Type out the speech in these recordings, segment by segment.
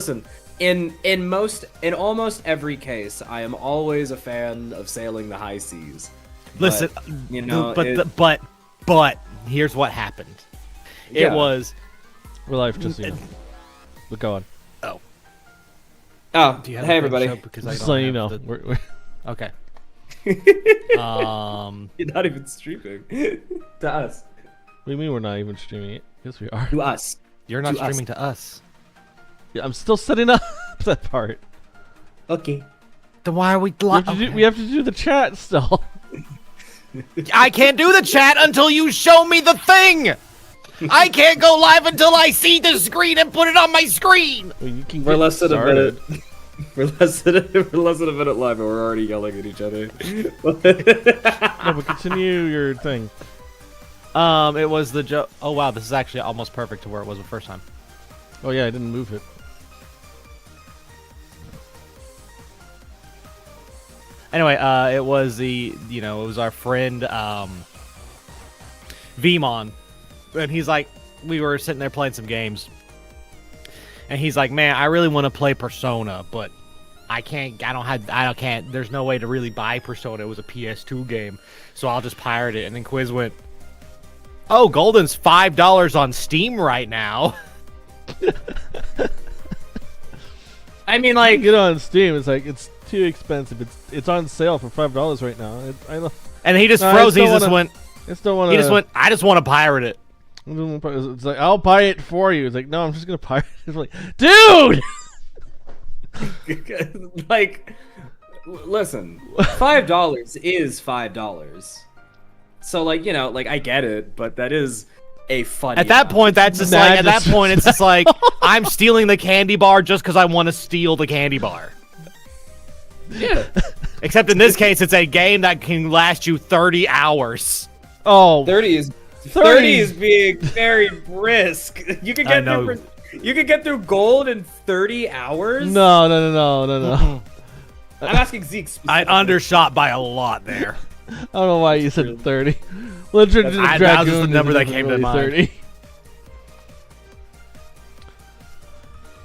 Listen, in almost every case, I am always a fan of sailing the high seas. Listen, but here's what happened. It was. We're live, just so you know. But go on. Oh, Do you have hey a quick everybody. show? Because I Just don't so you have know. the- We're Okay. You're not even streaming to us. What do you mean we're not even streaming it? Yes, we are. To us. You're not To us. streaming to us. Yeah, I'm still setting up that part. Okay. Then why are we We have to do the chat still. I can't do the chat until you show me the thing! I can't go live until I see the screen and put it on my screen! Well, you can We're get less than a started. minute. We're less than a minute live, and we're already yelling at each other. No, but continue your thing. It was the joke. Oh wow, this is actually almost perfect to where it was the first time. Oh yeah, I didn't move it. Anyway, it was it was our friend, Vmon. And he's like, we were sitting there playing some games. And he's like, man, I really want to play Persona, but I can't, there's no way to really buy Persona. It was a PS2 game. So I'll just pirate it. And then Quiz went, oh, Golden's $5 on Steam right now. I mean, like, Get on Steam. It's like it's too expensive. It's on sale for $5 right now. And he just No, froze. He just went, I still want to. he just went, I just want to pirate it. It's like, I'll buy it for you. It's like, no, I'm just gonna pirate it. It's like, dude. like, listen, $5 is $5. So, like, you know, like, I get it, but that is a funny. At that point, that's just like, at that point, it's just like, I'm stealing the candy bar just because I want to steal the candy bar. Yeah. Except in this case, it's a game that can last you 30 hours. Oh, 30 is being very brisk. You can get through gold in 30 hours. No. I'm asking Zeke I specifically. undershot by a lot there. I don't know why you said 30. Legend of the That was Dragoon just the number that isn't came to really mind. 30.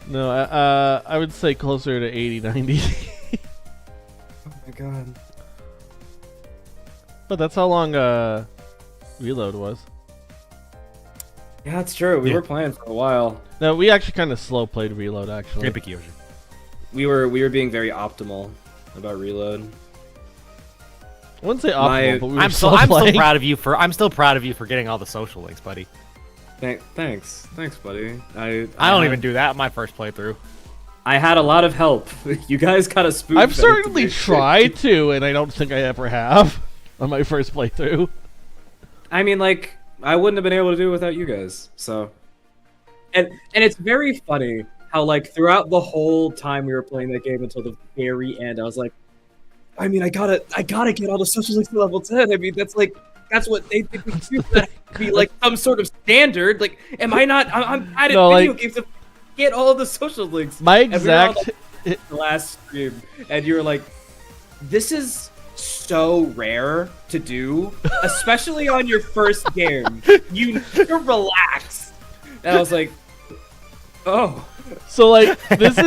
No, I would say closer to 80, 90. Oh my god. But that's how long Reload was. Yeah, that's true. We Yeah. were playing for a while. No, we actually kind of slow played Reload actually. We were being very optimal about reload. I wouldn't say optimal, but we were I'm slow still playing. proud of you for getting all the social links, buddy. Thanks, buddy. I don't even do that in my first playthrough. I had a lot of help. You guys kind of spooked. I've certainly tried to, and I don't think I ever have on my first playthrough. I mean, like, I wouldn't have been able to do it without you guys. So, and it's very funny how, like, throughout the whole time we were playing that game until the very end, I was like, I mean, I gotta get all the social links to level 10. I mean, that's what they think we do. That be like some sort of standard. Like, am I not? I'm bad at video games to get all of the social links. My And we were on, exact like, the last stream, and you were like, this is so rare to do, especially on your first game. You need to relax. And I was like, oh. So like this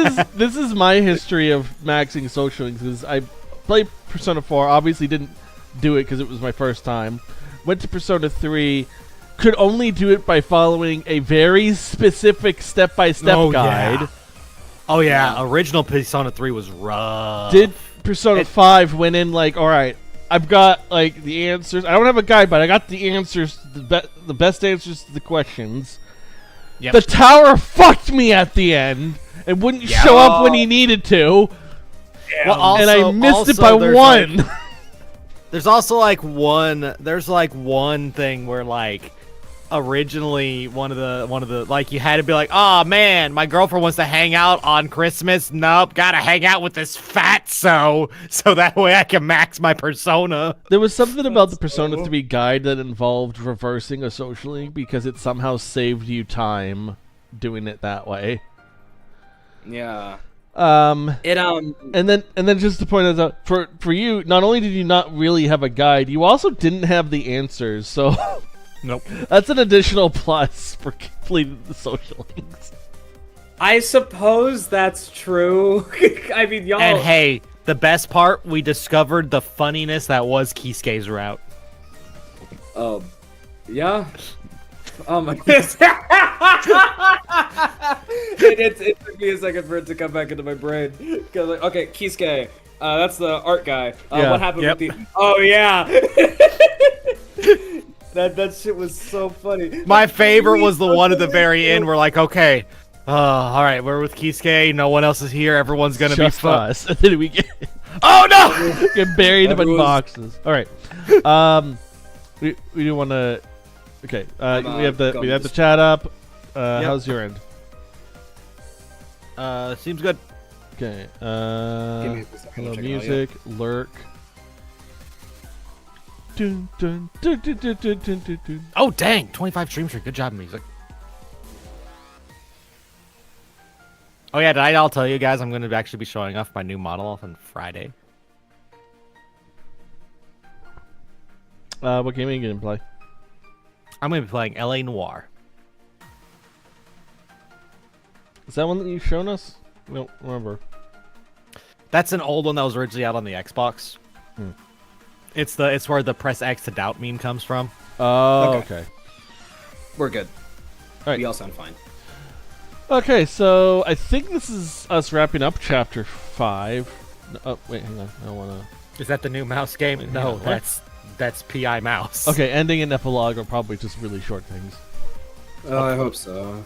is my history of maxing social links. Because I played Persona 4, obviously didn't do it because it was my first time. Went to Persona 3, could only do it by following a very specific step-by-step guide. Yeah. Oh yeah, original Persona 3 was rough. Did Persona 5, went in like, all right, I've got like the answers. I don't have a guide, but I got the answers, the best answers to the questions. Yep. The tower fucked me at the end and wouldn't show up when he needed to. Yeah. Well, also, and I missed it by there's one. Like, there's also like one thing where like originally one of the like you had to be like, oh man, my girlfriend wants to hang out on Christmas. Nope, gotta hang out with this fatso so that way I can max my persona. There was something about the Persona 3 guide that involved reversing a social link because it somehow saved you time doing it that way. Yeah. And then just to point out, for you, not only did you not really have a guide, you also didn't have the answers. So Nope. that's an additional plus for completing the social links. I suppose that's true. I mean, y'all. And hey, the best part, we discovered the funniness that was Kisuke's route. Yeah. Oh my goodness. it took me a second for it to come back into my brain. Like, okay, Kisuke. That's the art guy. Yeah. What happened with the? Oh yeah. that shit was so funny. My favorite was the one at the very end. We're like, okay, all right, we're with Kisuke. No one else is here. Everyone's gonna be fun. us. And then we get Oh no! get buried in boxes. All right. We do want to. Okay. We have the chat up. How's your end? Seems good. Okay. Give me a second, Hello, check it out, music. Lurk. Dun, dun, dun, dun, dun, dun, dun, dun, dun. Oh dang! 25 stream streak. Good job, music. Oh yeah, I'll tell you guys, I'm going to actually be showing off my new model off on Friday. What game are you gonna play? I'm going to be playing LA Noire. Is that one that you've shown us? I don't remember. That's an old one that was originally out on the Xbox. Hmm. It's where the press X to doubt meme comes from. Oh, okay. We're good. All right. We all sound fine. Okay, so I think this is us wrapping up chapter 5. Oh, wait, hang on. I don't want to... Is that the new mouse game? Wait, No, what? that's PI mouse. Okay, ending and epilogue are probably just really short things. Oh, I hope so.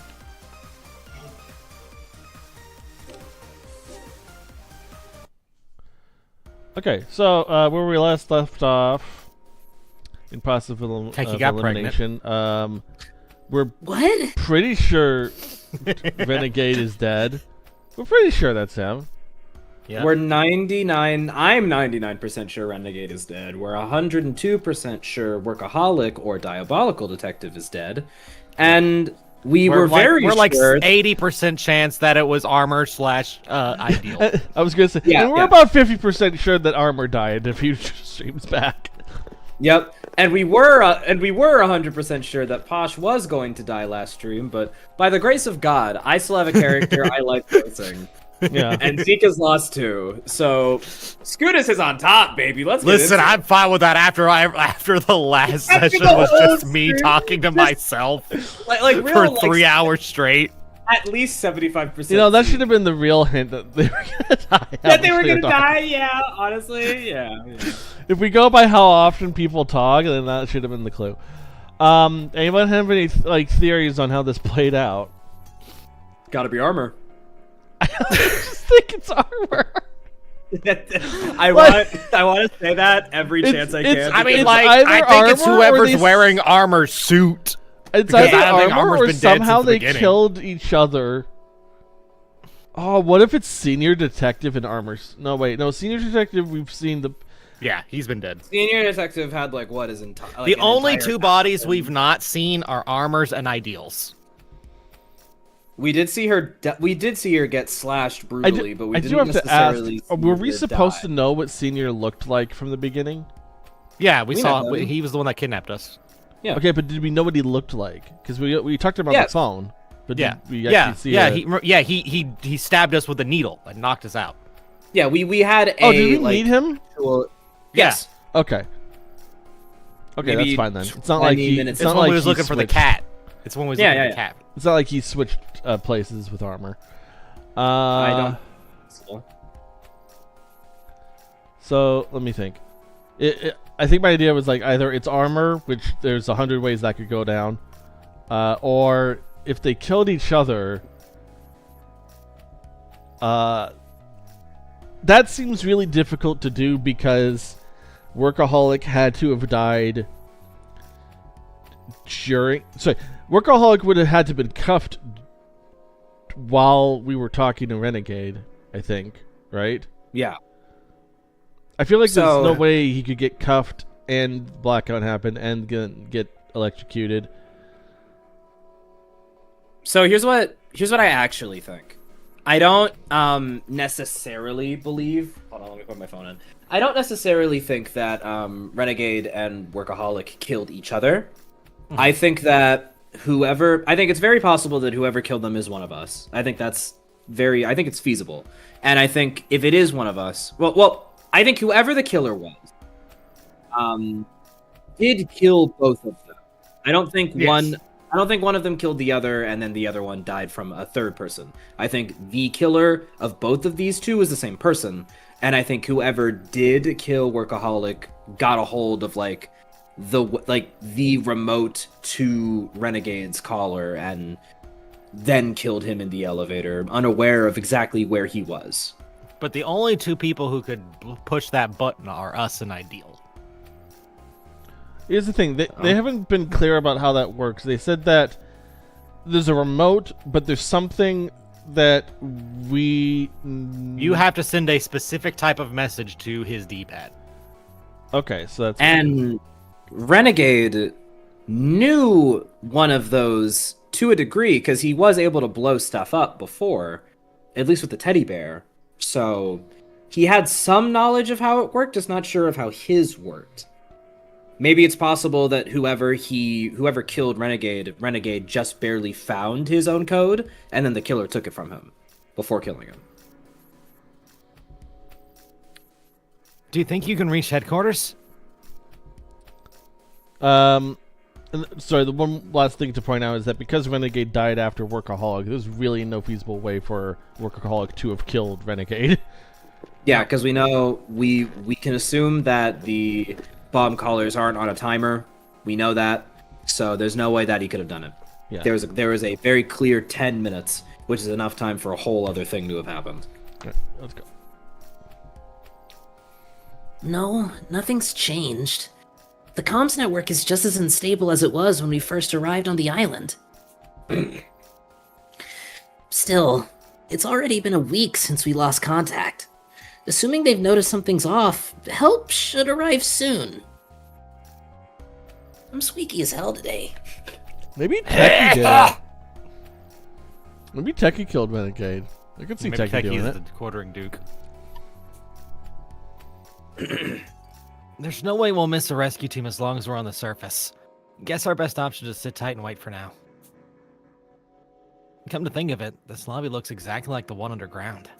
Okay, so where we last left off in process of Techie got elimination, we're What? pretty sure Renegade is dead. We're pretty sure that's him. Yeah. We're 99. I'm 99% sure Renegade is dead. We're 102% sure Workaholic or Diabolical Detective is dead, and we're very we're like sure. 80% chance that it was Armor / Ideal. I was gonna say, Yeah, and we're yeah. about 50% sure that Armor died if he streams back. Yep, and we were 100% sure that Posh was going to die last stream, but by the grace of God, I still have a character I like voicing. Yeah. And Zeke is lost too, so Scootus is on top, baby. Let's get Listen, into it. I'm fine with that. After the last After session the was whole just me stream, talking to myself like for real, 3 hours straight. at least 75%. You know, that should have been the real hint that they were gonna die. That they were Obviously, gonna die. Yeah, honestly, yeah. If we go by how often people talk, then that should have been the clue. Anyone have any theories on how this played out? Gotta be Armor. I just think it's Armor. I want to say that every It's- chance I it's- can. I mean, It's like, either I think it's Armor or whoever's they wearing Armor suit. It's Because either I don't think Armor Armor's or been dead somehow since the they beginning. killed each other. Oh, what if it's Senior Detective and Armor? No, wait, no. Senior Detective, we've seen the. Yeah, he's been dead. Senior Detective had like what is entire. The only two bodies we've not seen are Armors and Ideals. We did see her. We did see her get slashed brutally, but we I didn't do have to ask: necessarily. were we see her supposed die. to know what Senior looked like from the beginning? Yeah, we saw. met him. He was the one that kidnapped us. Yeah. Okay, but did we know what he looked like? Because we talked about Yes. the phone, but Yeah, did we actually see he stabbed us with a needle and knocked us out. Yeah, we had a. Oh, did we like, meet him? Well, yes. Okay. Okay, Maybe that's fine then. It's not like 20 he. minutes. It's It's not when like we was he looking for the switched- cat. It's when we was Yeah, looking yeah, for the cat. It's not like he switched places with Armor. I don't. So. So let me think. I think my idea was like either it's Armor, which there's 100 ways that could go down, or if they killed each other. That seems really difficult to do because Workaholic had to have died during. Sorry, Workaholic would have had to have been cuffed while we were talking to Renegade. I think, right? Yeah. I feel like So- there's no way he could get cuffed and blackout happen and get electrocuted. So here's what I actually think. I don't necessarily believe. Hold on, let me put my phone in. I don't necessarily think that Renegade and Workaholic killed each other. I think that I think it's very possible that whoever killed them is one of us. I think it's feasible. And I think if it is one of us, I think whoever the killer was, did kill both of them. I don't think one of them killed the other, and then the other one died from a third person. I think the killer of both of these two is the same person, and I think whoever did kill Workaholic got a hold of the remote to Renegade's collar and then killed him in the elevator, unaware of exactly where he was. But the only two people who could push that button are us and Ideal. Here's the thing. They haven't been clear about how that works. They said that there's a remote, but there's something that You have to send a specific type of message to his D-pad. Okay, so that's... And Renegade knew one of those to a degree, because he was able to blow stuff up before, at least with the teddy bear. So he had some knowledge of how it worked, just not sure of how his worked. Maybe it's possible that whoever killed Renegade just barely found his own code, and then the killer took it from him before killing him. Do you think you can reach headquarters? Sorry, the one last thing to point out is that because Renegade died after Workaholic, there's really no feasible way for Workaholic to have killed Renegade. Yeah, because we know we can assume that the bomb collars aren't on a timer. We know that, so there's no way that he could have done it. Yeah. There was a very clear 10 minutes, which is enough time for a whole other thing to have happened. Right, let's go. No, nothing's changed. The comms network is just as unstable as it was when we first arrived on the island. Still, it's already been a week since we lost contact. Assuming they've noticed something's off, help should arrive soon. I'm squeaky as hell today. Maybe Techie did it. Maybe Techie killed Renegade. I could see Maybe Techie doing it. the quartering Duke. There's no way we'll miss a rescue team as long as we're on the surface. Guess our best option is to sit tight and wait for now. Come to think of it, this lobby looks exactly like the one underground.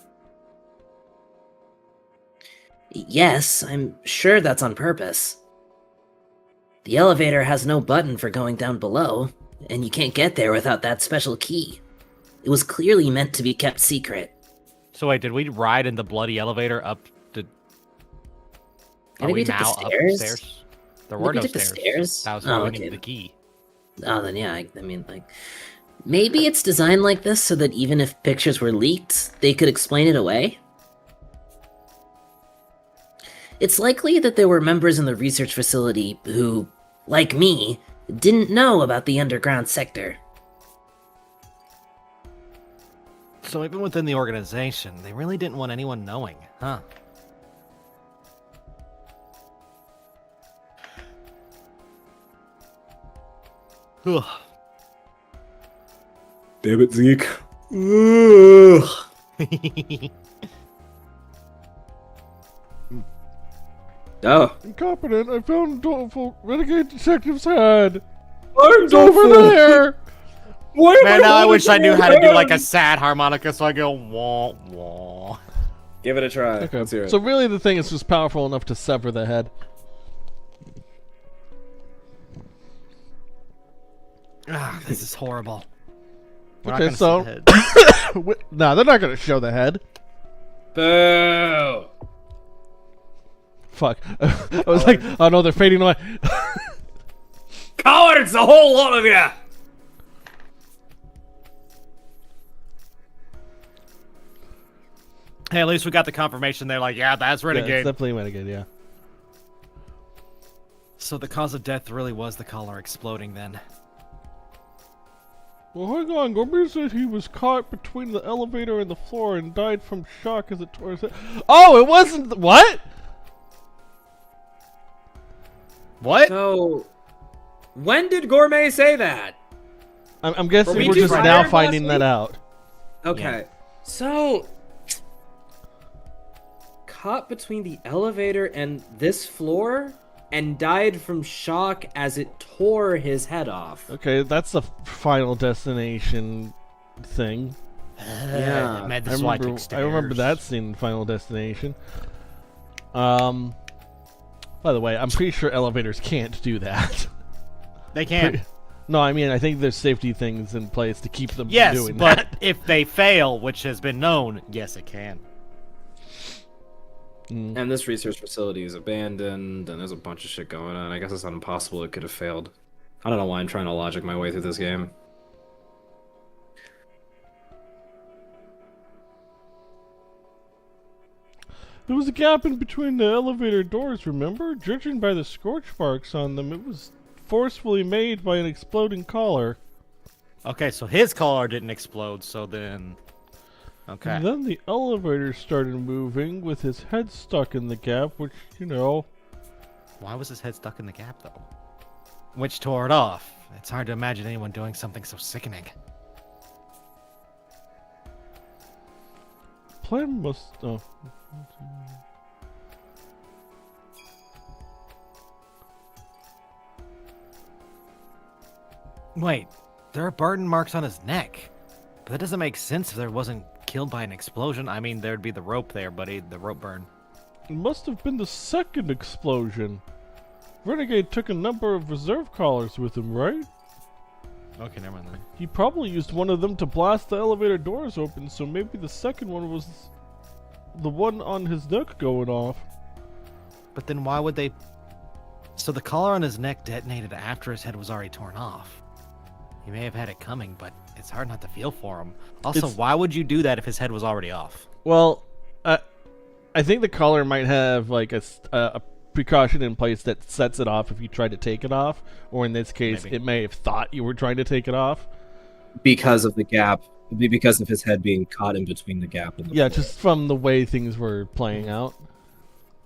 Yes, I'm sure that's on purpose. The elevator has no button for going down below, and you can't get there without that special key. It was clearly meant to be kept secret. So wait, did we ride in the bloody elevator up to... Maybe we took the stairs? Upstairs? There were Maybe no we took the stairs. stairs? That was why we okay. needed the key. Oh, then yeah, I mean, maybe it's designed like this so that even if pictures were leaked, they could explain it away? It's likely that there were members in the research facility who, like me, didn't know about the underground sector. So even within the organization, they really didn't want anyone knowing, huh? Ugh. Damn it, Zeke. Ugh. Oh. Incompetent. I found Doleful Renegade Detective's head. I'm It's over there. Man, now I wish I knew how to do like a sad harmonica, so I go wah wah. Give it a try. Okay. Let's hear it. So really, the thing is just powerful enough to sever the head. Ah, this is horrible. We're Okay, not so- gonna see the head. Nah, they're not gonna show the head. Boo! Fuck. I was like, oh no, they're fading away. Cowards, the whole lot of you! Hey, at least we got the confirmation. They're like, yeah, that's Yeah, Renegade. it's definitely Renegade, yeah. So the cause of death really was the collar exploding then. Well, hang on. Gourmet said he was caught between the elevator and the floor and died from shock as it tore his head. Oh, it wasn't. What? What? So, when did Gourmet say that? I'm guessing we we're just just fired now last finding week? that out. Okay, so caught between the elevator and this floor, and died from shock as it tore his head off. Okay, that's a Final Destination thing. Yeah. Man, I this is why I took remember stairs. that scene in Final Destination. By the way, I'm pretty sure elevators can't do that. They can. No, I mean, I think there's safety things in place to keep them Yes, from doing but that. if they fail, which has been known, yes, it can. And this research facility is abandoned, and there's a bunch of shit going on. I guess it's not impossible it could have failed. I don't know why I'm trying to logic my way through this game. There was a gap in between the elevator doors, remember? Judging by the scorch marks on them, it was forcefully made by an exploding collar. Okay, so his collar didn't explode, so then... Okay. And then the elevator started moving with his head stuck in the gap, which, you know... Why was his head stuck in the gap, though? Which tore it off. It's hard to imagine anyone doing something so sickening. Plan must... Oh. Wait, there are burn marks on his neck. But that doesn't make sense if there wasn't killed by an explosion. I mean, there'd be the rope there, buddy. The rope burn. It must have been the second explosion. Renegade took a number of reserve collars with him, right? Okay, never mind then. He probably used one of them to blast the elevator doors open, so maybe the second one was the one on his neck going off. But then why would they... So the collar on his neck detonated after his head was already torn off. He may have had it coming, but it's hard not to feel for him. Also, It's- why would you do that if his head was already off? Well, I think the collar might have like a precaution in place that sets it off if you try to take it off, or in this case, Maybe. it may have thought you were trying to take it off. Because of the gap. It'd be because of his head being caught in between the gap and the Yeah, floor. just from the way things were playing out.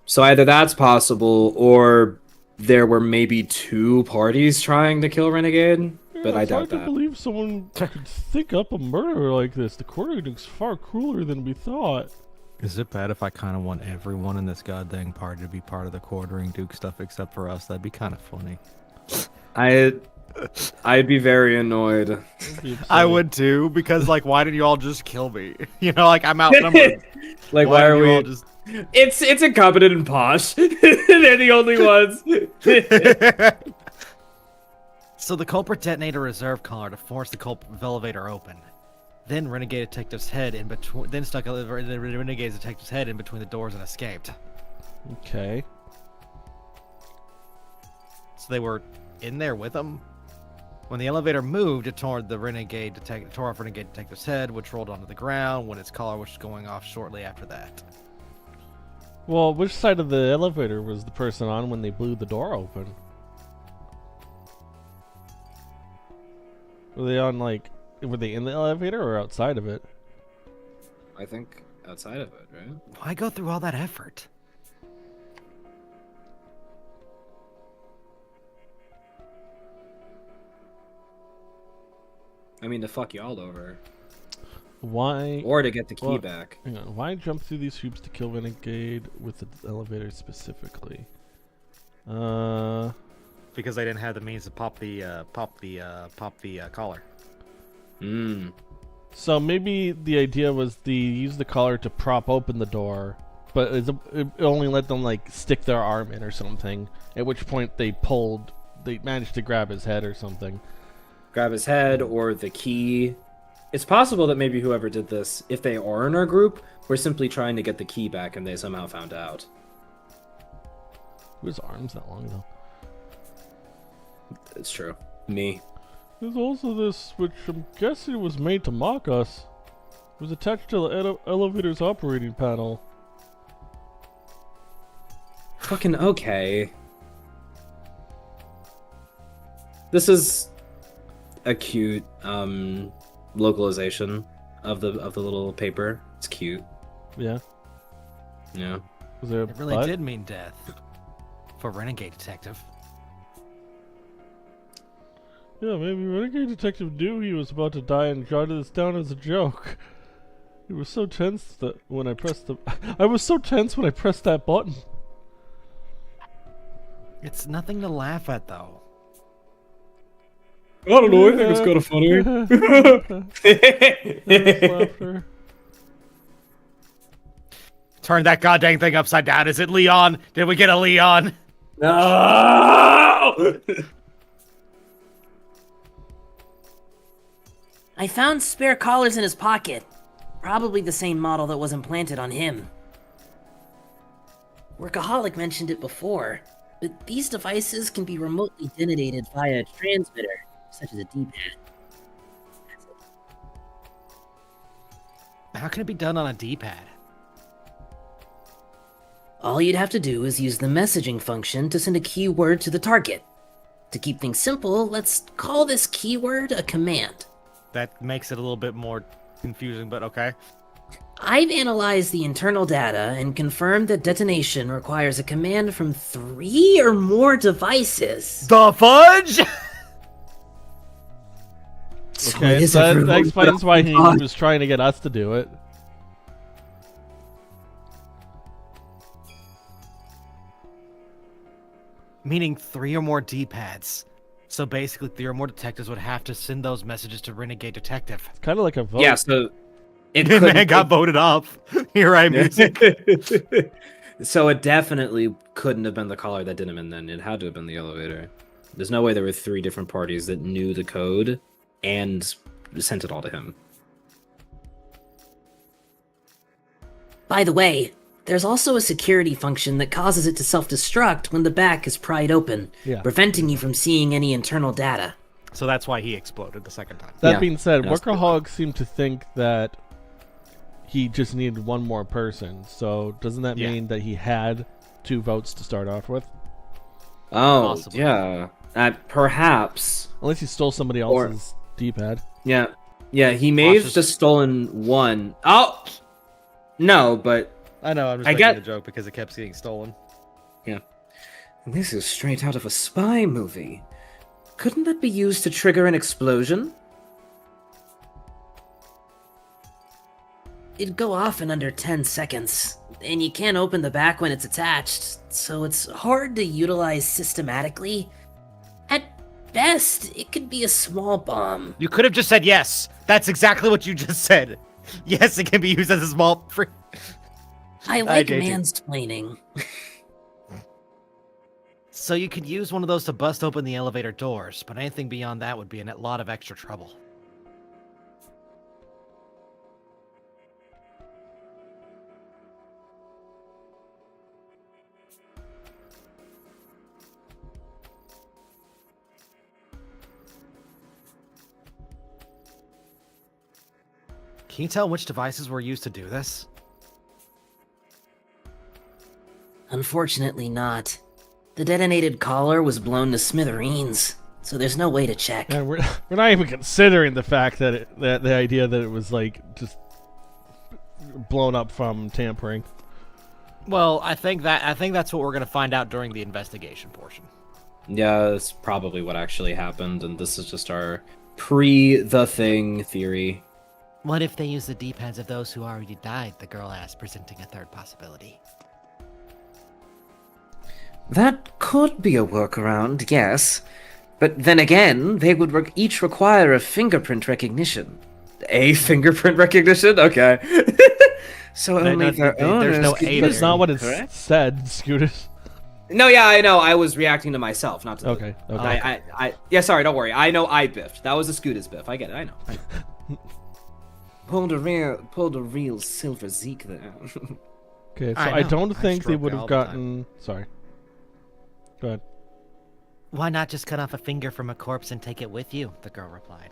So either that's possible, or there were maybe two parties trying to kill Renegade, but Yeah, I it's doubt hard to that. believe someone could think up a murder like this. The coordinating's far crueler than we thought. Is it bad if I kind of want everyone in this goddamn party to be part of the quartering Duke stuff except for us? That'd be kind of funny. I'd be very annoyed. It'd be I upsetting. would too, because like, why didn't you all just kill me? You know, like I'm outnumbered. Like, why are didn't you all we? just... It's incompetent and posh. They're the only ones. So the culprit detonated a reserve collar to force the elevator open. Then Renegade Detective's head in between. Then stuck the Renegade Detective's head in between the doors and escaped. Okay. So they were in there with him. When the elevator moved, it tore off Renegade Detective's head, which rolled onto the ground when its collar was going off shortly after that. Well, which side of the elevator was the person on when they blew the door open? Were they on, like, were they in the elevator or outside of it? I think outside of it, right? Why go through all that effort? I mean, to fuck you all over, Why? or to get the key Well, back. Hang on. Why jump through these hoops to kill Renegade with the elevator specifically? Because they didn't have the means to pop the collar. Hmm. So maybe the idea was to use the collar to prop open the door, but it only let them like stick their arm in or something. At which point they managed to grab his head or something. Grab his head or the key. It's possible that maybe whoever did this, if they are in our group, were simply trying to get the key back and they somehow found out. Whose arms that long though? It's true. Me. There's also this, which I'm guessing was made to mock us. It was attached to the elevator's operating panel. Fucking okay. This is a cute localization of the little paper. It's cute. Yeah. Yeah. Was there a It really butt? did mean death. For Renegade Detective. Yeah, maybe Renegade Detective knew he was about to die and jotted this down as a joke. He was so tense that when I pressed I was so tense when I pressed that button. It's nothing to laugh at, though. I don't know. I think it's kind of funny. Turn that goddamn thing upside down. Is it Leon? Did we get a Leon? No! I found spare collars in his pocket. Probably the same model that was implanted on him. Workaholic mentioned it before, but these devices can be remotely detonated via a transmitter, such as a D-pad. How can it be done on a D-pad? All you'd have to do is use the messaging function to send a keyword to the target. To keep things simple, let's call this keyword a command. That makes it a little bit more confusing, but okay. I've analyzed the internal data and confirmed that detonation requires a command from 3 or more devices. The fudge? Okay, so that explains why he was trying to get us to do it. Meaning 3 or more D-pads. So basically 3 or more detectives would have to send those messages to Renegade Detective. It's kind of like a vote. Yeah, so it Man got voted off. Here I music. So it definitely couldn't have been the caller that did him in then. It had to have been the elevator. There's no way there were 3 different parties that knew the code and sent it all to him. By the way, there's also a security function that causes it to self-destruct when the back is pried open, preventing you from seeing any internal data. So that's why he exploded the second time. That being said, Workaholic seemed to think that he just needed one more person. So doesn't that mean that he had 2 votes to start off with? Oh, Possibly. yeah. Perhaps. Unless he stole somebody else's D-pad. Yeah. Yeah, he may have just stolen 1. Oh! No, but... I know, I'm just making a joke because it kept getting stolen. Yeah. This is straight out of a spy movie. Couldn't that be used to trigger an explosion? It'd go off in under 10 seconds, and you can't open the back when it's attached, so it's hard to utilize systematically. At best, it could be a small bomb. You could have just said yes. That's exactly what you just said. Yes, it can be used as a small... I like JJ. mansplaining. So you could use one of those to bust open the elevator doors, but anything beyond that would be a lot of extra trouble. Can you tell which devices were used to do this? Unfortunately not. The detonated collar was blown to smithereens, so there's no way to check. And we're not even considering the fact that the idea that it was like just blown up from tampering. Well, I think that's what we're gonna find out during the investigation portion. Yeah, that's probably what actually happened, and this is just our pre-the thing theory. What if they use the D-pads of those who already died? The girl asked, presenting a third possibility. That could be a workaround, yes. But then again, they would each require a fingerprint recognition. A fingerprint recognition? Okay. So only their owners there's no could A use there. That's not what it correct? said, Scootus. No, yeah, I know. I was reacting to myself, not to the... Okay. Yeah, sorry, don't worry. I know I biffed. That was a Scootus biff. I get it, I know. Pulled a real silver Zeke there. Okay, so I I know. don't I think they stroke would it have all the gotten... Sorry. Go ahead. Why not just cut off a finger from a corpse and take it with you? The girl replied.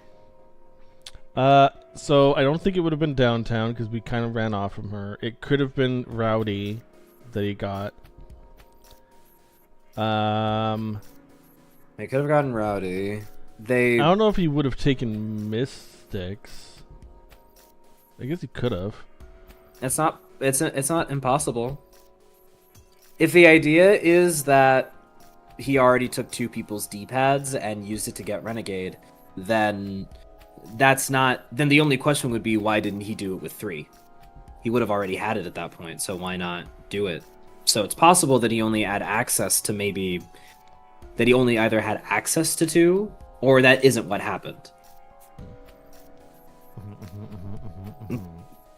So I don't think it would have been downtown because we kind of ran off from her. It could have been Rowdy that he got. They could have gotten Rowdy. I don't know if he would have taken Mystics. I guess he could have. It's not impossible. If the idea is that he already took 2 people's D-pads and used it to get Renegade, then then the only question would be, why didn't he do it with 3? He would have already had it at that point, so why not do it? So it's possible that he only had access to that he only either had access to 2, or that isn't what happened.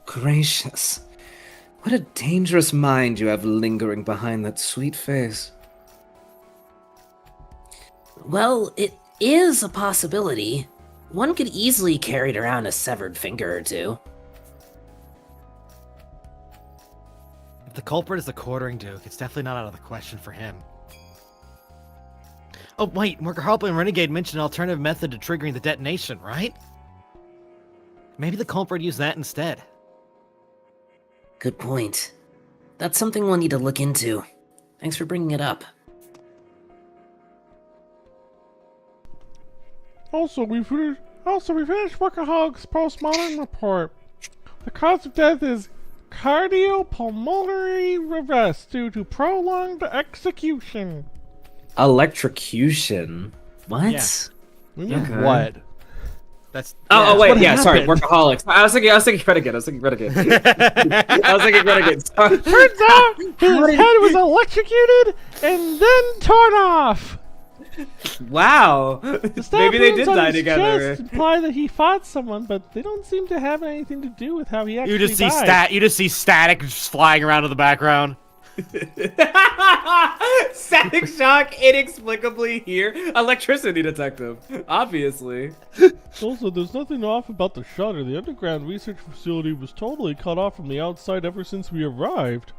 Gracious. What a dangerous mind you have lingering behind that sweet face. Well, it is a possibility. One could easily carry around a severed finger or 2. If the culprit is the quartering Duke, it's definitely not out of the question for him. Oh, wait, Workaholic and Renegade mentioned an alternative method to triggering the detonation, right? Maybe the culprit used that instead. Good point. That's something we'll need to look into. Thanks for bringing it up. Also, we finished Workaholic's postmortem report. The cause of death is cardiopulmonary arrest due to prolonged execution. Electrocution? What? Yeah. We mean Okay. what? That's Oh, wait, what yeah, sorry, happened. Workaholics. I was thinking Renegade. I was thinking Renegade. Sorry. Turns out his head was electrocuted and then torn off. Wow. The stab Maybe they wounds did on die his together. chest imply that he fought someone, but they don't seem to have anything to do with how he actually You just see died. you just see static just flying around in the background. Static shock inexplicably here. Electricity detective. Obviously. Also, there's nothing off about the shutter. The underground research facility was totally cut off from the outside ever since we arrived.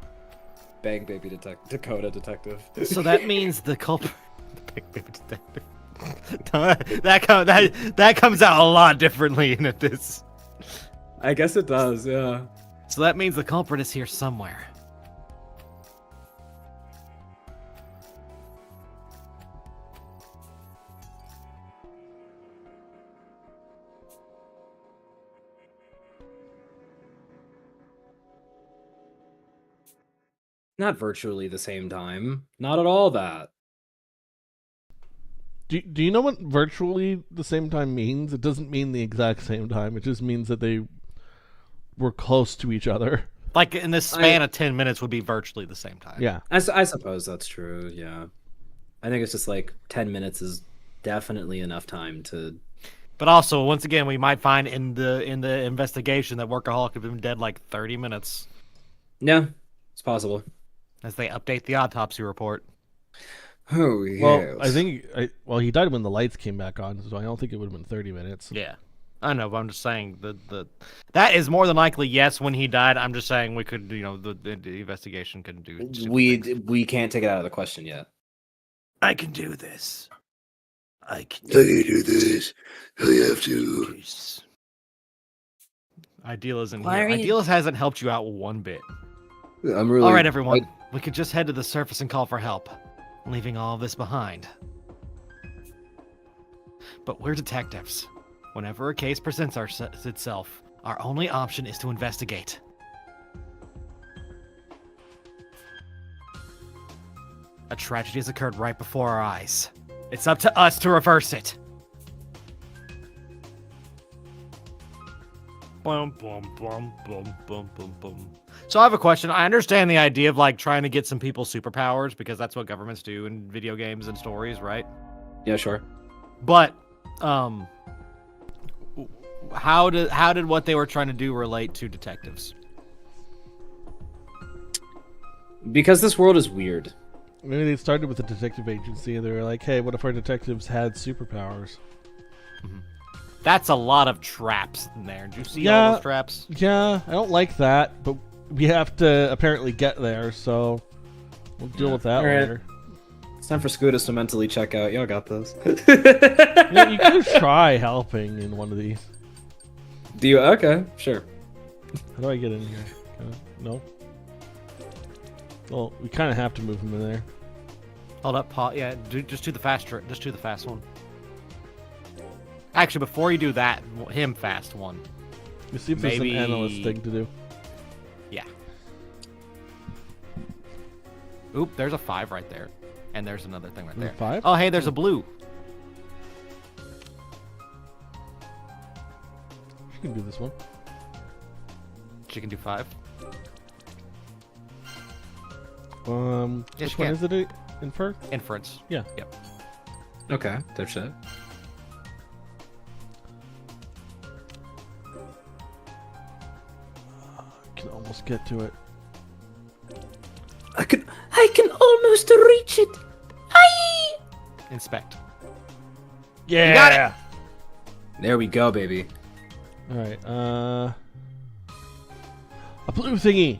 Bang baby Dakota detective. So that means the culprit. The big baby detective. that comes out a lot differently in this. I guess it does, yeah. So that means the culprit is here somewhere. Not virtually the same time. Not at all that. Do you know what virtually the same time means? It doesn't mean the exact same time. It just means that they were close to each other. Like in this span of 10 minutes would be virtually the same time. Yeah. I suppose that's true, yeah. I think it's just like 10 minutes is definitely enough time to... But also, once again, we might find in the investigation that Workaholic had been dead like 30 minutes. Yeah, it's possible. As they update the autopsy report. Oh, yes. Well, I think he died when the lights came back on, so I don't think it would have been 30 minutes. Yeah. I know, but I'm just saying that is more than likely yes when he died. I'm just saying we could, the investigation could do. We can't take it out of the question yet. I can do this. I can do this. I have to. this. Ideal isn't Why here. are you- Ideal hasn't helped you out one bit. I'm really. All right, everyone. We could just head to the surface and call for help, leaving all of this behind. But we're detectives. Whenever a case presents itself, our only option is to investigate. A tragedy has occurred right before our eyes. It's up to us to reverse it. Boom, boom, boom, boom, boom, boom, boom. So I have a question. I understand the idea of like trying to get some people superpowers because that's what governments do in video games and stories, right? Yeah, sure. But how did what they were trying to do relate to detectives? Because this world is weird. Maybe they started with a detective agency and they were like, hey, what if our detectives had superpowers? That's a lot of traps in there. Did you see Yeah. all those traps? Yeah, I don't like that, but we have to apparently get there, so we'll deal with that All right. later. It's time for Scootus to mentally check out. Y'all got this. Yeah, you could try helping in one of these. Do you? Okay, sure. How do I get in here? No? Well, we kind of have to move him in there. Hold up, pause. Yeah, just do the fast one. Actually, before you do that, him fast one. Let's see if Maybe- there's an analyst thing to do. Yeah. Oop, there's a 5 right there. And there's another thing right there. 5? Oh, hey, there's a blue. She can do this one. She can do 5. Which you one can. is it? Infer? Inference. Yeah. Yep. Okay, there's shit. Can almost get to it. I can almost reach it. Aye! Inspect. Yeah. got it! There we go, baby. All right. A blue thingy.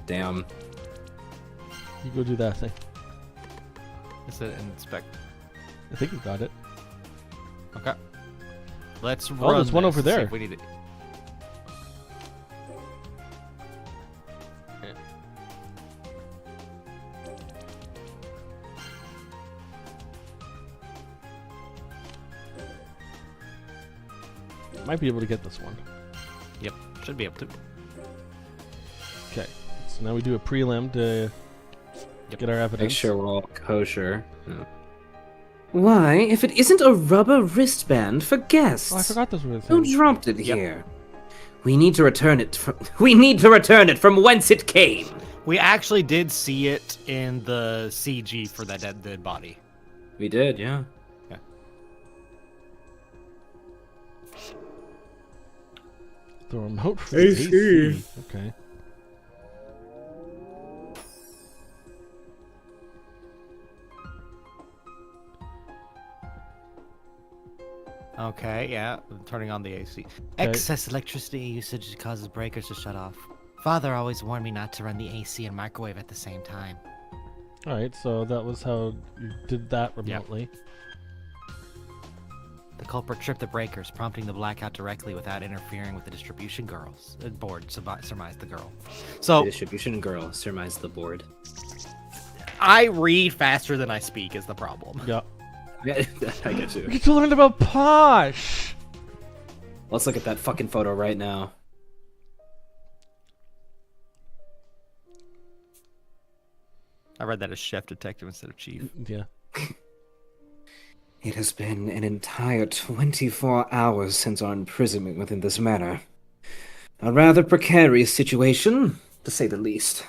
Damn. You go do that thing. Is it inspect? I think you got it. Okay. Let's run. There's one this over and see there. if we need it. Might be able to get this one. Yep. Should be able to. Okay. So now we do a prelim to get our evidence. Make sure we're all kosher. Yeah. Why, if it isn't a rubber wristband for guests? Oh, I forgot those were the Who things. dropped it here? We need to return it from whence it came. We actually did see it in the CG for that dead body. We did, yeah. The remote for the AC. Okay. Okay, yeah. Turning on the AC. Excess electricity usage causes breakers to shut off. Father always warned me not to run the AC and microwave at the same time. All right. So that was how you did that remotely. The culprit tripped the breakers, prompting the blackout directly without interfering with the distribution board, surmised the girl. The So, distribution girl surmised the board. I read faster than I speak is the problem. Yeah. Yeah, I get We you. get to learn about Posh. Let's look at that fucking photo right now. I read that as chef detective instead of chief. Yeah. It has been an entire 24 hours since our imprisonment within this manor. A rather precarious situation, to say the least.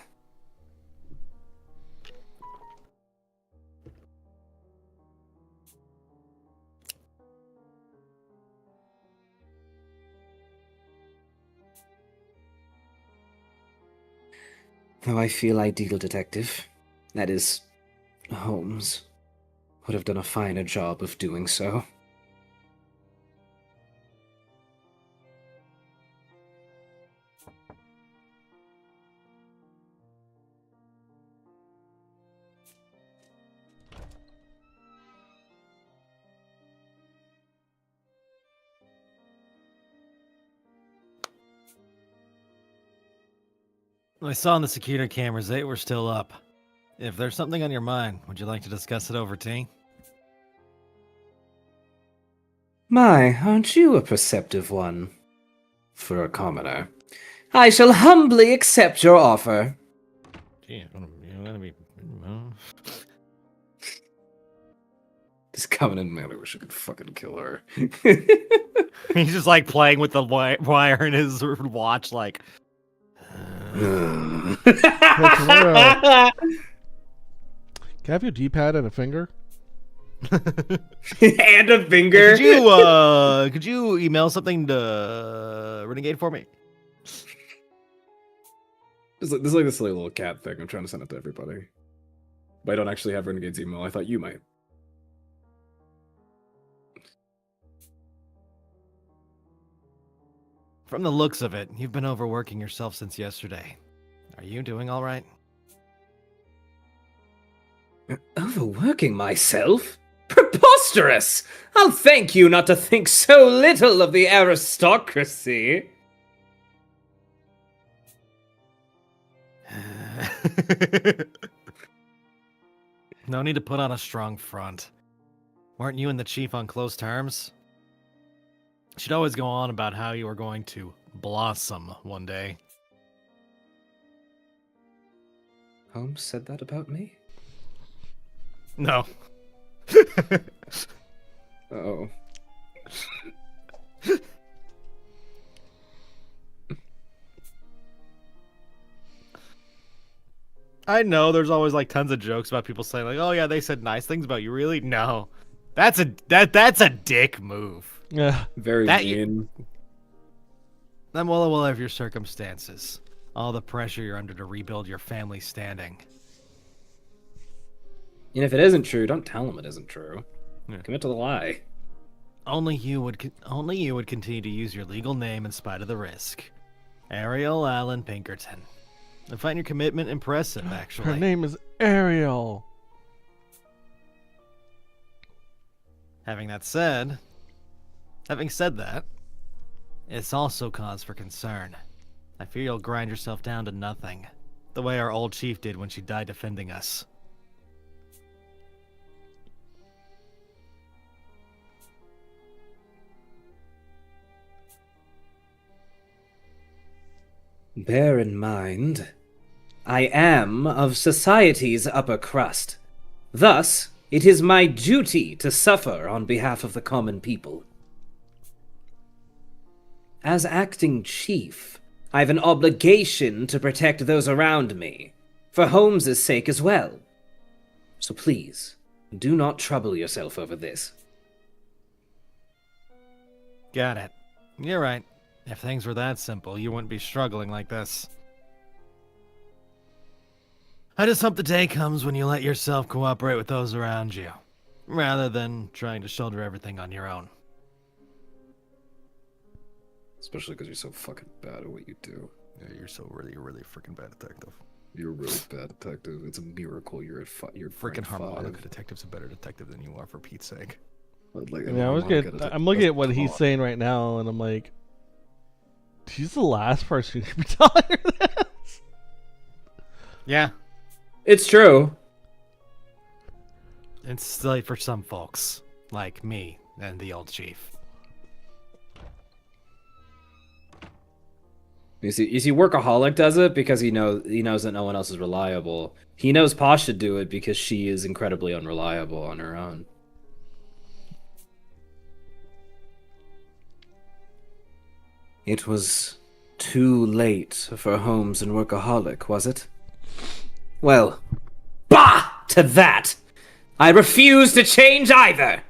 Though I feel ideal detective, that is, Holmes, would have done a finer job of doing so. I saw on the security cameras they were still up. If there's something on your mind, would you like to discuss it over tea? My, aren't you a perceptive one? For a commoner. I shall humbly accept your offer. Gee, you're gonna be. This covenant man, I wish I could fucking kill her. He's just like playing with the wire in his watch, like. Can I have your D-pad and a finger? And a finger. Could you email something to Renegade for me? This is like this silly little cat thing. I'm trying to send it to everybody. But I don't actually have Renegade's email. I thought you might. From the looks of it, you've been overworking yourself since yesterday. Are you doing all right? Overworking myself? Preposterous! I'll thank you not to think so little of the aristocracy. No need to put on a strong front. Weren't you and the chief on close terms? She'd always go on about how you were going to blossom one day. Holmes said that about me? No. Uh-oh. I know there's always like tons of jokes about people saying like, "Oh yeah, they said nice things about you." Really? No, that's a dick move. Yeah. Very That mean. I'm well aware of your circumstances, all the pressure you're under to rebuild your family standing. And if it isn't true, don't tell him it isn't true. Yeah. Commit to the lie. Only you would continue to use your legal name in spite of the risk. Ariel Allen Pinkerton. I find your commitment impressive, actually. Her name is Ariel. Having said that, it's also cause for concern. I fear you'll grind yourself down to nothing, the way our old chief did when she died defending us. Bear in mind, I am of society's upper crust. Thus, it is my duty to suffer on behalf of the common people. As acting chief, I have an obligation to protect those around me, for Holmes's sake as well. So please, do not trouble yourself over this. Got it. You're right. If things were that simple, you wouldn't be struggling like this. I just hope the day comes when you let yourself cooperate with those around you, rather than trying to shoulder everything on your own. Especially because you're so fucking bad at what you do. Yeah, you're really freaking bad detective. You're a really bad detective. It's a miracle you're you're Freaking harmonica 5. detective's a better detective than you are, for Pete's sake. Like, Yeah, I'm looking at what he's saying right now, and I'm like, he's the last person who could be telling her this. Yeah, It's true. it's like for some folks, like me and the old chief. You see, Workaholic does it because he knows that no one else is reliable. He knows Posh should do it because she is incredibly unreliable on her own. It was too late for Holmes and Workaholic, was it? Well, bah to that! I refuse to change either!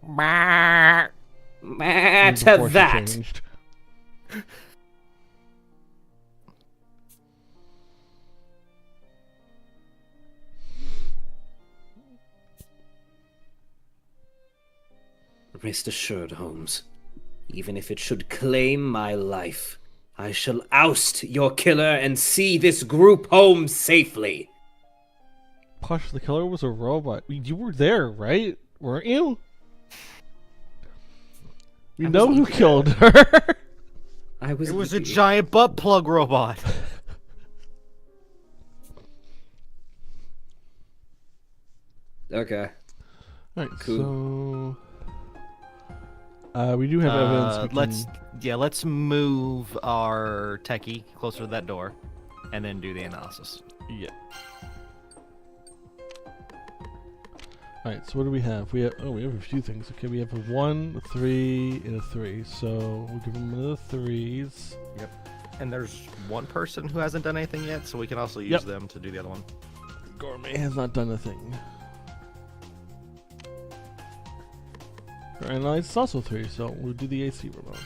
Bah to Before she that! changed. Rest assured, Holmes. Even if it should claim my life, I shall oust your killer and see this group home safely. Posh, the killer was a robot. You were there, right? Weren't you? We know who killed her. It was a giant butt plug robot. Okay. Alright, Cool. so we do have evidence. Let's move our techie closer to that door, and then do the analysis. Yeah. Alright, so what do we have? We have a few things. Okay, we have a 1, a 3, and a 3. So we'll give them the 3s. Yep. And there's one person who hasn't done anything yet, so we can also use them to do the other one. Gourmet has not done a thing. Analyze is also 3, so we'll do the AC remote.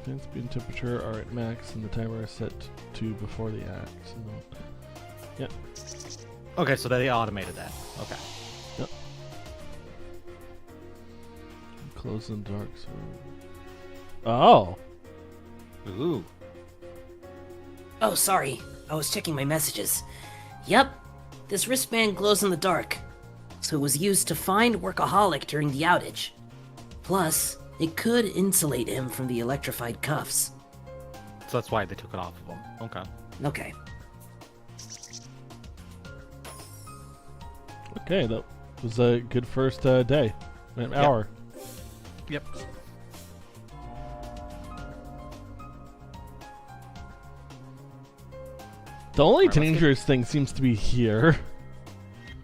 Fan speed and temperature are at max, and the timer is set to before the act. So, yeah. Okay, so they automated that. Okay. Yep. Close in dark. So. Oh. Ooh. Oh, sorry. I was checking my messages. Yep, this wristband glows in the dark. So it was used to find Workaholic during the outage. Plus, it could insulate him from the electrified cuffs. So that's why they took it off of him. Okay. Okay. Okay, that was a good first day. An hour. Yep. The only dangerous thing seems to be here.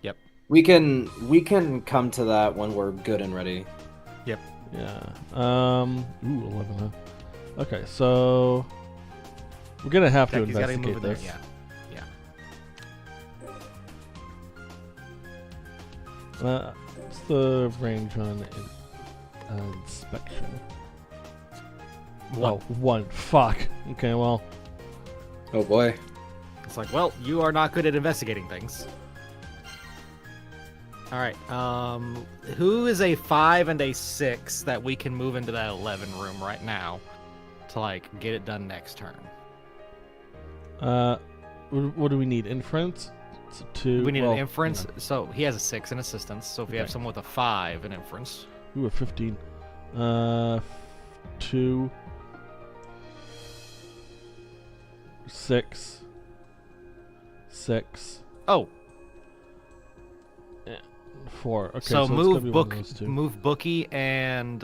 Yep. We can come to that when we're good and ready. Yep. Yeah. Ooh, 11. Huh? Okay, so we're gonna have to Techie's gotta investigate move it there. this. Yeah. What's the range on inspection? One. Oh, 1. Fuck. Okay, well. Oh boy. It's like, well, you are not good at investigating things. All right. Who is a 5 and a 6 that we can move into that 11 room right now to like get it done next turn? What do we need? Inference? So 2. We need well, an inference. yeah. So he has a 6 in assistance. So if we have Okay. someone with a 5 in inference, Ooh, a 15. 2. 6. 6. oh, 4. Okay, so it's move gonna be one of book, those two. move Bookie and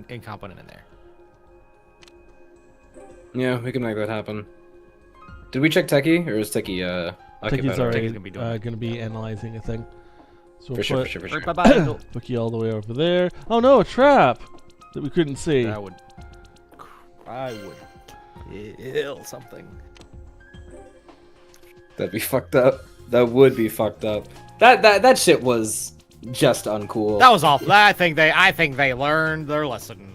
incompetent in there. Yeah, we can make that happen. Did we check Techie, or is Techie occupied Techie's already? already Techie's gonna be doing it. analyzing a thing. So For we'll sure, put for sure, for All sure. right, bye bye. Bookie all the way over there. Oh no, a trap that we couldn't see. I would kill something. That'd be fucked up. That would be fucked up. That shit was just uncool. That was awful. I think they learned their lesson.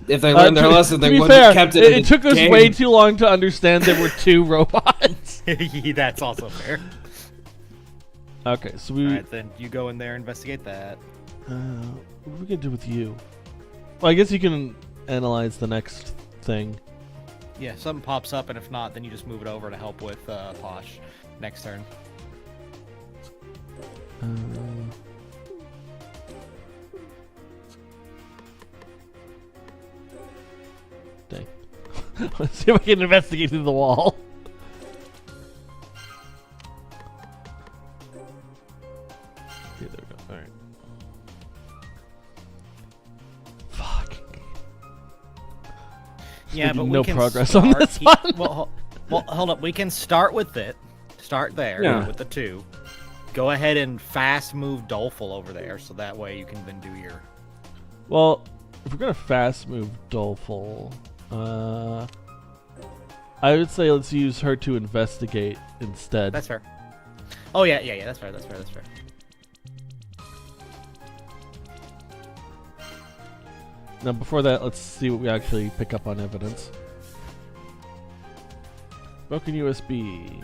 If they learned their lesson, to they be wouldn't fair, have kept it. it took us way too long to understand there were 2 robots. That's also fair. Okay, so we. All right, then you go in there, investigate that. What are we gonna do with you? Well, I guess you can analyze the next thing. Yeah, something pops up, and if not, then you just move it over to help with Posh next turn. Dang. Let's see if I can investigate through the wall. Okay, there we go. All right. Fuck. Yeah, making but we no can progress on start- this one. Well, hold up. We can start with it. Start there Yeah. with the 2. Go ahead and fast move Doleful over there, so that way you can then do your. Well, if we're gonna fast move Doleful, I would say let's use her to investigate instead. That's fair. Oh yeah. That's fair. Now, before that, let's see what we actually pick up on evidence. Broken USB.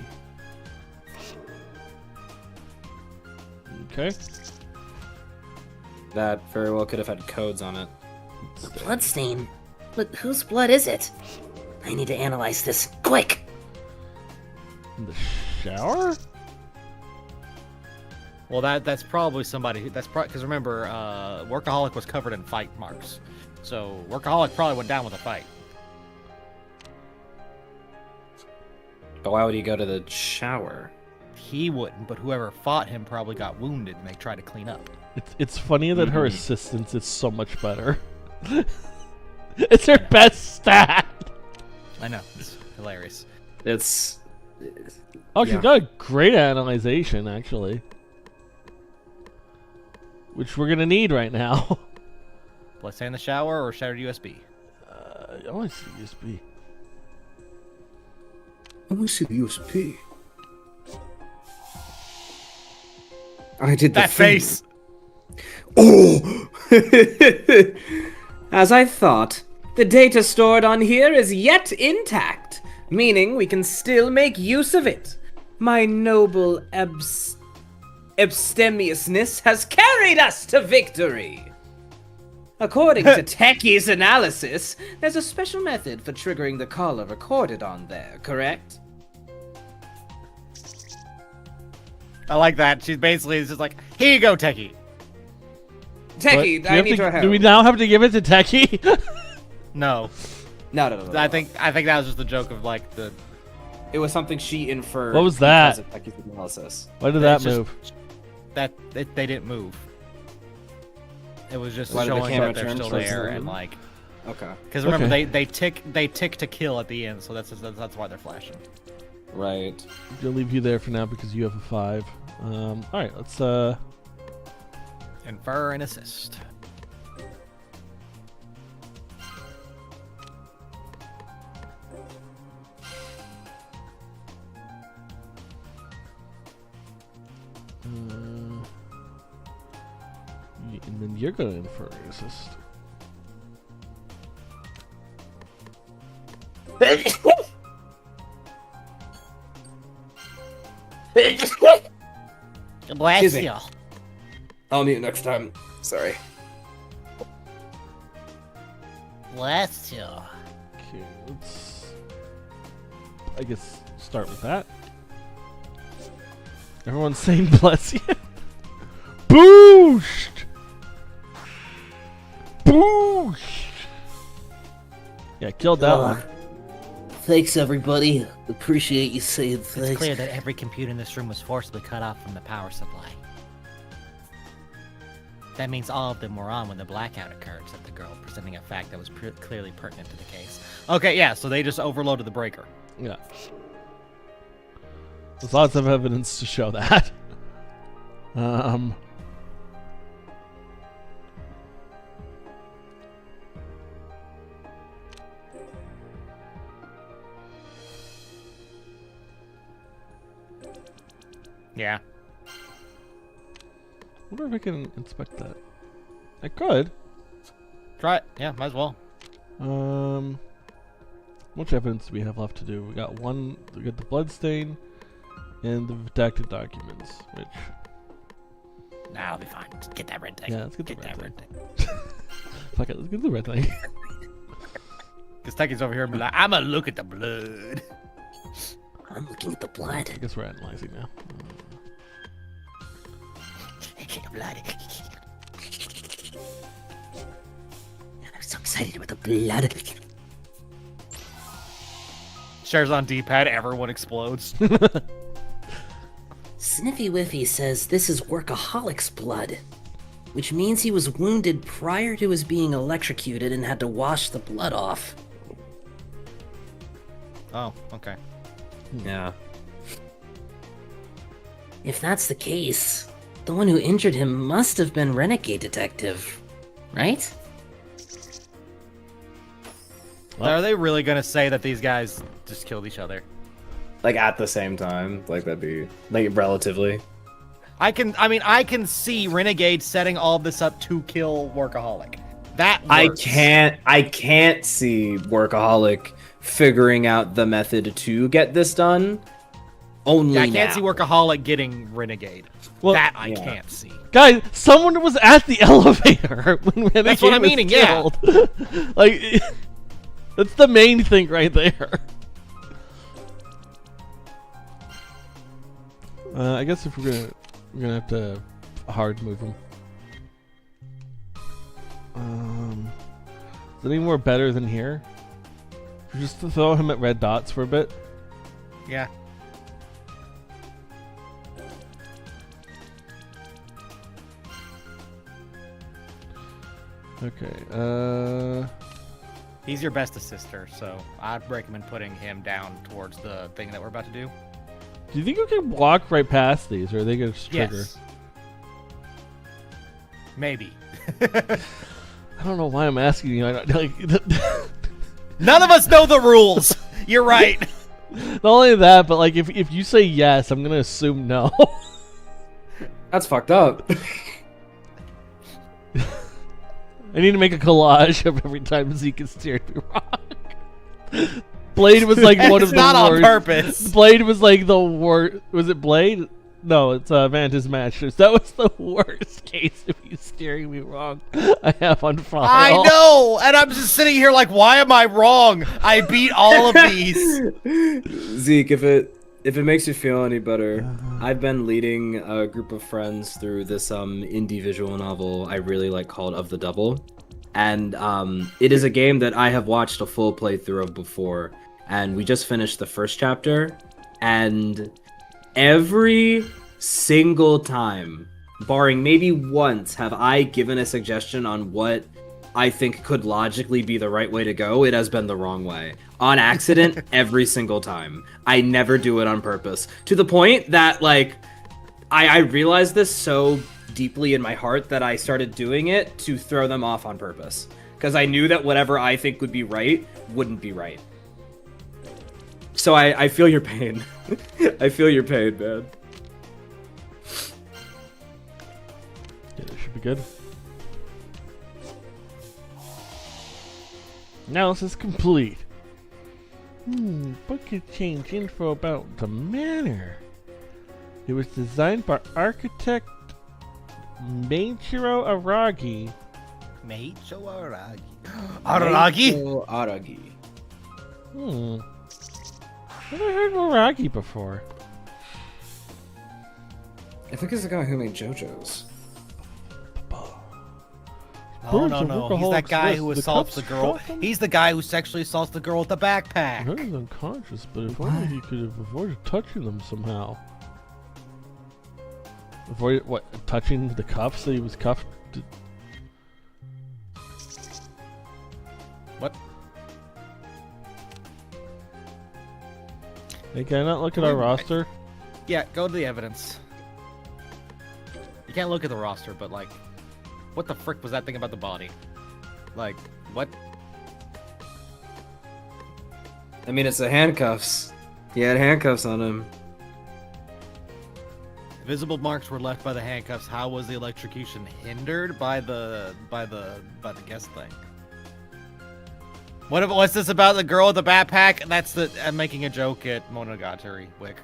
Okay. That very well could have had codes on it. Bloodstain? But whose blood is it? I need to analyze this quick. In the shower? Well, that's probably somebody who because remember, Workaholic was covered in fight marks, so Workaholic probably went down with a fight. But why would he go to the shower? He wouldn't, but whoever fought him probably got wounded, and they tried to clean up. It's funny that her assistance is so much better. It's her best stat. I know, it's hilarious. It's Oh, she's Yeah. got a great analyzation, actually. Which we're gonna need right now. Let's say in the shower or shattered USB. I want to see USB. I want to see the USP. I did That face. Oh! As I thought, the data stored on here is yet intact, meaning we can still make use of it. My noble abstemiousness has carried us to victory. According to Techie's analysis, there's a special method for triggering the caller recorded on there, correct? I like that. She's basically just like, here you go, Techie. Techie, What? I need your help. Do we now have to give it to Techie? No, No. I think that was just the joke of like the. It was something she inferred. What was that? Because of Techie's analysis. Why did that It's just- move? They didn't move. It was just Why did the showing camera that they're turn still towards there the and room? like. Okay. Because remember, Okay. they tick to kill at the end, so that's why they're flashing. Right. I'm gonna leave you there for now because you have a 5. All right, let's Infer and assist. And then you're gonna infer assist. Bless Excuse me. you. I'll mute next time. Sorry. Bless you. Okay, let's, I guess, start with that. Everyone's saying bless you. Boost! Boost! Yeah, killed that one. Thanks, everybody. Appreciate you saying It's thanks. clear that every computer in this room was forcibly cut off from the power supply. That means all of them were on when the blackout occurred, said the girl, presenting a fact that was clearly pertinent to the case. Okay, yeah, so they just overloaded the breaker. Yeah. There's lots of evidence to show that. Yeah. I wonder if I can inspect that. I could. Try it. Yeah, might as well. How much evidence do we have left to do? We got one. We got the blood and the redacted documents, which. Nah, I'll be fine. Just get that red thing. Yeah, let's get the that red red thing. Fuck it, let's get the red thing. Because Techi's over here and be like, I'm gonna look at the blood. I'm looking at the blood. I guess we're analyzing now. The blood. I'm so excited about the blood. Shares on D-pad, everyone explodes. Sniffy Whiffy says this is Workaholic's blood, which means he was wounded prior to his being electrocuted and had to wash the blood off. Oh, okay. Yeah. If that's the case, the one who injured him must have been Renegade Detective, right? Well- Are they really gonna say that these guys just killed each other? Like at the same time, like that'd be like relatively. I can see Renegade setting all of this up to kill Workaholic. That works. I can't see Workaholic figuring out the method to get this done. Only Yeah, I can't now. see Workaholic getting Renegade. Well, that I yeah. can't see. Guys, someone was at the elevator when Renegade That's what I'm was meaning, yeah. killed. Like, that's the main thing right there. I guess if we're gonna have to hard move him. Is it any more better than here? Just to throw him at red dots for a bit. Yeah. Okay. He's your best assister, so I'd recommend putting him down towards the thing that we're about to do. Do you think we can walk right past these, or are they gonna just trigger? Yes. Maybe. I don't know why I'm asking you. Not None of us know the rules. You're right. only that, but like if you say yes, I'm gonna assume no. That's fucked up. I need to make a collage of every time Zeke is steered me wrong. Blade was like one of It's the not on worst. purpose. Blade was like the worst. Was it Blade? No, it's Vanta's Masters. That was the worst case of you steering me wrong I have on file. I know, and I'm just sitting here like, why am I wrong? I beat all of these. Zeke, if it makes you feel any better, I've been leading a group of friends through this indie visual novel I really like called Of the Double. And it is a game that I have watched a full playthrough of before. And we just finished the first chapter. And every single time, barring maybe once, have I given a suggestion on what I think could logically be the right way to go, it has been the wrong way. On accident, every single time. I never do it on purpose. To the point that, like, I realized this so deeply in my heart that I started doing it to throw them off on purpose. Because I knew that whatever I think would be right wouldn't be right. So I feel your pain. I feel your pain, man. should be good. Analysis complete. Book could change info about the manor. It was designed by architect Meiichiro Aragi. Meiichiro Aragi. Aragi? Meiichiro Aragi. Never heard of Aragi before. I think it's the guy who made JoJo's. No. He's that guy who assaults the girl. He's the guy who sexually assaults the girl with the backpack. He's unconscious, but if only he could have avoided touching them somehow. Avoided what? Touching the cuffs that he was cuffed? What? Hey, can I not look at our roster? Yeah, go to the evidence. You can't look at the roster, but like, what the frick was that thing about the body? Like, what? I mean, it's the handcuffs. He had handcuffs on him. Visible marks were left by the handcuffs. How was the electrocution hindered by the guest thing? What's this about the girl with the backpack? That's the I'm making a joke at Monogatari Wick.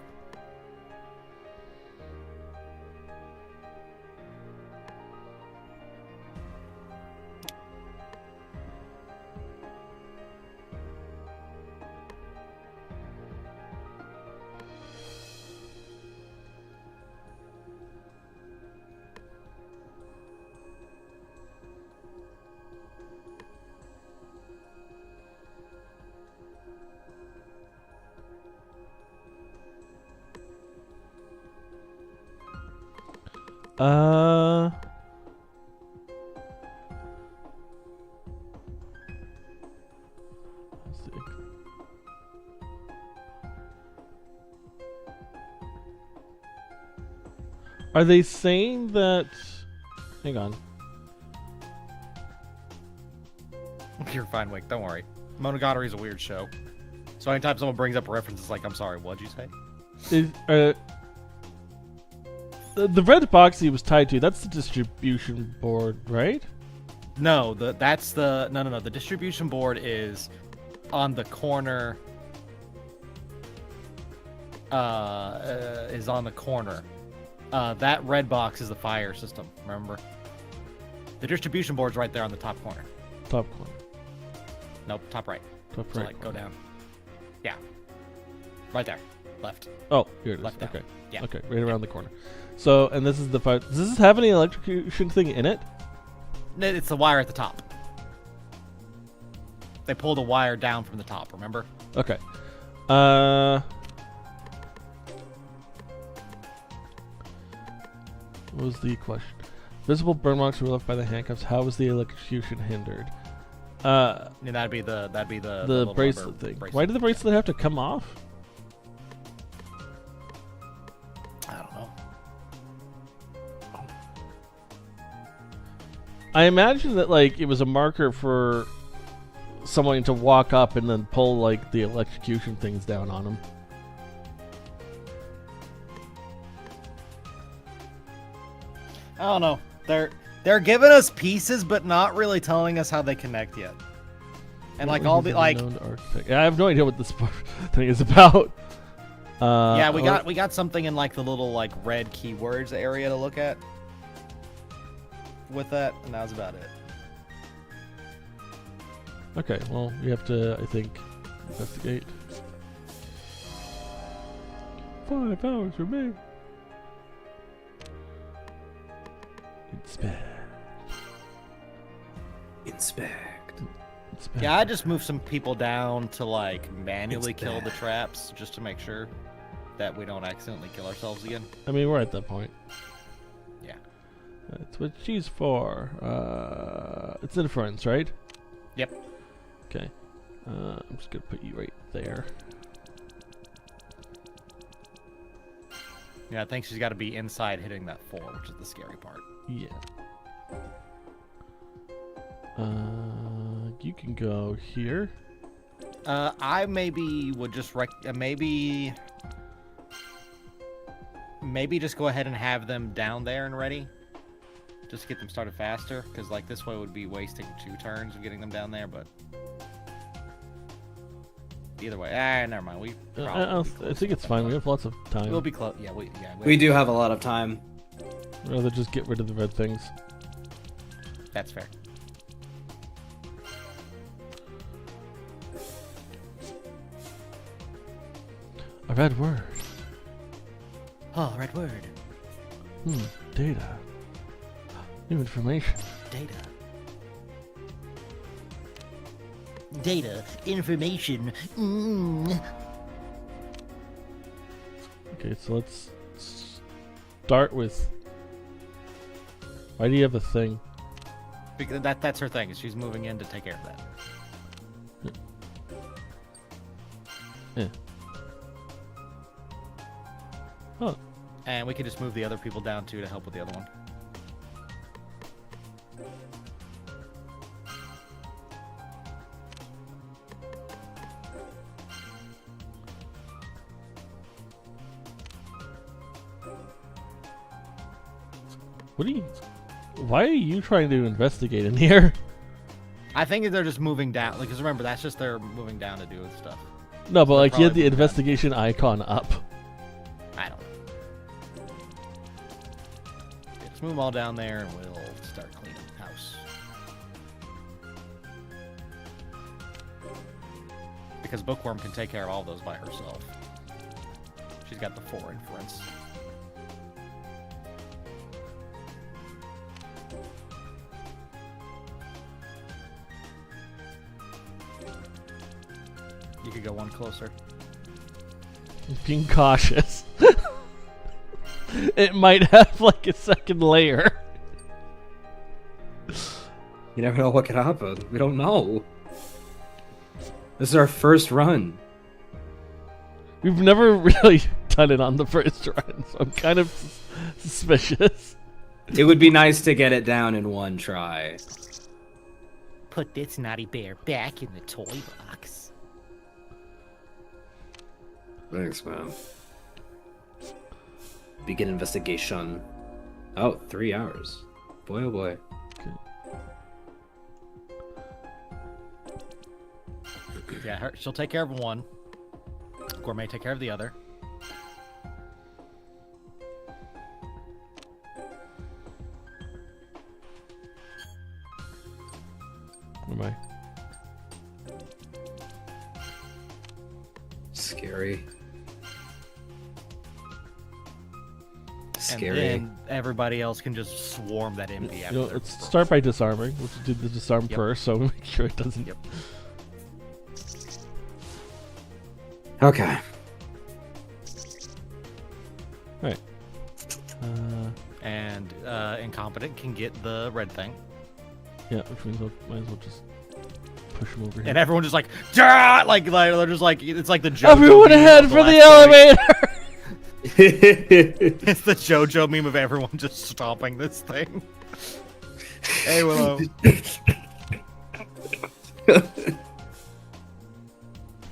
Let's see. Are they saying that? Hang on. You're fine, Wick. Don't worry. Monogatari is a weird show. So anytime someone brings up a reference, it's like, I'm sorry, what'd you say? The red box he was tied to, that's the distribution board, right? No, that's the no. The distribution board is on the corner. Is on the corner. That red box is the fire system. Remember, the distribution board's right there on the top corner. Top corner. Nope, top right. Top So right. like go down. Yeah. Right there. Left. Oh, here it is. Left down. Okay. Yeah. Okay, right around the corner. So, and this is the fire. Does this have any electrocution thing in it? It's the wire at the top. They pulled a wire down from the top, remember? Okay. What was the question? Visible burn marks were left by the handcuffs. How was the electrocution hindered? And that'd be the little bracelet rubber thing. bracelet. Why did the bracelet have to come off? I don't know. I imagine that like it was a marker for someone to walk up and then pull like the electrocution things down on them. I don't know. They're giving us pieces, but not really telling us how they connect yet. And like all the like, yeah, I have no idea what this thing is about. yeah, we got something in like the little like red keywords area to look at with that, and that was about it. Okay, well, we have to, I think, investigate. 5 hours remain. Inspect. Yeah, I just moved some people down to like manually kill the traps just to make sure that we don't accidentally kill ourselves again. I mean, we're at that point. Yeah. That's what she's for. It's inference, right? Yep. Okay. I'm just gonna put you right there. Yeah, I think she's got to be inside hitting that 4, which is the scary part. Yeah. You can go here. I maybe would just maybe just go ahead and have them down there and ready just to get them started faster, because like this way would be wasting 2 turns of getting them down there. But either way, never mind. We I think it's fine. We have lots of time. We'll be close. Yeah, We do have a lot of time. I'd rather just get rid of the red things. That's fair. A red word. Oh, red word. Data. New information. Data. Data. Information. Okay, so let's start with. Why do you have a thing? Because that's her thing. Is she's moving in to take care of that. Yeah. Oh. And we can just move the other people down too to help with the other one. What are you? Why are you trying to investigate in here? I think they're just moving down. Because remember, that's just they're moving down to do stuff. No, but like you had probably the moved down. investigation icon up. I don't know. Yeah, just move them all down there and we'll start cleaning the house. Because Bookworm can take care of all those by herself. She's got the 4 inference. You could go one closer. Being cautious. It might have like a second layer. You never know what could happen. We don't know. This is our first run. We've never really done it on the first run, so I'm kind of suspicious. It would be nice to get it down in one try. Put this naughty bear back in the toy box. Thanks, man. Begin investigation. Oh, 3 hours. Boy, oh boy. Yeah, she'll take care of one. Gourmet take care of the other. Am I? Scary. And Scary. then everybody else can just swarm that empty You after know, they're let's broken. start by disarming. Let's do the disarm Yep. first, so make sure it doesn't. Yep. Okay. Right. And Incompetent can get the red thing. Yeah, which means I might as well just push him over here. And everyone just like, "Dah!" like they're just like, it's like the JoJo Everyone meme ahead of for the last week. elevator! It's the JoJo meme of everyone just stomping this thing. Hey, Willow.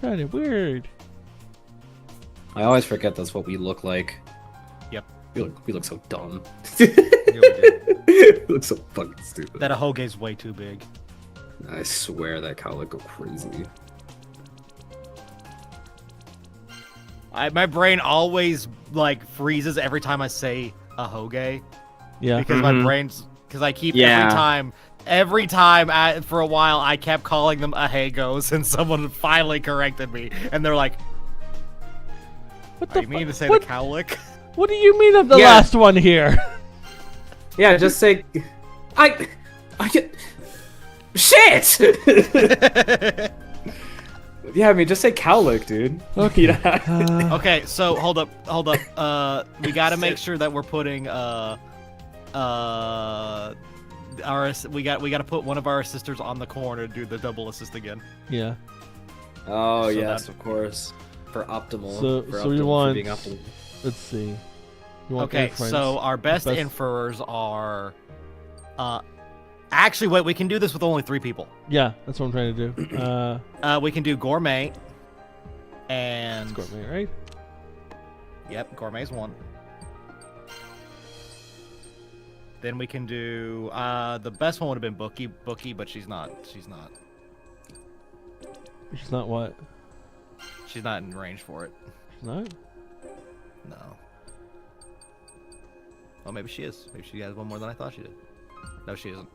Kind of weird. I always forget that's what we look like. Yep. We look so dumb. Yeah, we do. We look so fucking stupid. That Ahoge's way too big. I swear that cow would go crazy. My brain always like freezes every time I say Ahoge Yeah. because my brain's because I keep Yeah. every time for a while I kept calling them Ahegos and someone finally corrected me and they're like, What "Are the you mean to say what, the cowlick?" what do you mean of the Yeah. last one here? Yeah, just say... I get... Shit! Yeah, I mean, just say cowlick, dude. Okay. Yeah. Okay, so hold up. We gotta make sure that we're putting we gotta put one of our assisters on the corner to do the double assist again. Yeah. Oh, So yes, that- of course. For optimal. So- for so we optimal, for want- being optimal. Let's see. You want Okay, inference? so our best Best- inferers are actually wait, we can do this with only 3 people. Yeah, that's what I'm trying to do. We can do Gourmet and Gourmet, right? Yep, Gourmet's 1. Then we can do the best one would have been Bookie, but she's not. She's not what? She's not in range for it. She's not? No. Oh, maybe she is. Maybe she has one more than I thought she did. No, she isn't.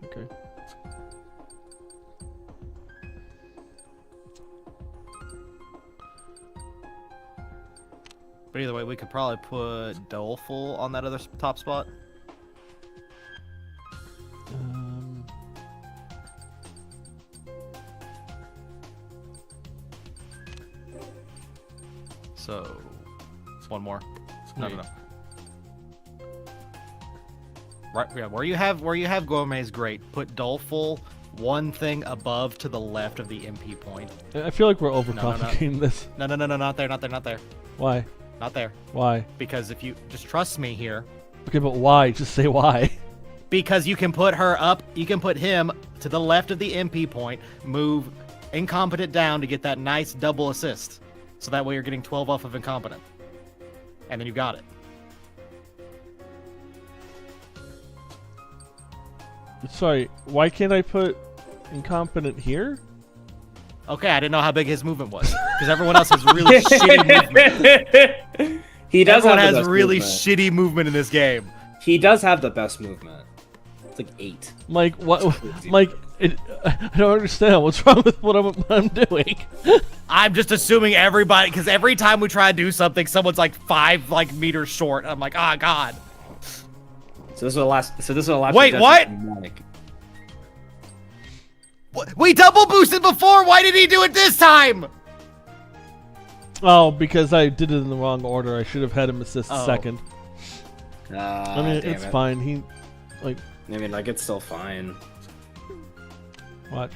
Okay. But either way, we could probably put Doleful on that other top spot. So, one more. No. Right, yeah. Where you have Gourmet is great. Put Doleful one thing above to the left of the MP point. I feel like we're overcomplicating this. No, not there. Why? Not there. Why? Because if you just trust me here. Okay, but why? Just say why. Because you can put her up, you can put him to the left of the MP point, move Incompetent down to get that nice double assist. So that way you're getting 12 off of Incompetent. And then you got it. Sorry, why can't I put Incompetent here? Okay, I didn't know how big his movement was. Because everyone else has really shitty movement. He does Everyone have the has best really movement. shitty movement in this game. He does have the best movement. It's like 8. Mike, what? Mike, I don't understand. What's wrong with what I'm doing? I'm just assuming everybody, because every time we try to do something, someone's like 5 meters short. I'm like, oh god. So this will last. Wait, what? We double boosted before. Why did he do it this time? Oh, because I did it in the wrong order. I should have had him assist Oh. second. I mean, it's fine. He, like. I mean, like, it's still fine. Watch.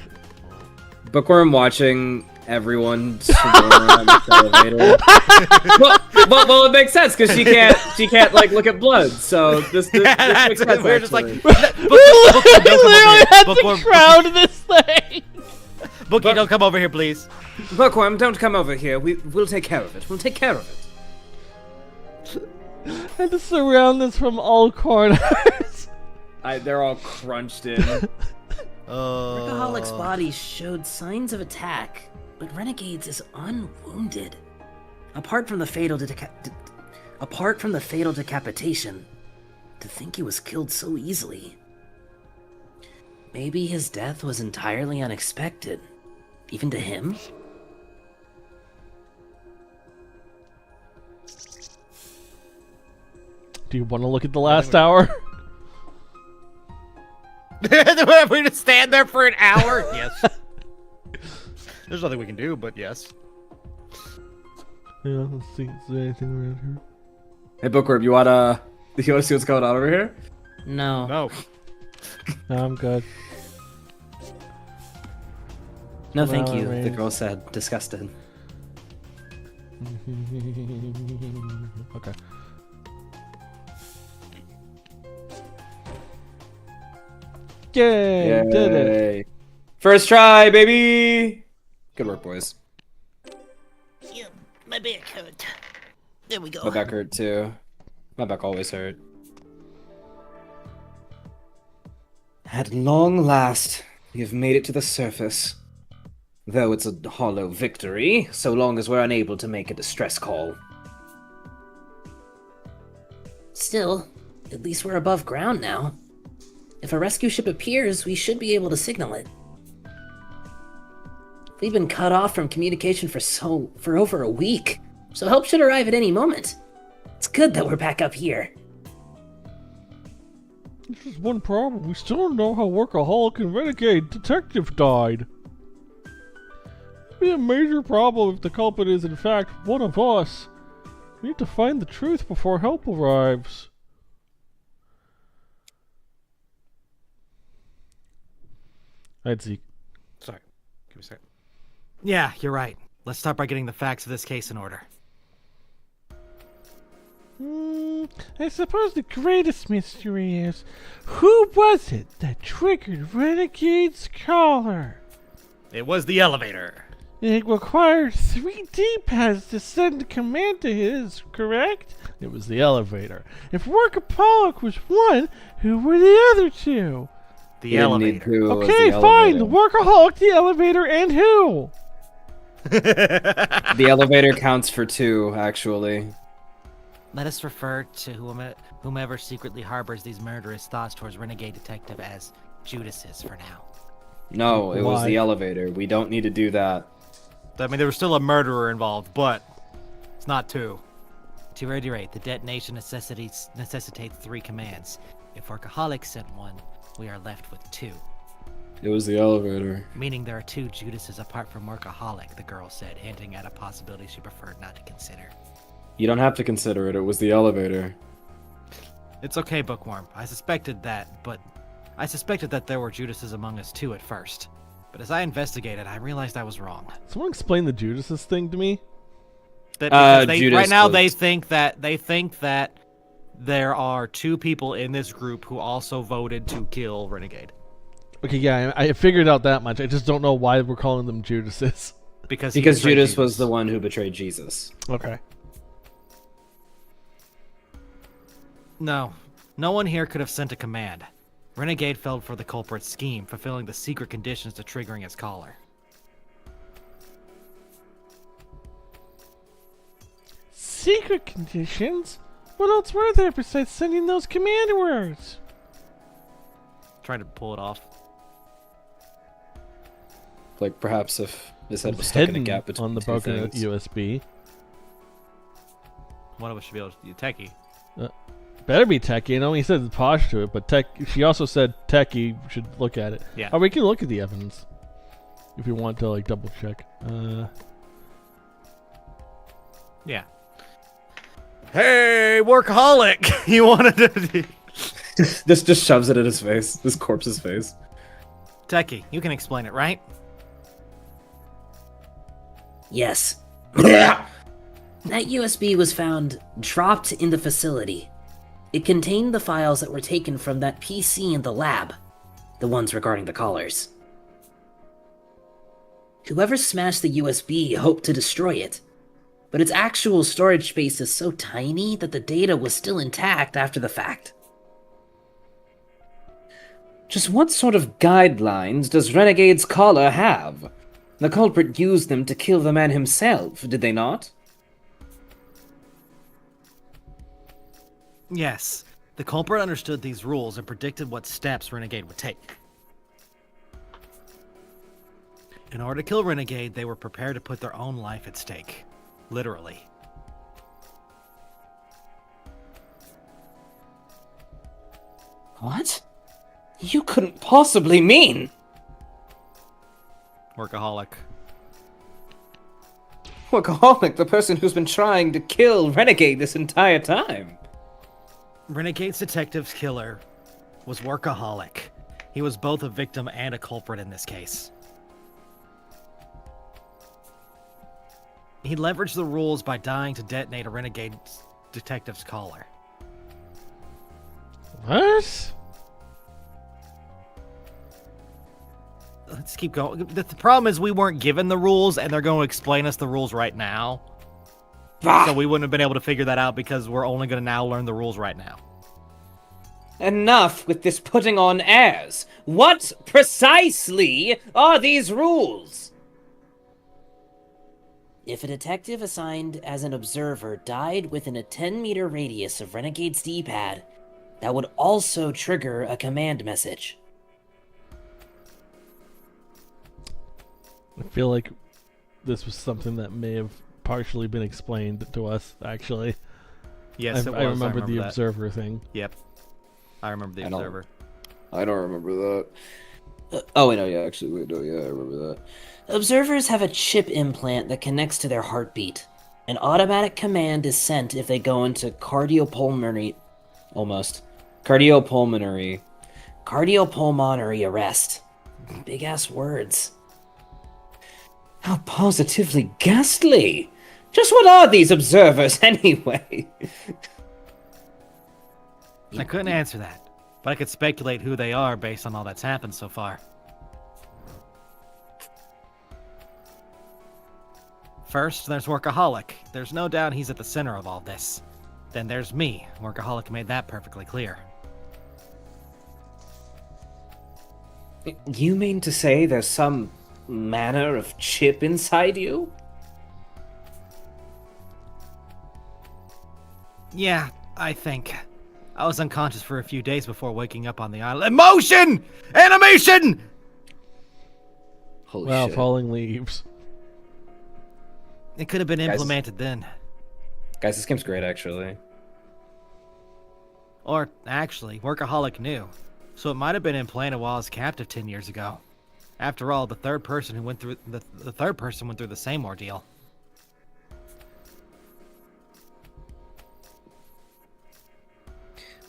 Bookworm watching everyone swarm around this elevator. well, it makes sense because she can't like look at blood. So this makes sense. We're just like, actually. We literally had to crowd this thing. Bookie, don't come over here, please. Bookworm, don't come over here. We'll take care of it. We'll take care of it. I had to surround this from all corners. They're all crunched in. Workaholic's body showed signs of attack, but Renegade's is unwounded. Apart from the fatal decapitation, to think he was killed so easily. Maybe his death was entirely unexpected, even to him? Do you want to look at the last hour? We just stand there for an hour? Yes. There's nothing we can do, but yes. Yeah, let's see. Is there anything around here? Hey, Bookworm, you wanna see what's going on over here? No. No. No, I'm good. No, thank you. The girl said, disgusted. Okay. Yay! Did it. First try, baby! Good work, boys. Yeah, my back hurt. There we go. My back hurt, too. My back always hurt. At long last, we have made it to the surface. Though it's a hollow victory, so long as we're unable to make a distress call. Still, at least we're above ground now. If a rescue ship appears, we should be able to signal it. We've been cut off from communication for over a week, so help should arrive at any moment. It's good that we're back up here. This is one problem. We still don't know how Workaholic and Renegade Detective died. It'd be a major problem if the culprit is in fact one of us. We need to find the truth before help arrives. Alright, Zeke. Sorry. Give me a second. Yeah, you're right. Let's start by getting the facts of this case in order. I suppose the greatest mystery is, who was it that triggered Renegade's collar? It was the elevator. It required 3 D-pads to send a command to his, correct? It was the elevator. If Workaholic was one, who were the other two? The elevator. Okay, fine. The Workaholic, the elevator, and who? The elevator counts for 2, actually. Let us refer to whomever secretly harbors these murderous thoughts towards Renegade Detective as Judas's for now. No, it was Why? the elevator. We don't need to do that. I mean, there was still a murderer involved, but it's not 2. To reiterate, the detonation necessitates 3 commands. If Workaholic sent one, we are left with 2. It was the elevator. Meaning there are 2 Judases apart from Workaholic, the girl said, hinting at a possibility she preferred not to consider. You don't have to consider it. It was the elevator. It's okay, Bookworm. I suspected that there were Judases among us too at first. But as I investigated, I realized I was wrong. Someone explain the Judas's thing to me. Because Judas right now was- they think that there are 2 people in this group who also voted to kill Renegade. Okay, yeah, I figured out that much. I just don't know why we're calling them Judases. Because he Because betrayed Judas Jesus. was the one who betrayed Jesus. Okay. No one here could have sent a command. Renegade fell for the culprit's scheme, fulfilling the secret conditions to triggering his collar. Secret conditions? What else were there besides sending those command words? Trying to pull it off. Like, perhaps if his head was It's stuck in a hidden gap between on the 2 broken things. USB. One of us should be able to do techie. Better be techie. I know he said posh to it, but tech. She also said techie should look at it. Yeah. Oh, we can look at the evidence if you want to like double check. Yeah. Hey, Workaholic! You wanted to... This just shoves it in his face. This corpse's face. Techie, you can explain it, right? Yes. That USB was found dropped in the facility. It contained the files that were taken from that PC in the lab, the ones regarding the callers. Whoever smashed the USB hoped to destroy it, but its actual storage space is so tiny that the data was still intact after the fact. Just what sort of guidelines does Renegade's caller have? The culprit used them to kill the man himself, did they not? Yes. The culprit understood these rules and predicted what steps Renegade would take. In order to kill Renegade, they were prepared to put their own life at stake. Literally. What? You couldn't possibly mean... Workaholic. Workaholic, the person who's been trying to kill Renegade this entire time. Renegade's detective's killer was Workaholic. He was both a victim and a culprit in this case. He leveraged the rules by dying to detonate a Renegade detective's collar. What? Let's keep going. The problem is we weren't given the rules, and they're going to explain us the rules right now. So we wouldn't have been able to figure that out because we're only going to now learn the rules right now. Enough with this putting on airs. What precisely are these rules? If a detective assigned as an observer died within a 10-meter radius of Renegade's D-pad, that would also trigger a command message. I feel like this was something that may have partially been explained to us, actually. Yes, it was. I remember the that. observer thing. Yep. I remember the I don't- observer. I don't remember that. Oh, wait, no, yeah, actually, wait, no, yeah, I remember that. Observers have a chip implant that connects to their heartbeat. An automatic command is sent if they go into cardiopulmonary arrest. Big ass words. How positively ghastly! Just what are these observers, anyway? I couldn't answer that, but I could speculate who they are based on all that's happened so far. First, there's Workaholic. There's no doubt he's at the center of all this. Then there's me. Workaholic made that perfectly clear. You mean to say there's some manner of chip inside you? Yeah, I think. I was unconscious for a few days before waking up on the island. Emotion! Animation! Holy Wow, shit. falling leaves. It could have been implemented then. Guys, this game's great, actually. Or, actually, Workaholic knew. So it might have been implanted while I was captive 10 years ago. After all, the third person went through the same ordeal.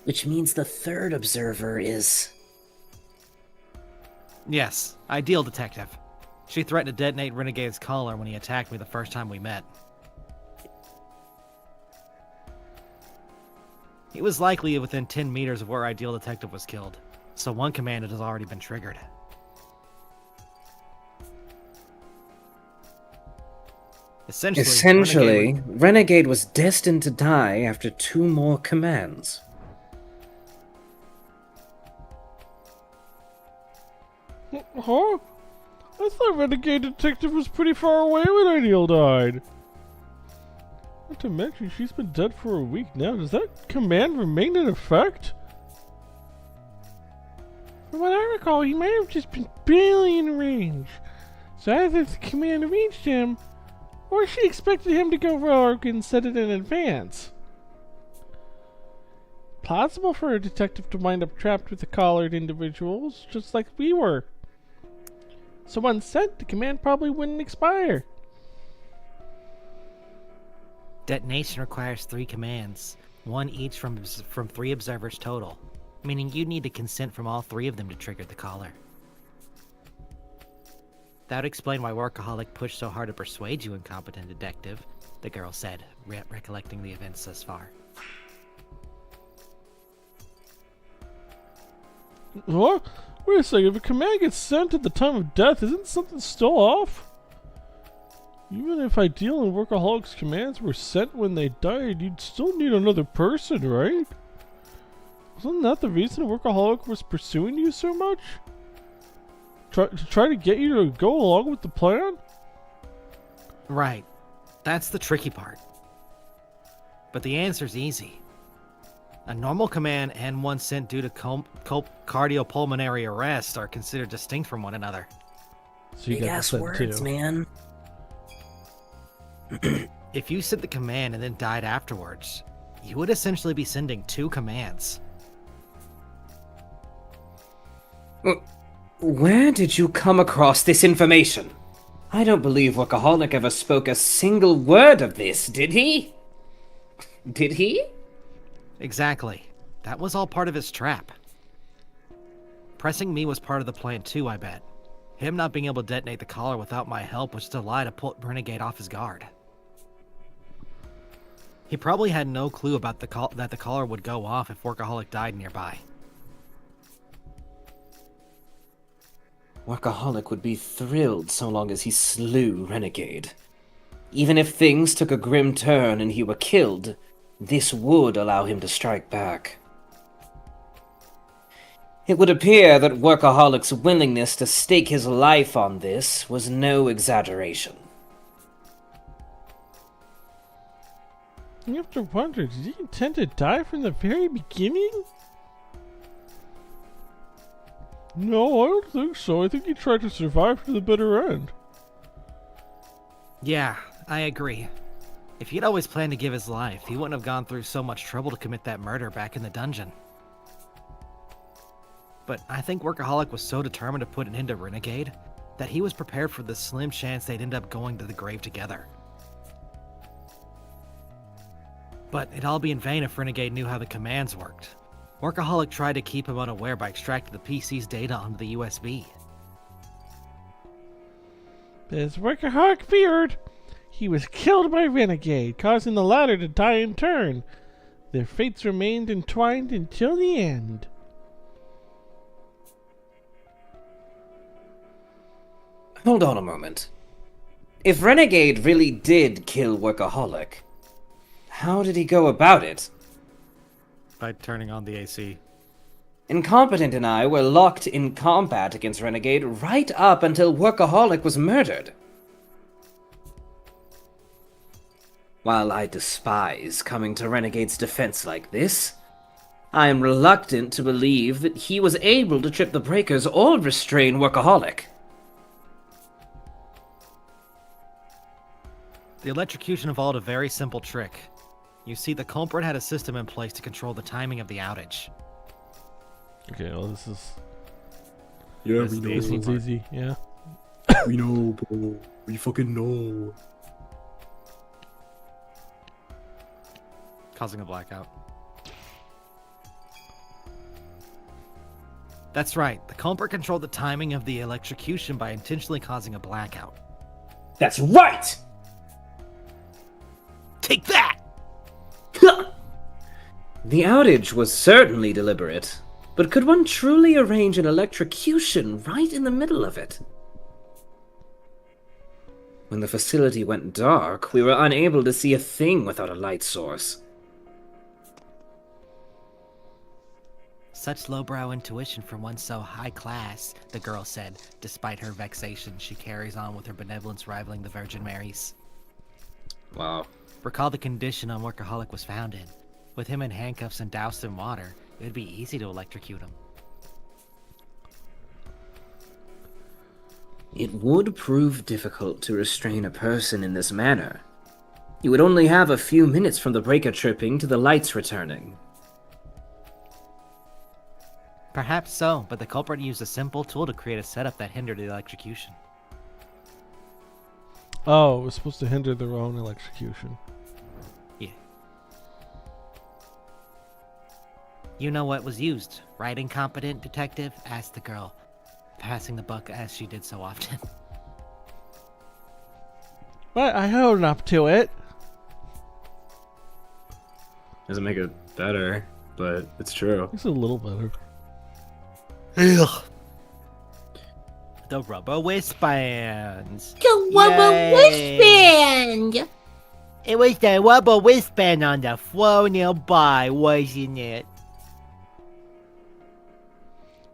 Which means the third observer is... Yes, Ideal Detective. She threatened to detonate Renegade's collar when he attacked me the first time we met. He was likely within 10 meters of where Ideal Detective was killed, so one command has already been triggered. Essentially, Renegade was destined to die after 2 more commands. Huh? I thought Renegade Detective was pretty far away when Ideal died. Not to mention, she's been dead for a week now. Does that command remain in effect? From what I recall, he might have just been barely in range. So either the command reached him, or she expected him to go rogue and set it in advance. Possible for a detective to wind up trapped with the collared individuals, just like we were. So once sent, the command probably wouldn't expire. Detonation requires 3 commands, one each from 3 observers total, meaning you need to consent from all 3 of them to trigger the collar. That would explain why Workaholic pushed so hard to persuade you, incompetent detective, the girl said, recollecting the events thus far. What? Wait a second, if a command gets sent at the time of death, isn't something still off? Even if Ideal and Workaholic's commands were sent when they died, you'd still need another person, right? Wasn't that the reason Workaholic was pursuing you so much? Try to get you to go along with the plan? Right. That's the tricky part. But the answer's easy. A normal command and one sent due to cardiopulmonary arrest are considered distinct from one another. So you Big got ass sent words, too. man. If you sent the command and then died afterwards, you would essentially be sending 2 commands. Where did you come across this information? I don't believe Workaholic ever spoke a single word of this, did he? Did he? Exactly. That was all part of his trap. Pressing me was part of the plan too, I bet. Him not being able to detonate the collar without my help was just a lie to put Renegade off his guard. He probably had no clue about that the collar would go off if Workaholic died nearby. Workaholic would be thrilled so long as he slew Renegade. Even if things took a grim turn and he were killed, this would allow him to strike back. It would appear that Workaholic's willingness to stake his life on this was no exaggeration. You have to wonder, did he intend to die from the very beginning? No, I don't think so. I think he tried to survive to the bitter end. Yeah, I agree. If he'd always planned to give his life, he wouldn't have gone through so much trouble to commit that murder back in the dungeon. But I think Workaholic was so determined to put an end to Renegade that he was prepared for the slim chance they'd end up going to the grave together. But it'd all be in vain if Renegade knew how the commands worked. Workaholic tried to keep him unaware by extracting the PC's data onto the USB. As Workaholic feared, he was killed by Renegade, causing the latter to die in turn. Their fates remained entwined until the end. Hold on a moment. If Renegade really did kill Workaholic, how did he go about it? By turning on the AC. Incompetent and I were locked in combat against Renegade right up until Workaholic was murdered. While I despise coming to Renegade's defense like this, I am reluctant to believe that he was able to trip the breakers or restrain Workaholic. The electrocution involved a very simple trick. You see, the culprit had a system in place to control the timing of the outage. Okay, well, this is Yeah, This we is the know. easy this part. one's easy. Yeah. We know, bro. We fucking know. Causing a blackout. That's right. The culprit controlled the timing of the electrocution by intentionally causing a blackout. That's right! Take that! The outage was certainly deliberate, but could one truly arrange an electrocution right in the middle of it? When the facility went dark, we were unable to see a thing without a light source. Such lowbrow intuition for one so high class, the girl said. Despite her vexation, she carries on with her benevolence rivaling the Virgin Mary's. Wow. Recall the condition on Workaholic was found in. With him in handcuffs and doused in water, it would be easy to electrocute him. It would prove difficult to restrain a person in this manner. You would only have a few minutes from the breaker tripping to the lights returning. Perhaps so, but the culprit used a simple tool to create a setup that hindered the electrocution. Oh, it was supposed to hinder their own electrocution. Yeah. You know what was used, right, incompetent detective? Asked the girl, passing the buck as she did so often. But I own up to it. Doesn't make it better, but it's true. It's a little better. Ugh. The rubber wristbands. The rubber Yay. wristband! It was the rubber wristband on the floor nearby, wasn't it?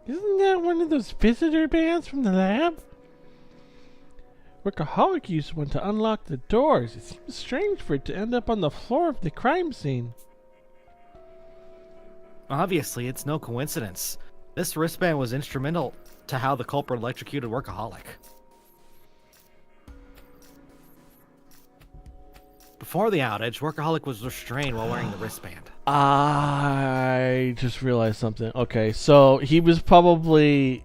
Isn't that one of those visitor bands from the lab? Workaholic used one to unlock the doors. It seems strange for it to end up on the floor of the crime scene. Obviously, it's no coincidence. This wristband was instrumental to how the culprit electrocuted Workaholic. Before the outage, Workaholic was restrained while wearing the wristband. I just realized something. Okay, so he was probably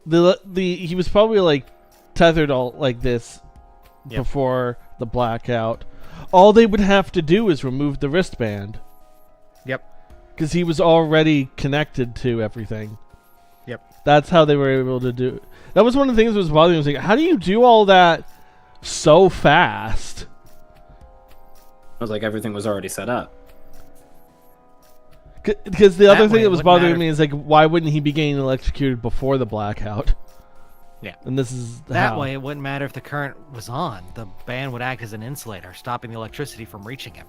he was probably like tethered all like this Yep. before the blackout. All they would have to do is remove the wristband Yep. because he was already connected to everything. Yep. That's how they were able to do. That was one of the things that was bothering me. I was like, how do you do all that so fast? It was like everything was already set up. Because the That other thing way that it was wouldn't bothering matter. me is like, why wouldn't he be getting electrocuted before the blackout? Yeah. And this is That how. way, it wouldn't matter if the current was on. The band would act as an insulator, stopping the electricity from reaching him.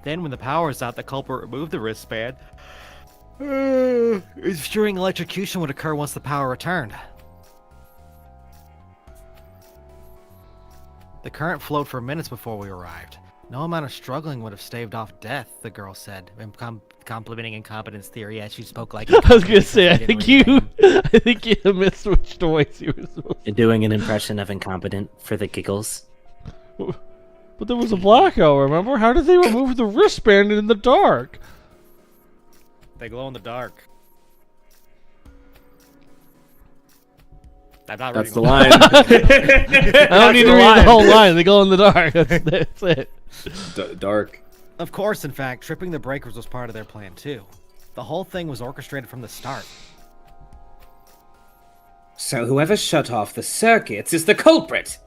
Then, when the power is out, the culprit removed the wristband. Ensuring electrocution would occur once the power returned. The current flowed for minutes before we arrived. No amount of struggling would have staved off death, the girl said, complimenting incompetence theory as she spoke like. I was gonna say, I Didn't think really you, think. I think you misswitched the voice you were supposed You're doing an impression of incompetent for the giggles. to. But there was a blackout, remember? How did they remove the wristband in the dark? They glow in the dark. I'm not That's reading the line. I don't need to read the whole line. They go in the dark. That's it. Dark. Of course, in fact, tripping the breakers was part of their plan too. The whole thing was orchestrated from the start. So whoever shut off the circuits is the culprit.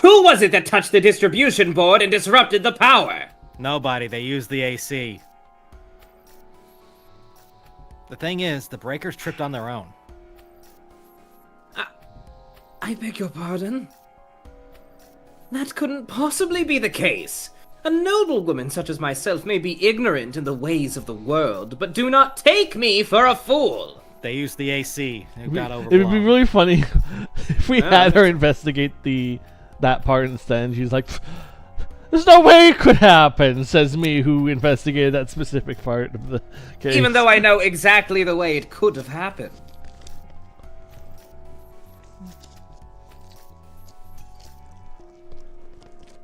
Who was it that touched the distribution board and disrupted the power? Nobody, they used the AC. The thing is, the breakers tripped on their own. I beg your pardon? That couldn't possibly be the case. A noblewoman such as myself may be ignorant in the ways of the world, but do not take me for a fool. They used the AC. It got It would be overblown. really funny if we Yeah, had her that's- investigate that part instead. And she's like, "There's no way it could happen," says me, who investigated that specific part of the case. Even though I know exactly the way it could have happened.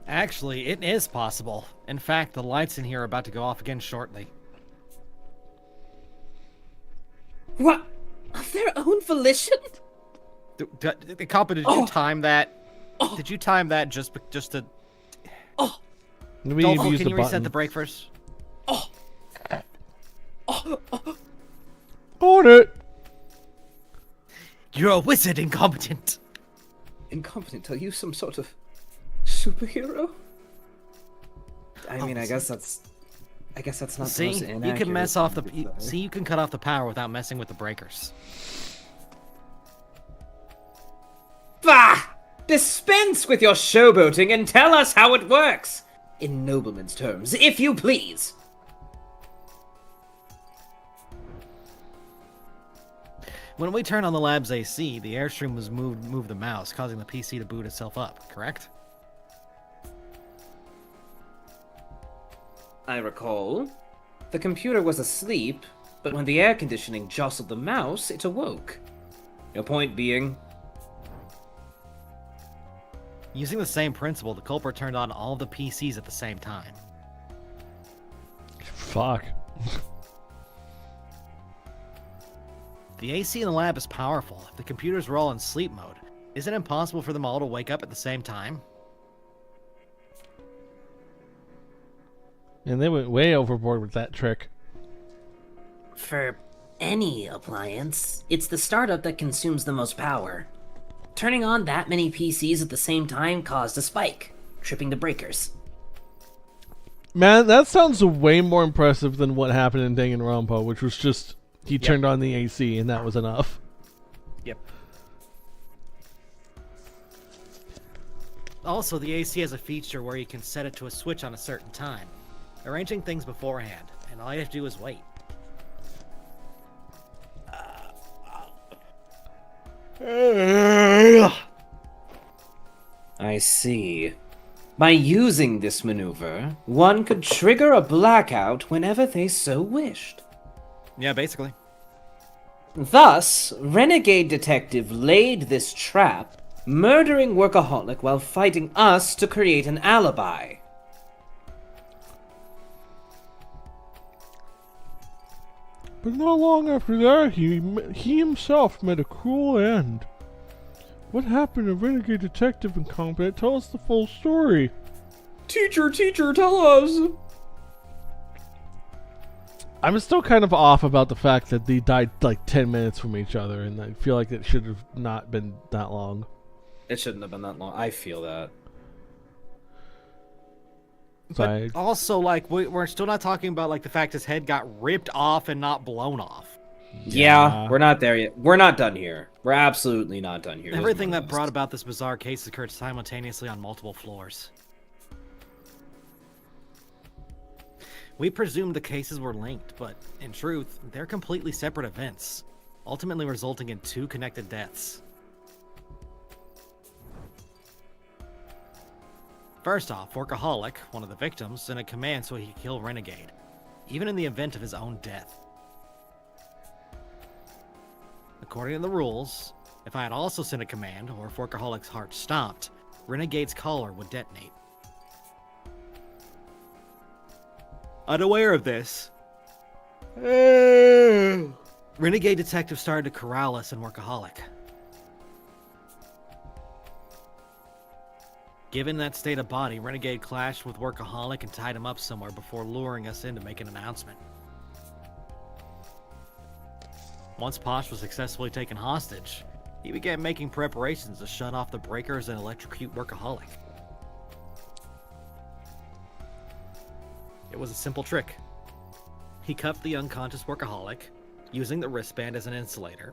Actually, it is possible. In fact, the lights in here are about to go off again shortly. What? Of their own volition? Compa, did you time that? Did you time that just to... we Dolphin, use can the you reset button. the brake first? On it. You're a wizard, incompetent. Incompetent? Are you some sort of superhero? I mean, I guess that's not the most See, you inaccurate can mess off the. thing to say. See, you can cut off the power without messing with the breakers. Bah! Dispense with your showboating and tell us how it works! In nobleman's terms, if you please. When we turn on the lab's AC, the airstream was moved the mouse, causing the PC to boot itself up. Correct? I recall. The computer was asleep, but when the air conditioning jostled the mouse, it awoke. Your point being? Using the same principle, the culprit turned on all of the PCs at the same time. Fuck. The AC in the lab is powerful. If the computers were all in sleep mode, is it impossible for them all to wake up at the same time? And they went way overboard with that trick. For any appliance, it's the startup that consumes the most power. Turning on that many PCs at the same time caused a spike, tripping the breakers. Man, that sounds way more impressive than what happened in Danganronpa, which was just he turned on the AC and that was enough. Yep. Also, the AC has a feature where you can set it to a switch on a certain time, arranging things beforehand, and all you have to do is wait. I see. By using this maneuver, one could trigger a blackout whenever they so wished. Yeah, basically. Thus, Renegade Detective laid this trap, murdering Workaholic while fighting us to create an alibi. But not long after that, he himself met a cruel end. What happened to Renegade Detective Incompetent? Tell us the full story. Teacher, tell us! I'm still kind of off about the fact that they died like 10 minutes from each other, and I feel like it should have not been that long. It shouldn't have been that long. I feel that. So But also, like, we're still not talking about, like, the fact his head got ripped off and not blown off. Yeah, we're not there yet. We're not done here. We're absolutely not done here. Everything that brought about this bizarre case occurred simultaneously on multiple floors. We presumed the cases were linked, but in truth, they're completely separate events, ultimately resulting in two connected deaths. First off, Workaholic, one of the victims, sent a command so he could kill Renegade, even in the event of his own death. According to the rules, if I had also sent a command, or if Workaholic's heart stopped, Renegade's collar would detonate. Unaware of this, Renegade Detective started to corral us in Workaholic. Given that state of body, Renegade clashed with Workaholic and tied him up somewhere before luring us in to make an announcement. Once Posh was successfully taken hostage, he began making preparations to shut off the breakers and electrocute Workaholic. It was a simple trick. He cuffed the unconscious Workaholic, using the wristband as an insulator.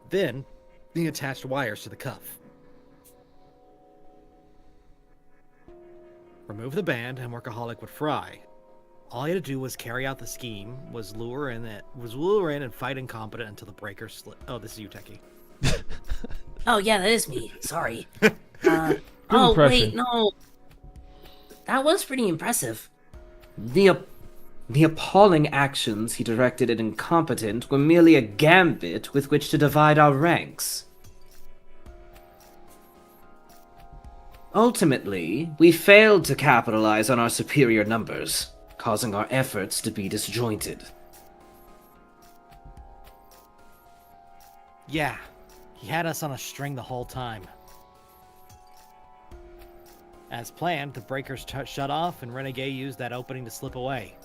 Then, he attached wires to the cuff. Remove the band, and Workaholic would fry. All he had to do was carry out the scheme, was lure in and fight incompetent until the breaker slid. Oh, this is you, Techie. Oh yeah, that is me. Sorry. Oh impression. wait, no. That was pretty impressive. The appalling actions he directed at incompetent were merely a gambit with which to divide our ranks. Ultimately, we failed to capitalize on our superior numbers, causing our efforts to be disjointed. Yeah, he had us on a string the whole time. As planned, the breakers shut off, and Renegade used that opening to slip away.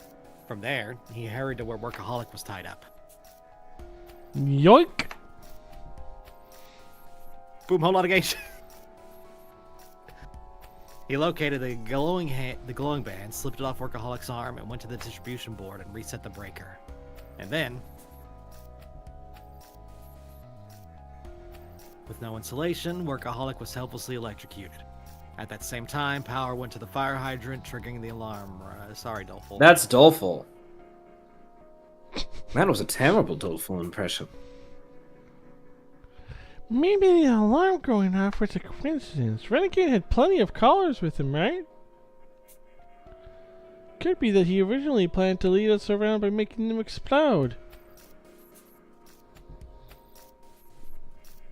From there, he hurried to where Workaholic was tied up. Yoink! Boom, whole litigation. He located the glowing band, slipped it off Workaholic's arm, and went to the distribution board and reset the breaker. And then, with no insulation, Workaholic was helplessly electrocuted. At that same time, power went to the fire hydrant, triggering the alarm. Sorry, Doleful. That's doleful. That was a terrible doleful impression. Maybe the alarm going off was a coincidence. Renegade had plenty of callers with him, right? Could be that he originally planned to lead us around by making them explode.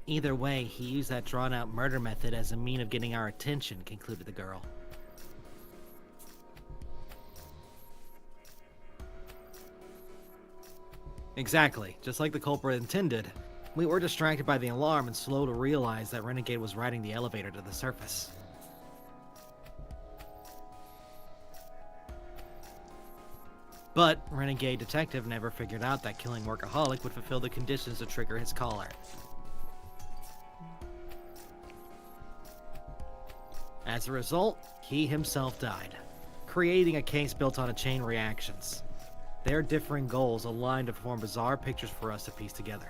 Either way, he used that drawn-out murder method as a mean of getting our attention, concluded the girl. Exactly, just like the culprit intended. We were distracted by the alarm and slow to realize that Renegade was riding the elevator to the surface. But Renegade Detective never figured out that killing Workaholic would fulfill the conditions to trigger his caller. As a result, he himself died, creating a case built on a chain reactions. Their differing goals aligned to form bizarre pictures for us to piece together.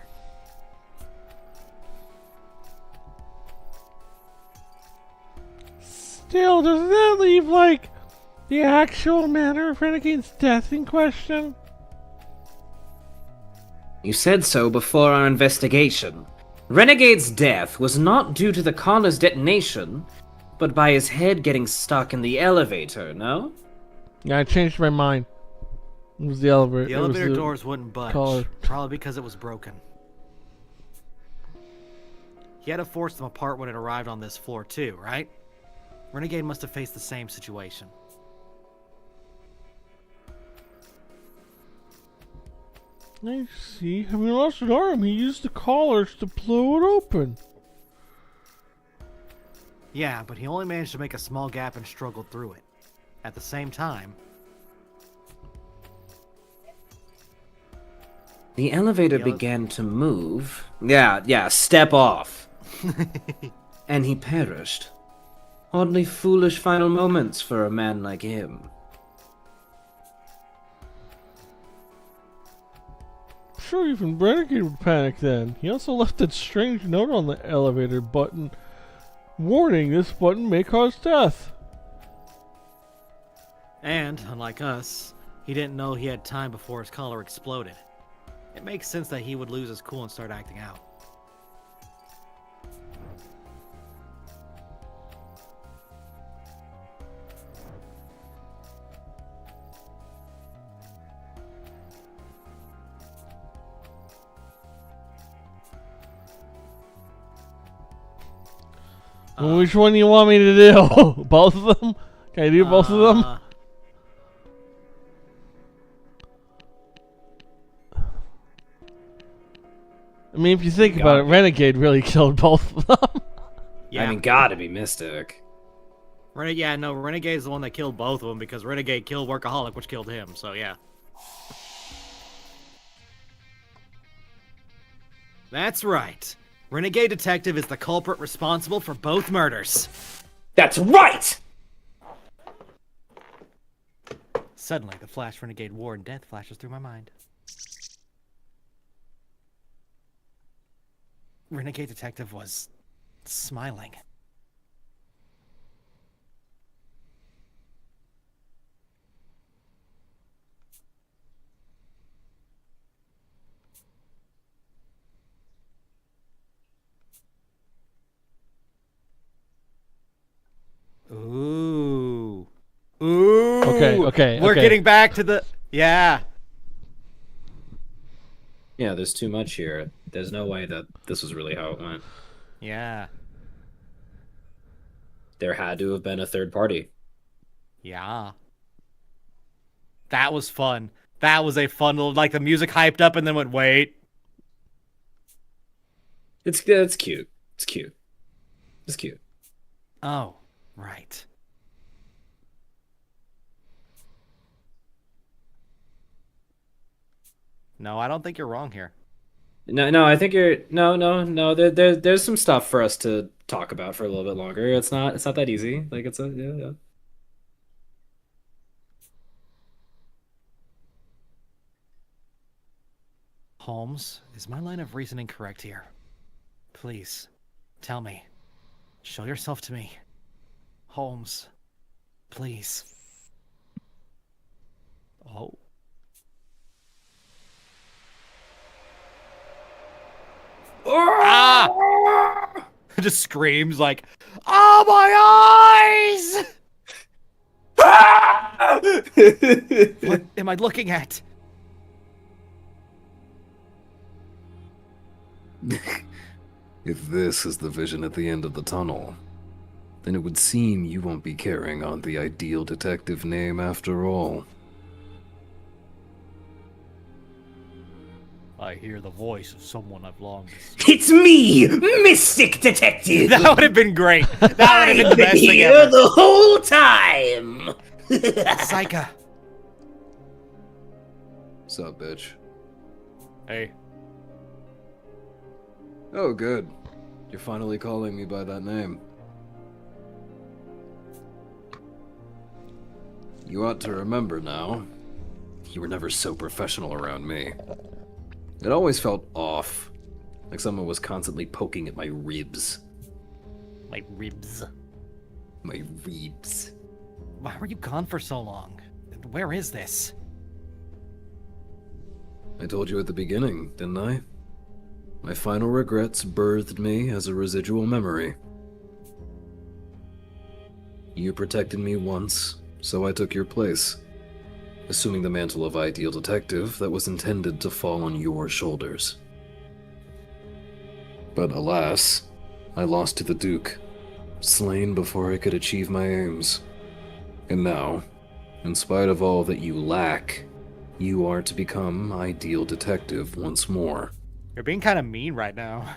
Still, doesn't that leave, like, the actual manner of Renegade's death in question? You said so before our investigation. Renegade's death was not due to the collar's detonation, but by his head getting stuck in the elevator, no? Yeah, I changed my mind. It was the elevator. The elevator doors wouldn't budge, collar. probably because it was broken. He had to force them apart when it arrived on this floor too, right? Renegade must have faced the same situation. I see. Having lost an arm, he used the collars to blow it open. Yeah, but he only managed to make a small gap and struggled through it. At the same time, The elevator began to move. Yeah, step off. And he perished. Oddly foolish final moments for a man like him. Sure, even Renegade would panic then. He also left that strange note on the elevator button. Warning, this button may cause death. and, unlike us, he didn't know he had time before his collar exploded. It makes sense that he would lose his cool and start acting out. Which one do you want me to do? Both of them? Can I do both of them? I mean, if you think about it, Renegade really killed both of them. Yeah. I mean, gotta be Mystic. Renegade's the one that killed both of them because Renegade killed Workaholic, which killed him, so yeah. That's right. Renegade Detective is the culprit responsible for both murders. That's right! Suddenly, the flash Renegade war and death flashes through my mind. Renegade Detective was smiling. Ooh. Okay. We're getting back to the. Yeah. Yeah, there's too much here. There's no way that this was really how it went. Yeah. There had to have been a third party. Yeah. That was fun. That was a fun little, like the music hyped up and then went, wait. It's cute. It's cute. It's cute. Oh, right. No, I don't think you're wrong here. No, I think you're no. There's some stuff for us to talk about for a little bit longer. It's not that easy. Like it's a yeah. Holmes, is my line of reasoning correct here? Please, tell me. Show yourself to me. Holmes, please. Oh. Ah! Just screams like, "Oh my eyes! What am I looking at?" If this is the vision at the end of the tunnel, then it would seem you won't be carrying on the ideal detective name after all. I hear the voice of someone I've long missed. It's me, Mystic Detective! That would have been great. That would have been the I've best been thing here ever. the whole time! Psycha. Sup, bitch? Hey. Oh, good. You're finally calling me by that name. You ought to remember now. You were never so professional around me. It always felt off, like someone was constantly poking at my ribs. My ribs. My ribs. Why were you gone for so long? Where is this? I told you at the beginning, didn't I? My final regrets birthed me as a residual memory. You protected me once, so I took your place, assuming the mantle of ideal detective that was intended to fall on your shoulders. But alas, I lost to the Duke, slain before I could achieve my aims. And now, in spite of all that you lack, you are to become ideal detective once more. You're being kind of mean right now.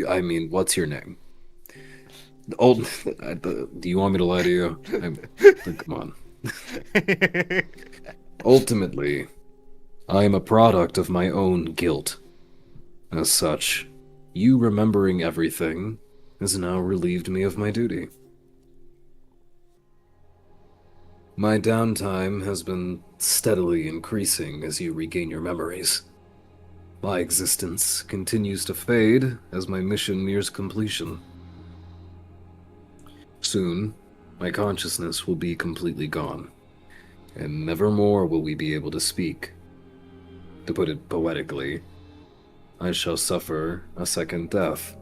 I mean, what's your name? Old. Do you want me to lie to you? Come on. Ultimately, I am a product of my own guilt. As such, you remembering everything has now relieved me of my duty. My downtime has been steadily increasing as you regain your memories. My existence continues to fade as my mission nears completion. Soon, my consciousness will be completely gone, and never more will we be able to speak. To put it poetically, I shall suffer a second death.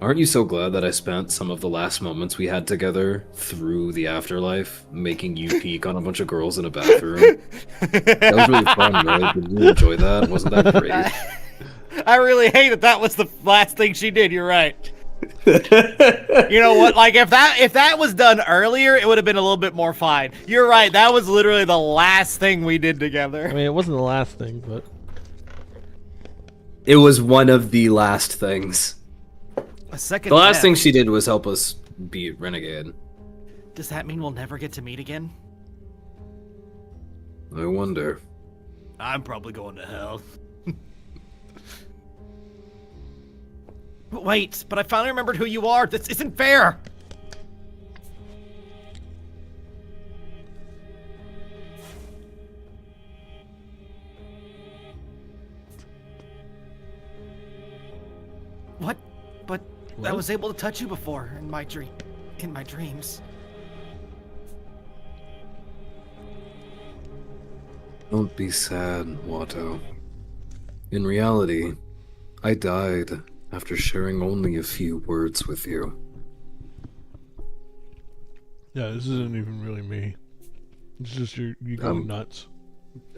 Aren't you so glad that I spent some of the last moments we had together through the afterlife, making you peek on a bunch of girls in a bathroom? That was really fun, right? Did you enjoy that? Wasn't that great? I really hate that was the last thing she did. You're right. You know what? Like if that was done earlier, it would have been a little bit more fine. You're right. That was literally the last thing we did together. I mean, it wasn't the last thing, but It was one of the last things. A second. The last death. thing she did was help us beat Renegade. Does that mean we'll never get to meet again? I wonder. I'm probably going to hell. But wait, but I finally remembered who you are. This isn't fair. What? But I What? was able to touch you before in my dreams. Don't be sad, Watto. In reality, I died after sharing only a few words with you. Yeah, this isn't even really me. It's just you going nuts.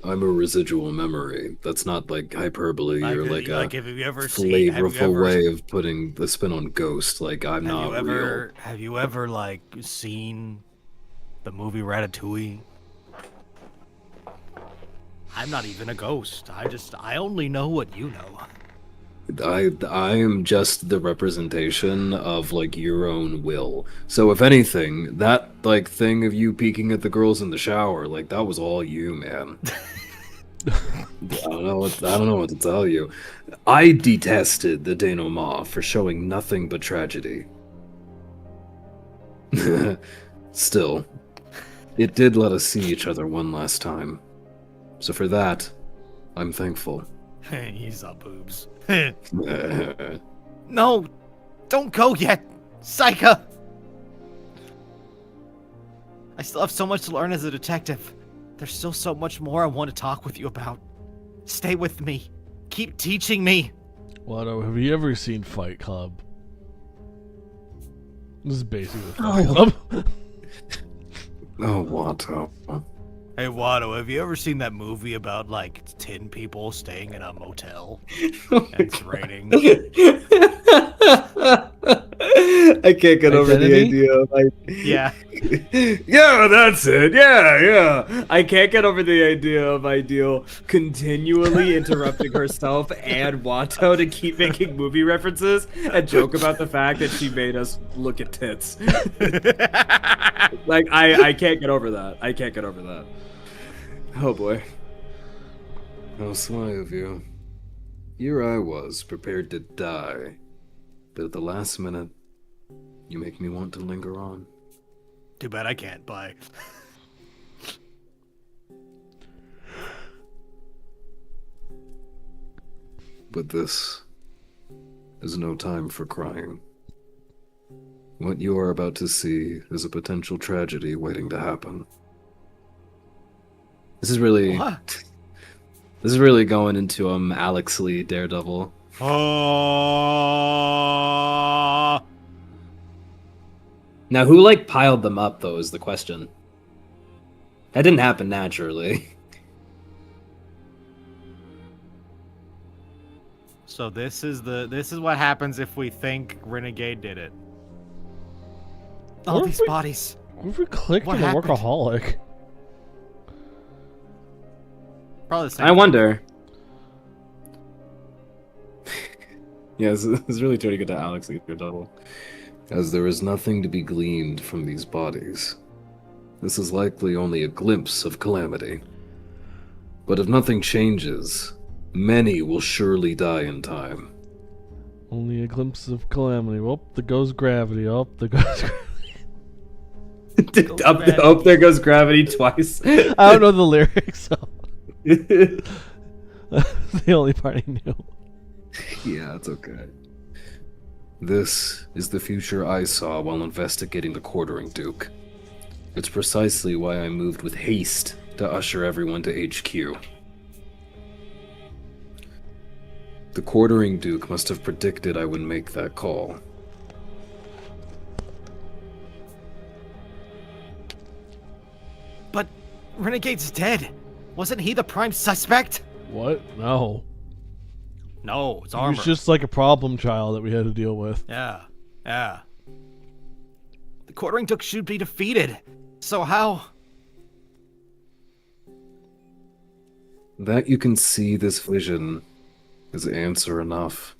I'm a residual memory. That's not like hyperbole or like a have you ever seen? flavorful way of putting the spin on ghost. Like I'm not real. Have you ever like seen the movie Ratatouille? I'm not even a ghost. I only know what you know. I am just the representation of like your own will. So if anything, that like thing of you peeking at the girls in the shower, like that was all you, man. I don't know what to tell you. I detested the denouement for showing nothing but tragedy. Still, it did let us see each other one last time. So for that, I'm thankful. You saw boobs. No, don't go yet, Psycho. I still have so much to learn as a detective. There's still so much more I want to talk with you about. Stay with me. Keep teaching me. Watto, have you ever seen Fight Club? This is basically Fight Club. Oh, Watto. Hey, Watto, have you ever seen that movie about, like, 10 people staying in a motel? And it's raining. I can't get over the Identity? idea of like, Yeah. yeah, that's it. Yeah. I can't get over the idea of Ideal continually interrupting herself and Watto to keep making movie references and joke about the fact that she made us look at tits. Like, I can't get over that. I can't get over that. Oh boy. How sly of you. Here I was, prepared to die. But at the last minute, you make me want to linger on. Too bad I can't, bye. But this is no time for crying. What you are about to see is a potential tragedy waiting to happen. This is really... What? This is really going into Alex Lee Daredevil. Oh. Now, who like piled them up though is the question. That didn't happen naturally. So this is what happens if we think Renegade did it. All What if these we- bodies. What if we clicked What on the happened? workaholic? Probably the same. I wonder. Yeah, this is really turning into Alex Lee Daredevil. As there is nothing to be gleaned from these bodies. This is likely only a glimpse of calamity. But if nothing changes, many will surely die in time. Only a glimpse of calamity. Oh, there goes gravity. Oh, there goes gravity. Up there goes gravity twice. I don't know the lyrics, so that's the only part I knew. Yeah, it's okay. This is the future I saw while investigating the Quartering Duke. It's precisely why I moved with haste to usher everyone to HQ. The Quartering Duke must have predicted I would make that call. But Renegade's dead. Wasn't he the prime suspect? What? No. No, it's He armor. was just like a problem child that we had to deal with. Yeah. The Quartering Duke should be defeated. So how? That you can see this vision is answer enough.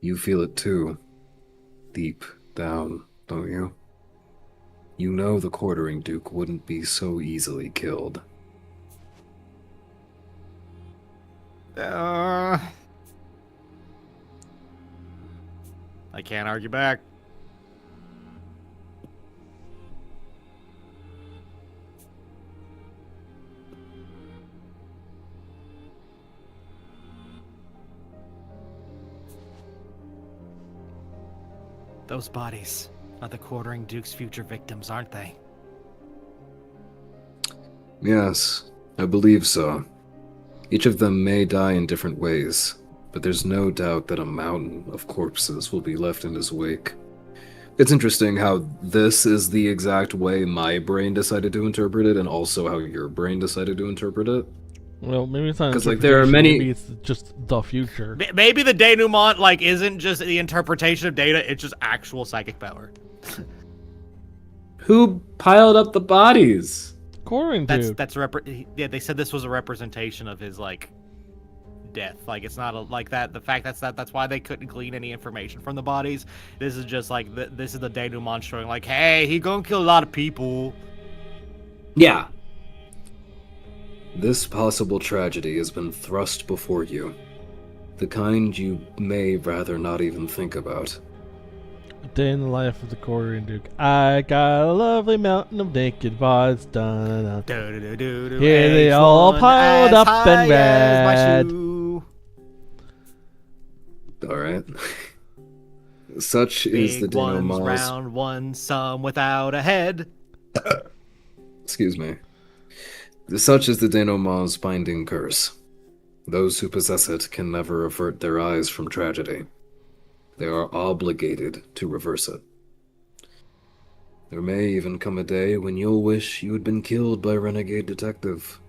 You feel it too. Deep down, don't you? You know the Quartering Duke wouldn't be so easily killed. I can't argue back. Those bodies are the Quartering Duke's future victims, aren't they? Yes, I believe so. Each of them may die in different ways, but there's no doubt that a mountain of corpses will be left in his wake. It's interesting how this is the exact way my brain decided to interpret it, and also how your brain decided to interpret it. Well, maybe it's not 'Cause, like, there are interpretation, many- Maybe it's just the future. Maybe the denouement like isn't just the interpretation of data; it's just actual psychic power. Who piled up the bodies? Quartering dude. Yeah, they said this was a representation of his like death. Like it's not like that. The fact that's why they couldn't glean any information from the bodies. This is just like this is the denouement showing like, hey, he gonna kill a lot of people. Yeah. This possible tragedy has been thrust before you. The kind you may rather not even think about. A day in the life of the Quartering Duke. I got a lovely mountain of naked bods. Dun, Do-do-do-do-do. Here they Each all one piled as up high and as my red. shoe. Alright. Such is the Big ones, denouement's... round ones, some without a head. Excuse me. Such is the denouement's binding curse. Those who possess it can never avert their eyes from tragedy. They are obligated to reverse it. There may even come a day when you'll wish you had been killed by a renegade detective.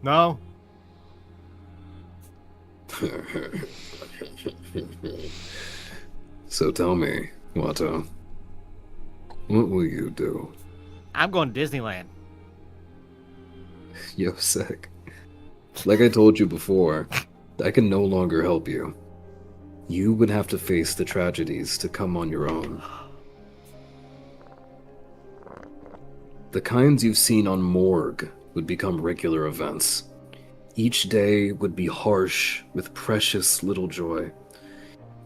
No. So tell me, Watto, what will you do? I'm going to Disneyland. Yo, sick. Like I told you before, I can no longer help you. You would have to face the tragedies to come on your own. The kinds you've seen on Morgue would become regular events. Each day would be harsh with precious little joy.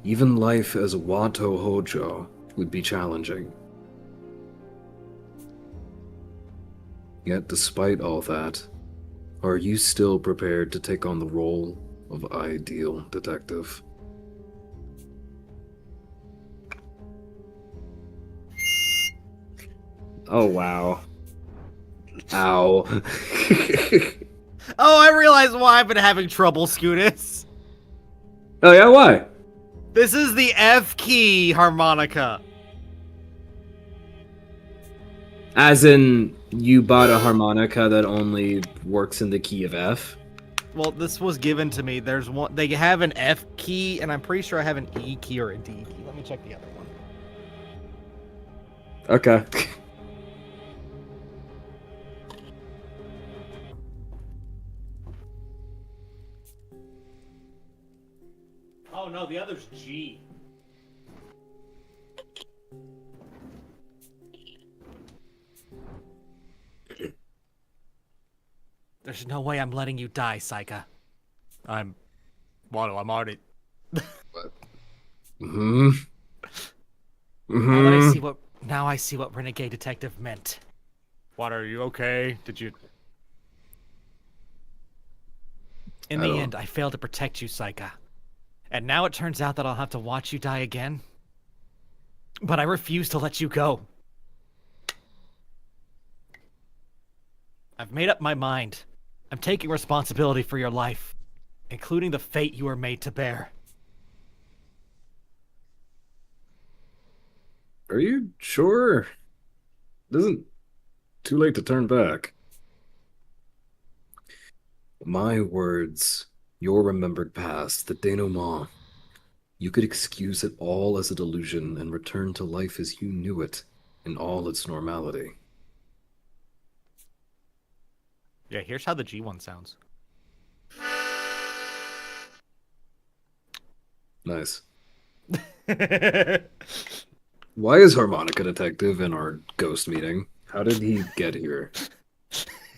Even life as Watto Hojo would be challenging. Yet despite all that, are you still prepared to take on the role of ideal detective? Oh, wow. Ow. Oh, I realize why I've been having trouble, Scootus. Oh, yeah, why? This is the F key harmonica. As in, you bought a harmonica that only works in the key of F? Well, this was given to me. There's one. They have an F key, and I'm pretty sure I have an E key or a D key. Let me check the other one. Okay. Oh no, the other's G. There's no way I'm letting you die, Saika. I'm already. Hmm? Now I see what Renegade Detective meant. What, are you okay? Did you... In the end, I failed to protect you, Saika. And now it turns out that I'll have to watch you die again. But I refuse to let you go. I've made up my mind. I'm taking responsibility for your life, including the fate you were made to bear. Are you sure? It isn't too late to turn back. My words, your remembered past, the denouement. You could excuse it all as a delusion and return to life as you knew it, in all its normality. Yeah, here's how the G1 sounds. Nice. Why is Harmonica Detective in our ghost meeting? How did he get here?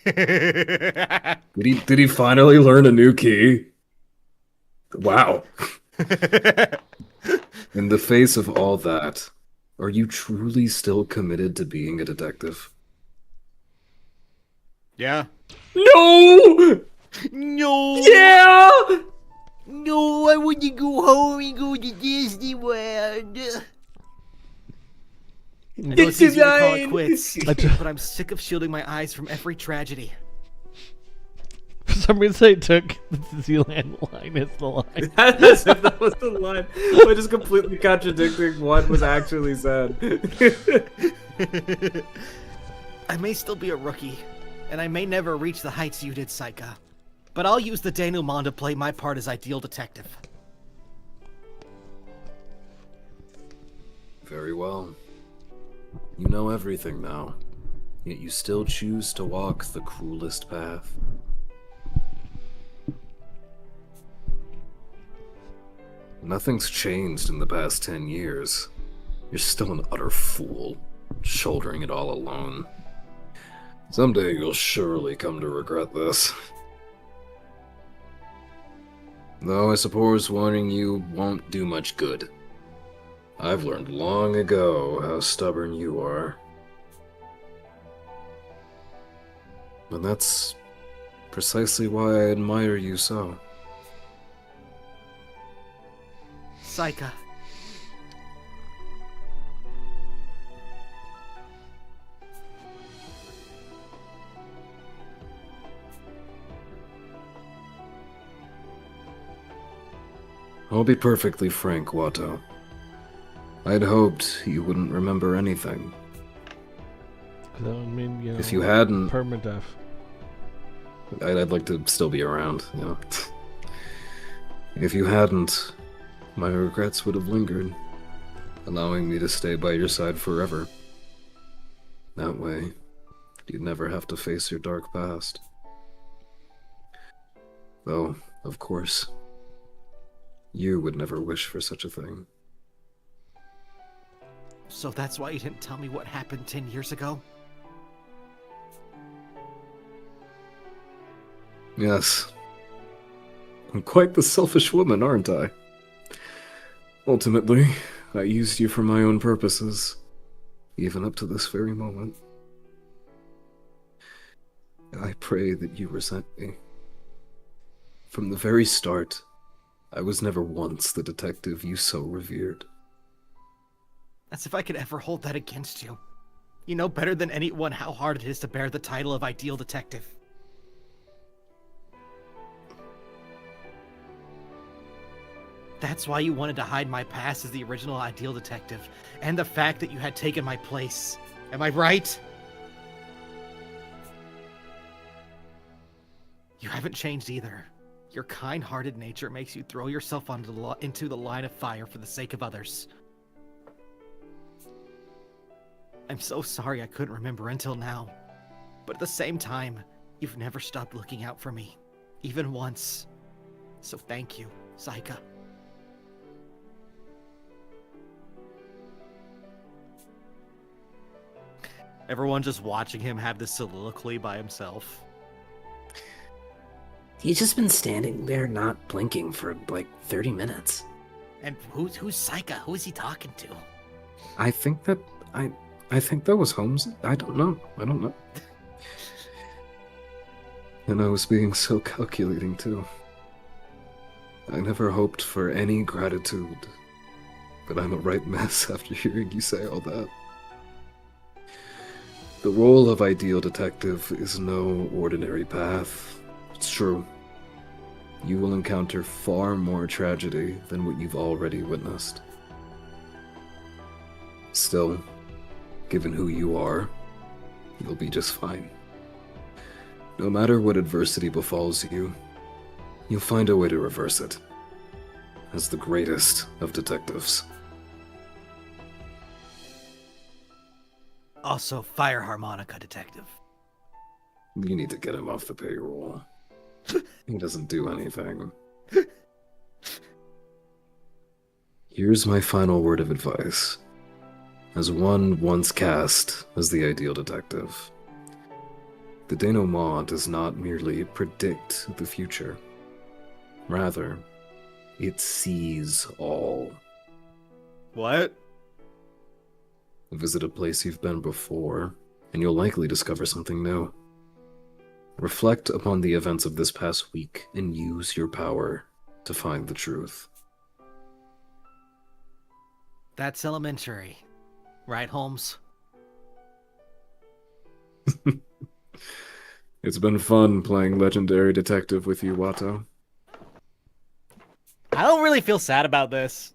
Did he finally learn a new key? Wow. In the face of all that, are you truly still committed to being a detective? Yeah. No! No! Yeah! No, I want to go home and go to Disney World. I know it's easy to call it quits, but I'm sick of shielding my eyes from every tragedy. For some reason, I took the Disneyland line as the line. As if that was the line. We're just completely contradicting what was actually said. I may still be a rookie, and I may never reach the heights you did, Saika. But I'll use the denouement to play my part as ideal detective. Very well. You know everything now, yet you still choose to walk the cruelest path. Nothing's changed in the past 10 years. You're still an utter fool, shouldering it all alone. Someday you'll surely come to regret this. Though I suppose warning you won't do much good. I've learned long ago how stubborn you are. And that's precisely why I admire you so. Saika. I'll be perfectly frank, Watto. I'd hoped you wouldn't remember anything. That would mean, you know, If you hadn't, permadeath. I'd like to still be around, you know. If you hadn't, my regrets would have lingered, allowing me to stay by your side forever. That way, you'd never have to face your dark past. Though, of course, you would never wish for such a thing. So that's why you didn't tell me what happened 10 years ago? Yes. I'm quite the selfish woman, aren't I? Ultimately, I used you for my own purposes, even up to this very moment. I pray that you resent me. From the very start, I was never once the detective you so revered. As if I could ever hold that against you. You know better than anyone how hard it is to bear the title of ideal detective. That's why you wanted to hide my past as the original ideal detective, and the fact that you had taken my place. Am I right? You haven't changed either. Your kind-hearted nature makes you throw yourself into the line of fire for the sake of others. I'm so sorry I couldn't remember until now. But at the same time, you've never stopped looking out for me. Even once. So thank you, Saika. Everyone just watching him have this soliloquy by himself. He's just been standing there not blinking for like 30 minutes. And who's Saika? Who is he talking to? I think that was Holmes. I don't know. And I was being so calculating too. I never hoped for any gratitude, but I'm a right mess after hearing you say all that. The role of ideal detective is no ordinary path. It's true. You will encounter far more tragedy than what you've already witnessed. Still, given who you are, you'll be just fine. No matter what adversity befalls you, you'll find a way to reverse it. As the greatest of detectives. Also, fire harmonica detective. You need to get him off the payroll. He doesn't do anything. Here's my final word of advice. As one once cast as the ideal detective, the denouement does not merely predict the future. Rather, it sees all. What? Visit a place you've been before, and you'll likely discover something new. Reflect upon the events of this past week and use your power to find the truth. That's elementary. Right, Holmes? It's been fun playing legendary detective with you, Watto. I don't really feel sad about this.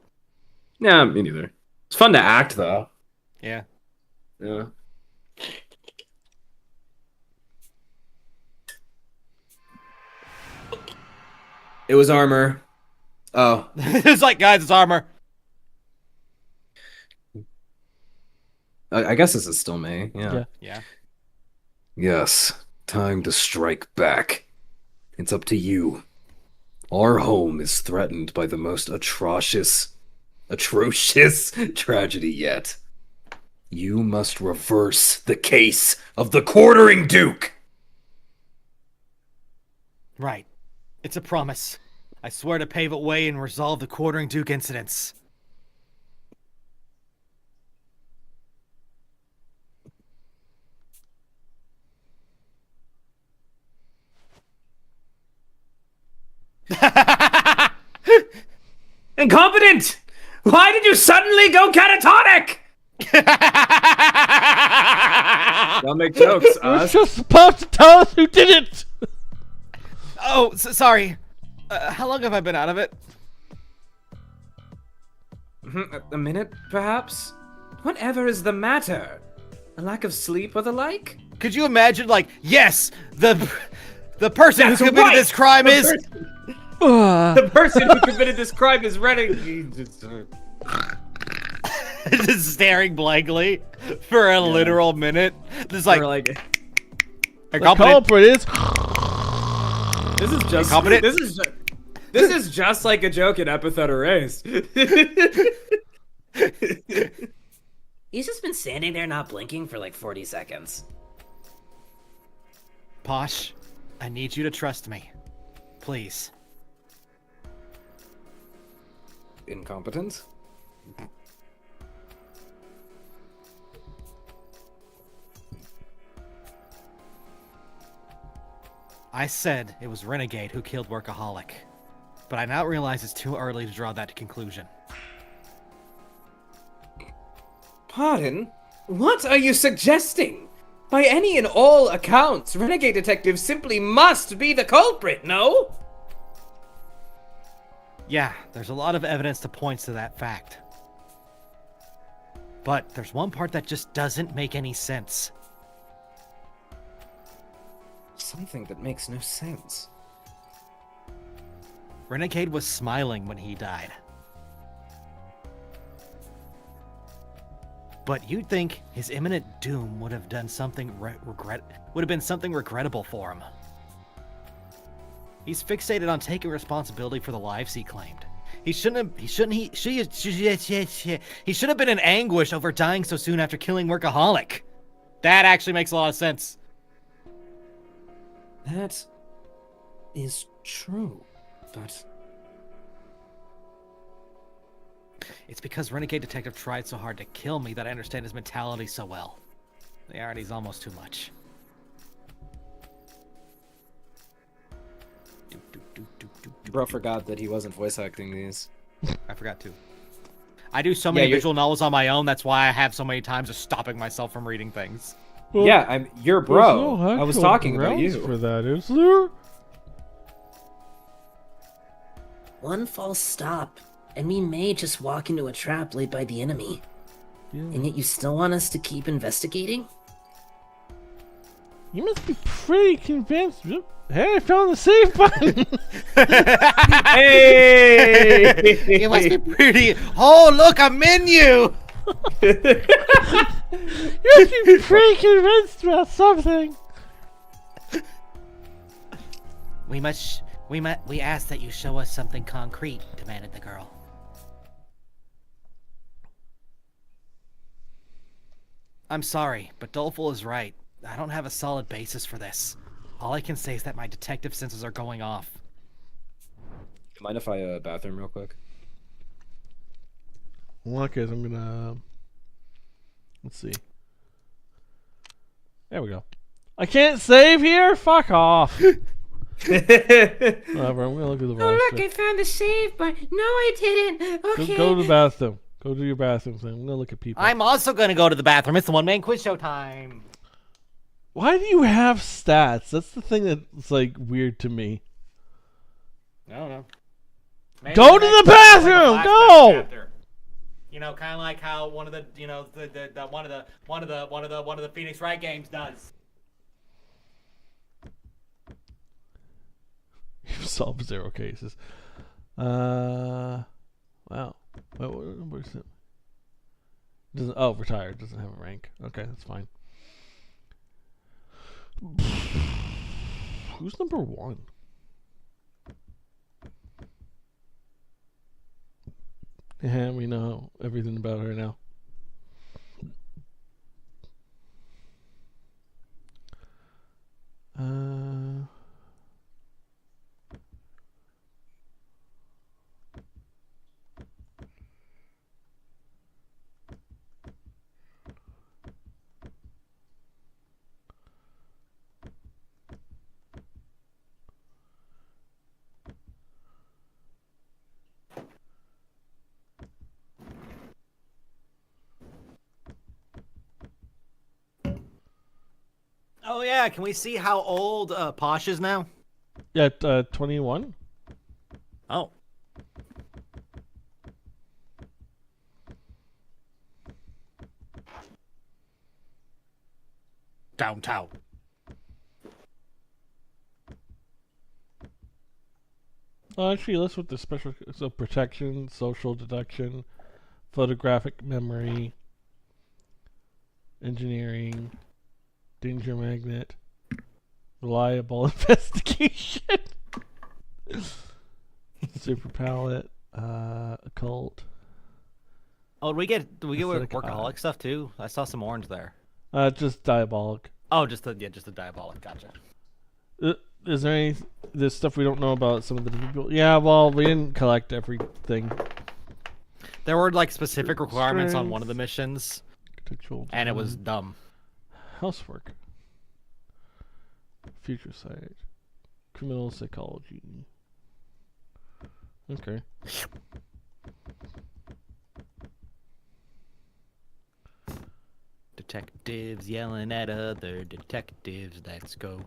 Yeah, me neither. It's fun to act, though. Yeah. Yeah. It was armor. Oh. It's like, guys, it's armor. I guess this is still me. Yeah. Yeah. Yes. Time to strike back. It's up to you. Our home is threatened by the most atrocious tragedy yet. You must reverse the case of the Quartering Duke! Right. It's a promise. I swear to pave a way and resolve the Quartering Duke incidents. Incompetent! Why did you suddenly go catatonic? Don't make jokes, You're us. just supposed to tell us who did it. Oh, sorry. How long have I been out of it? A minute, perhaps? Whatever is the matter? A lack of sleep or the like? Could you imagine, like, yes, the person who That's committed right! this crime The is... The person who committed this crime is ready. just staring blankly for a literal minute. Just like, like The culprit is. this is just Incompetent? this is just like a joke in Epithet Erased. He's just been standing there not blinking for like 40 seconds. Posh, I need you to trust me. Please. Incompetent? I said it was Renegade who killed Workaholic, but I now realize it's too early to draw that conclusion. Pardon? What are you suggesting? By any and all accounts, Renegade Detective simply must be the culprit, no? Yeah, there's a lot of evidence that points to that fact. But there's one part that just doesn't make any sense. Something that makes no sense. Renegade was smiling when he died. But you'd think his imminent doom would have done something regrettable for him. He's fixated on taking responsibility for the lives he claimed. He shouldn't have been in anguish over dying so soon after killing Workaholic. That actually makes a lot of sense. That is true, but It's because Renegade Detective tried so hard to kill me that I understand his mentality so well. The irony's almost too much. bro forgot that he wasn't voice acting these. I forgot to. I do so many visual novels on my own, that's why I have so many times of stopping myself from reading things. Well, Yeah, you're bro. I was talking about grounds you. for that, is there? One false stop, and we may just walk into a trap laid by the enemy. Yeah. And yet you still want us to keep investigating? You must be pretty convinced. Hey, I found the save button. Hey! You must be pretty. Oh, look, a menu! You must be pretty convinced about something. We ask that you show us something concrete, demanded the girl. I'm sorry, but Doleful is right. I don't have a solid basis for this. All I can say is that my detective senses are going off. Mind if I bathroom real quick? Well, okay, so I'm gonna. Let's see. There we go. I can't save here? Fuck off. Whatever, I'm gonna look at the roster. found a save, but no, I didn't. Go to the bathroom. Go to your bathroom thing. I'm gonna look at people. I'm also gonna go to the bathroom. It's the one-man quiz show time. Why do you have stats? That's the thing that's like weird to me. I don't know. Go to the bathroom. Go. You know, kind of like how one of the one of the Phoenix Wright games does. You've solved 0 cases. Wow. Where's it? Retired. Doesn't have a rank. Okay, that's fine. Who's number 1? Yeah, we know everything about her now. Oh yeah, can we see how old Posh is now? Yeah, 21. Oh. Downtown. Actually, let's with the special protection, social deduction, photographic memory, engineering, danger magnet, reliable investigation, super palette, occult. Oh, do we get Aesthetic workaholic stuff too? I saw some orange there. Just diabolic. Oh, just the diabolic. Gotcha. Is there any this stuff we don't know about some of the people? Yeah, well, we didn't collect everything. There were like specific requirements on one of the missions, and it was dumb. Housework. Future sight. Criminal psychology. Okay. Detectives yelling at other detectives. Let's go.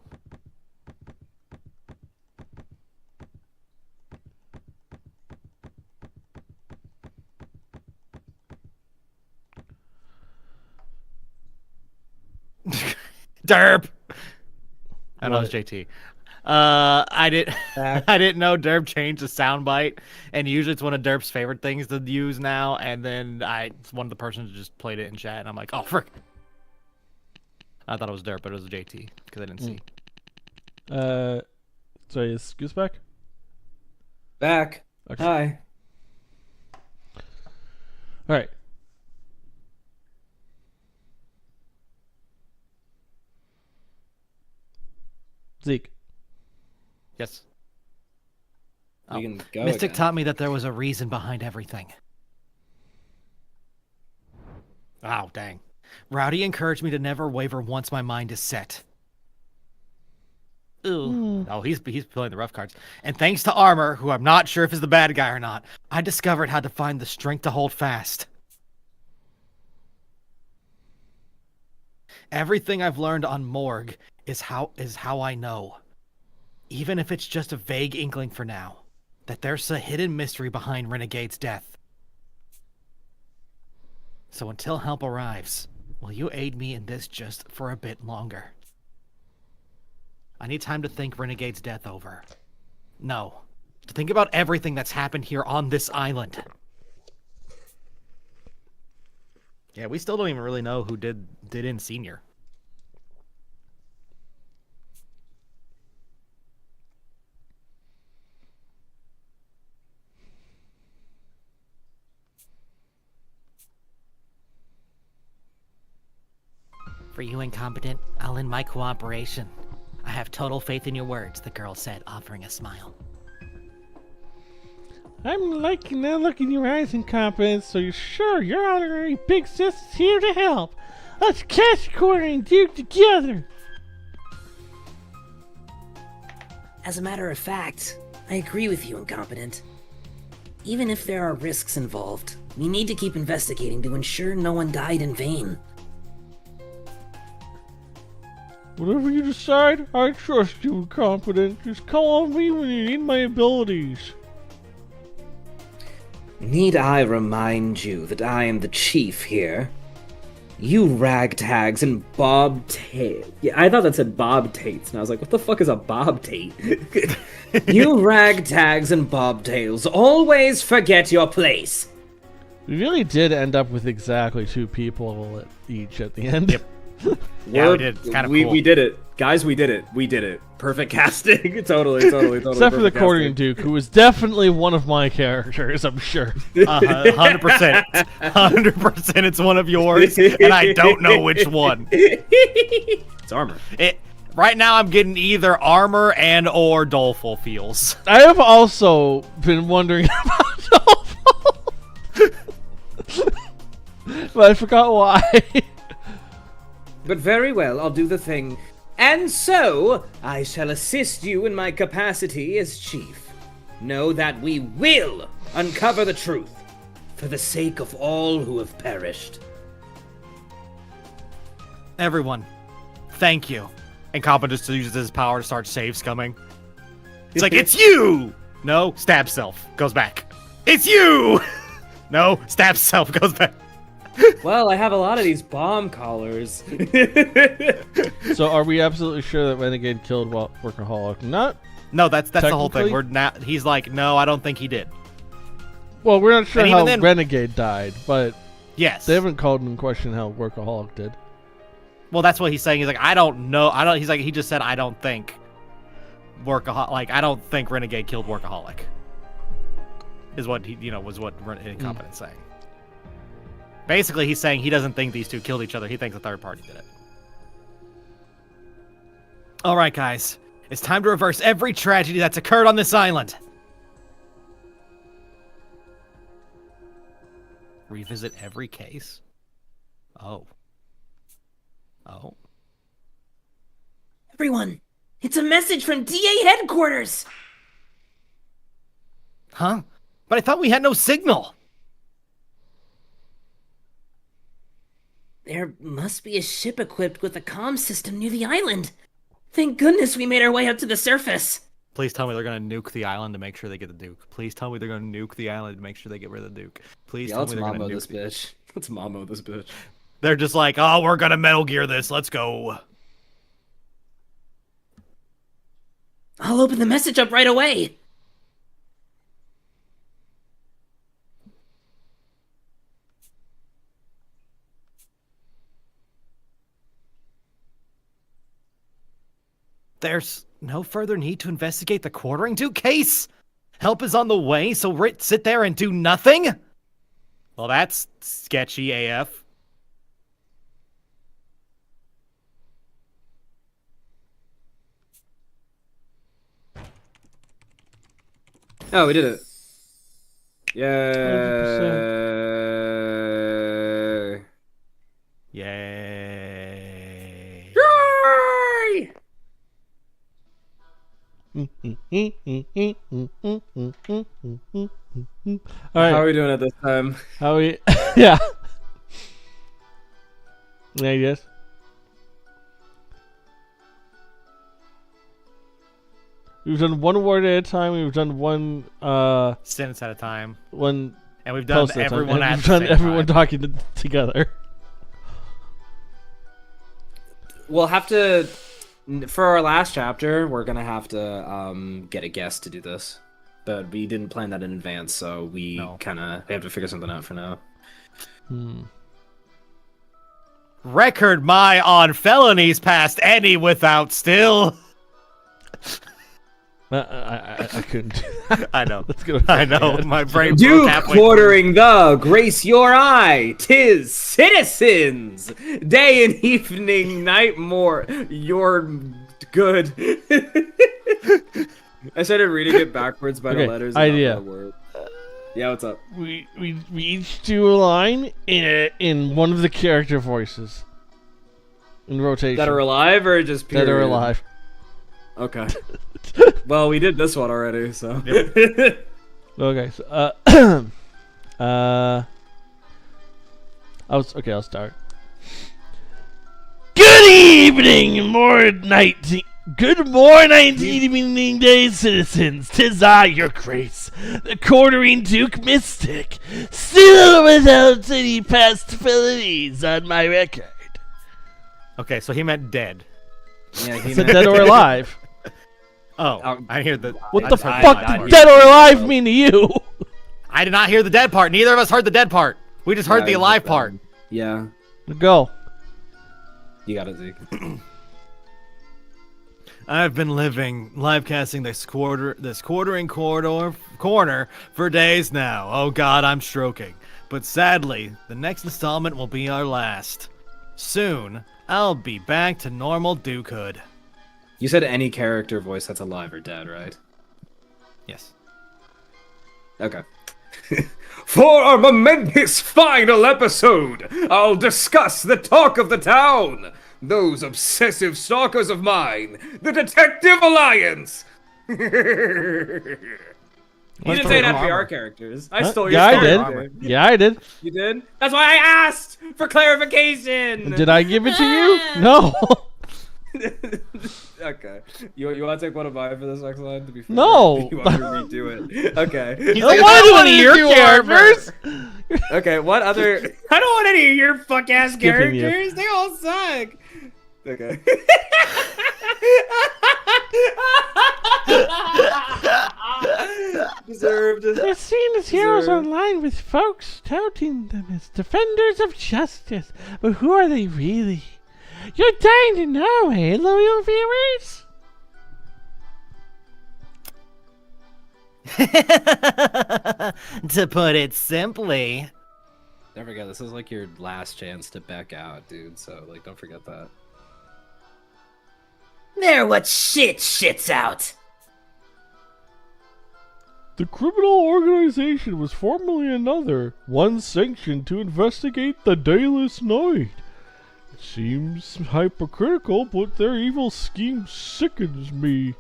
Derp. I know it's JT. I didn't know Derp changed the soundbite, and usually it's one of Derp's favorite things to use now. And then it's one of the persons who just played it in chat, and I'm like, oh frick! I thought it was Derp, but it was JT because I didn't see. Sorry, is Scootus back? Back. Okay. Hi. All right. Zeke. Yes. We can go Mystic again. taught me that there was a reason behind everything. Oh, dang. Rowdy encouraged me to never waver once my mind is set. Ooh. Oh, he's playing the rough cards. And thanks to Armor, who I'm not sure if is the bad guy or not, I discovered how to find the strength to hold fast. Everything I've learned on Morgue is how I know, even if it's just a vague inkling for now, that there's a hidden mystery behind Renegade's death. So until help arrives, will you aid me in this just for a bit longer? I need time to think Renegade's death over. No, to think about everything that's happened here on this island. Yeah, we still don't even really know who did in Senior. For you, incompetent, I'll lend my cooperation. I have total faith in your words, the girl said, offering a smile. I'm liking that look in your eyes, incompetence, so you're sure your honorary big sis is here to help. Let's catch a corner and do it together. As a matter of fact, I agree with you, incompetent. Even if there are risks involved, we need to keep investigating to ensure no one died in vain. Whatever you decide, I trust you, Confident. Just call on me when you need my abilities. Need I remind you that I am the chief here? You ragtags and bobtails. Yeah, I thought that said Bob Tates, and I was like, what the fuck is a Bob Tate? You ragtags and bobtails always forget your place. We really did end up with exactly 2 people each at the end. Yep. Yeah, we did. It's kind of cool. We did it. Guys, we did it. We did it. Perfect casting. Totally. Except for the Accordion Duke, who was definitely one of my characters, I'm sure. 100%. 100% it's one of yours, and I don't know which one. It's armor. Right now, I'm getting either armor and or doleful feels. I have also been wondering about Dolphin. But I forgot why. But very well, I'll do the thing. And so, I shall assist you in my capacity as chief. Know that we will uncover the truth, for the sake of all who have perished. Everyone, thank you. And Compa just uses his power to start save scumming. It's like, it's you! No, stab self. Goes back. It's you! No, stab self. Goes back. Well, I have a lot of these bomb collars. So are we absolutely sure that Renegade killed Workaholic? Not. No, that's the whole thing. Technically? He's like, no, I don't think he did. Well, we're not sure And how even then- Renegade died, but Yes. they haven't called in question how Workaholic did. Well, that's what he's saying. He's like, I don't know. He's like, he just said, I don't think I don't think Renegade killed Workaholic. Is what was what Incompetent's saying. Basically, he's saying he doesn't think these two killed each other. He thinks a third party did it. All right, guys. It's time to reverse every tragedy that's occurred on this island. Revisit every case? Oh. Everyone, it's a message from DA headquarters! Huh? But I thought we had no signal. There must be a ship equipped with a comm system near the island. Thank goodness we made our way up to the surface. Please tell me they're going to nuke the island to make sure they get the Duke. Please tell me they're going to nuke the island to make sure they get rid of the Duke. Please Yeah, tell let's me they're going to Mamo nuke this bitch. Let's Mamo this bitch. They're just like, oh, we're going to Metal Gear this. Let's go. I'll open the message up right away. There's no further need to investigate the Quartering Duke case? Help is on the way, so sit there and do nothing? Well, that's sketchy AF. Oh, we did it. 100%. Yay. Yay. Yay! All How right. are we doing at this time? How we? Yeah. Yeah, yes. We've done one word at a time. We've done one Sentence at a time. one And we've done post at a time. everyone And at we've the done same everyone time. talking together. We'll have to, for our last chapter, we're gonna have to get a guest to do this, but we didn't plan that in advance, so we No. have to figure something out for now. Record my on felonies past any without still. I couldn't. I know. Let's go. I know. My brain broke Duke halfway through. quartering the grace your eye, 'tis citizens, day and evening, night more. You're good. I started reading it backwards by Okay, the letters. idea. And not by the word. Yeah, what's up? We each do a line in one of the character voices in rotation. That are alive or just period? That are alive. Okay. Well, we did this one already, so. Okay, so I'll start. Good Good morning, evening day, citizens. 'Tis I, your grace, the quartering Duke Mystic, still without any past felonies on my record. Okay, so he meant dead. Yeah, he Is it dead or alive? Oh, I hear the. What I the just heard fuck dead did part. dead or alive mean to you? I did not hear the dead part. Neither of us heard the dead part. We just heard Yeah, the alive part. Yeah, Go. you got it, Zeke. I've been live casting this quartering corner for days now. Oh God, I'm stroking. But sadly, the next installment will be our last. Soon, I'll be back to normal dukehood. You said any character voice that's alive or dead, right? Yes. Okay. For our momentous final episode, I'll discuss the talk of the town. Those obsessive stalkers of mine, the Detective Alliance. You didn't say it had to be our characters. I stole your Yeah, I story. did. Yeah, I did. You did? That's why I asked for clarification. Did I give it to you? No. Okay. You want to take one of mine for this next line? To be fair? No. You want me to redo it? Okay. I don't want to do any of your characters. Okay, what other... I don't want any of your fuck-ass Skipping you. characters. They all suck. Okay. Deserved. They're seen as heroes Deserved. online with folks touting them as defenders of justice. But who are they really? You're dying to know, eh, loyal viewers? To put it simply. Don't forget, this is like your last chance to back out, dude. So, like, don't forget that. They're what shits out. The criminal organization was formerly another, one sanctioned to investigate the Dayless Night. It seems hypocritical, but their evil scheme sickens me.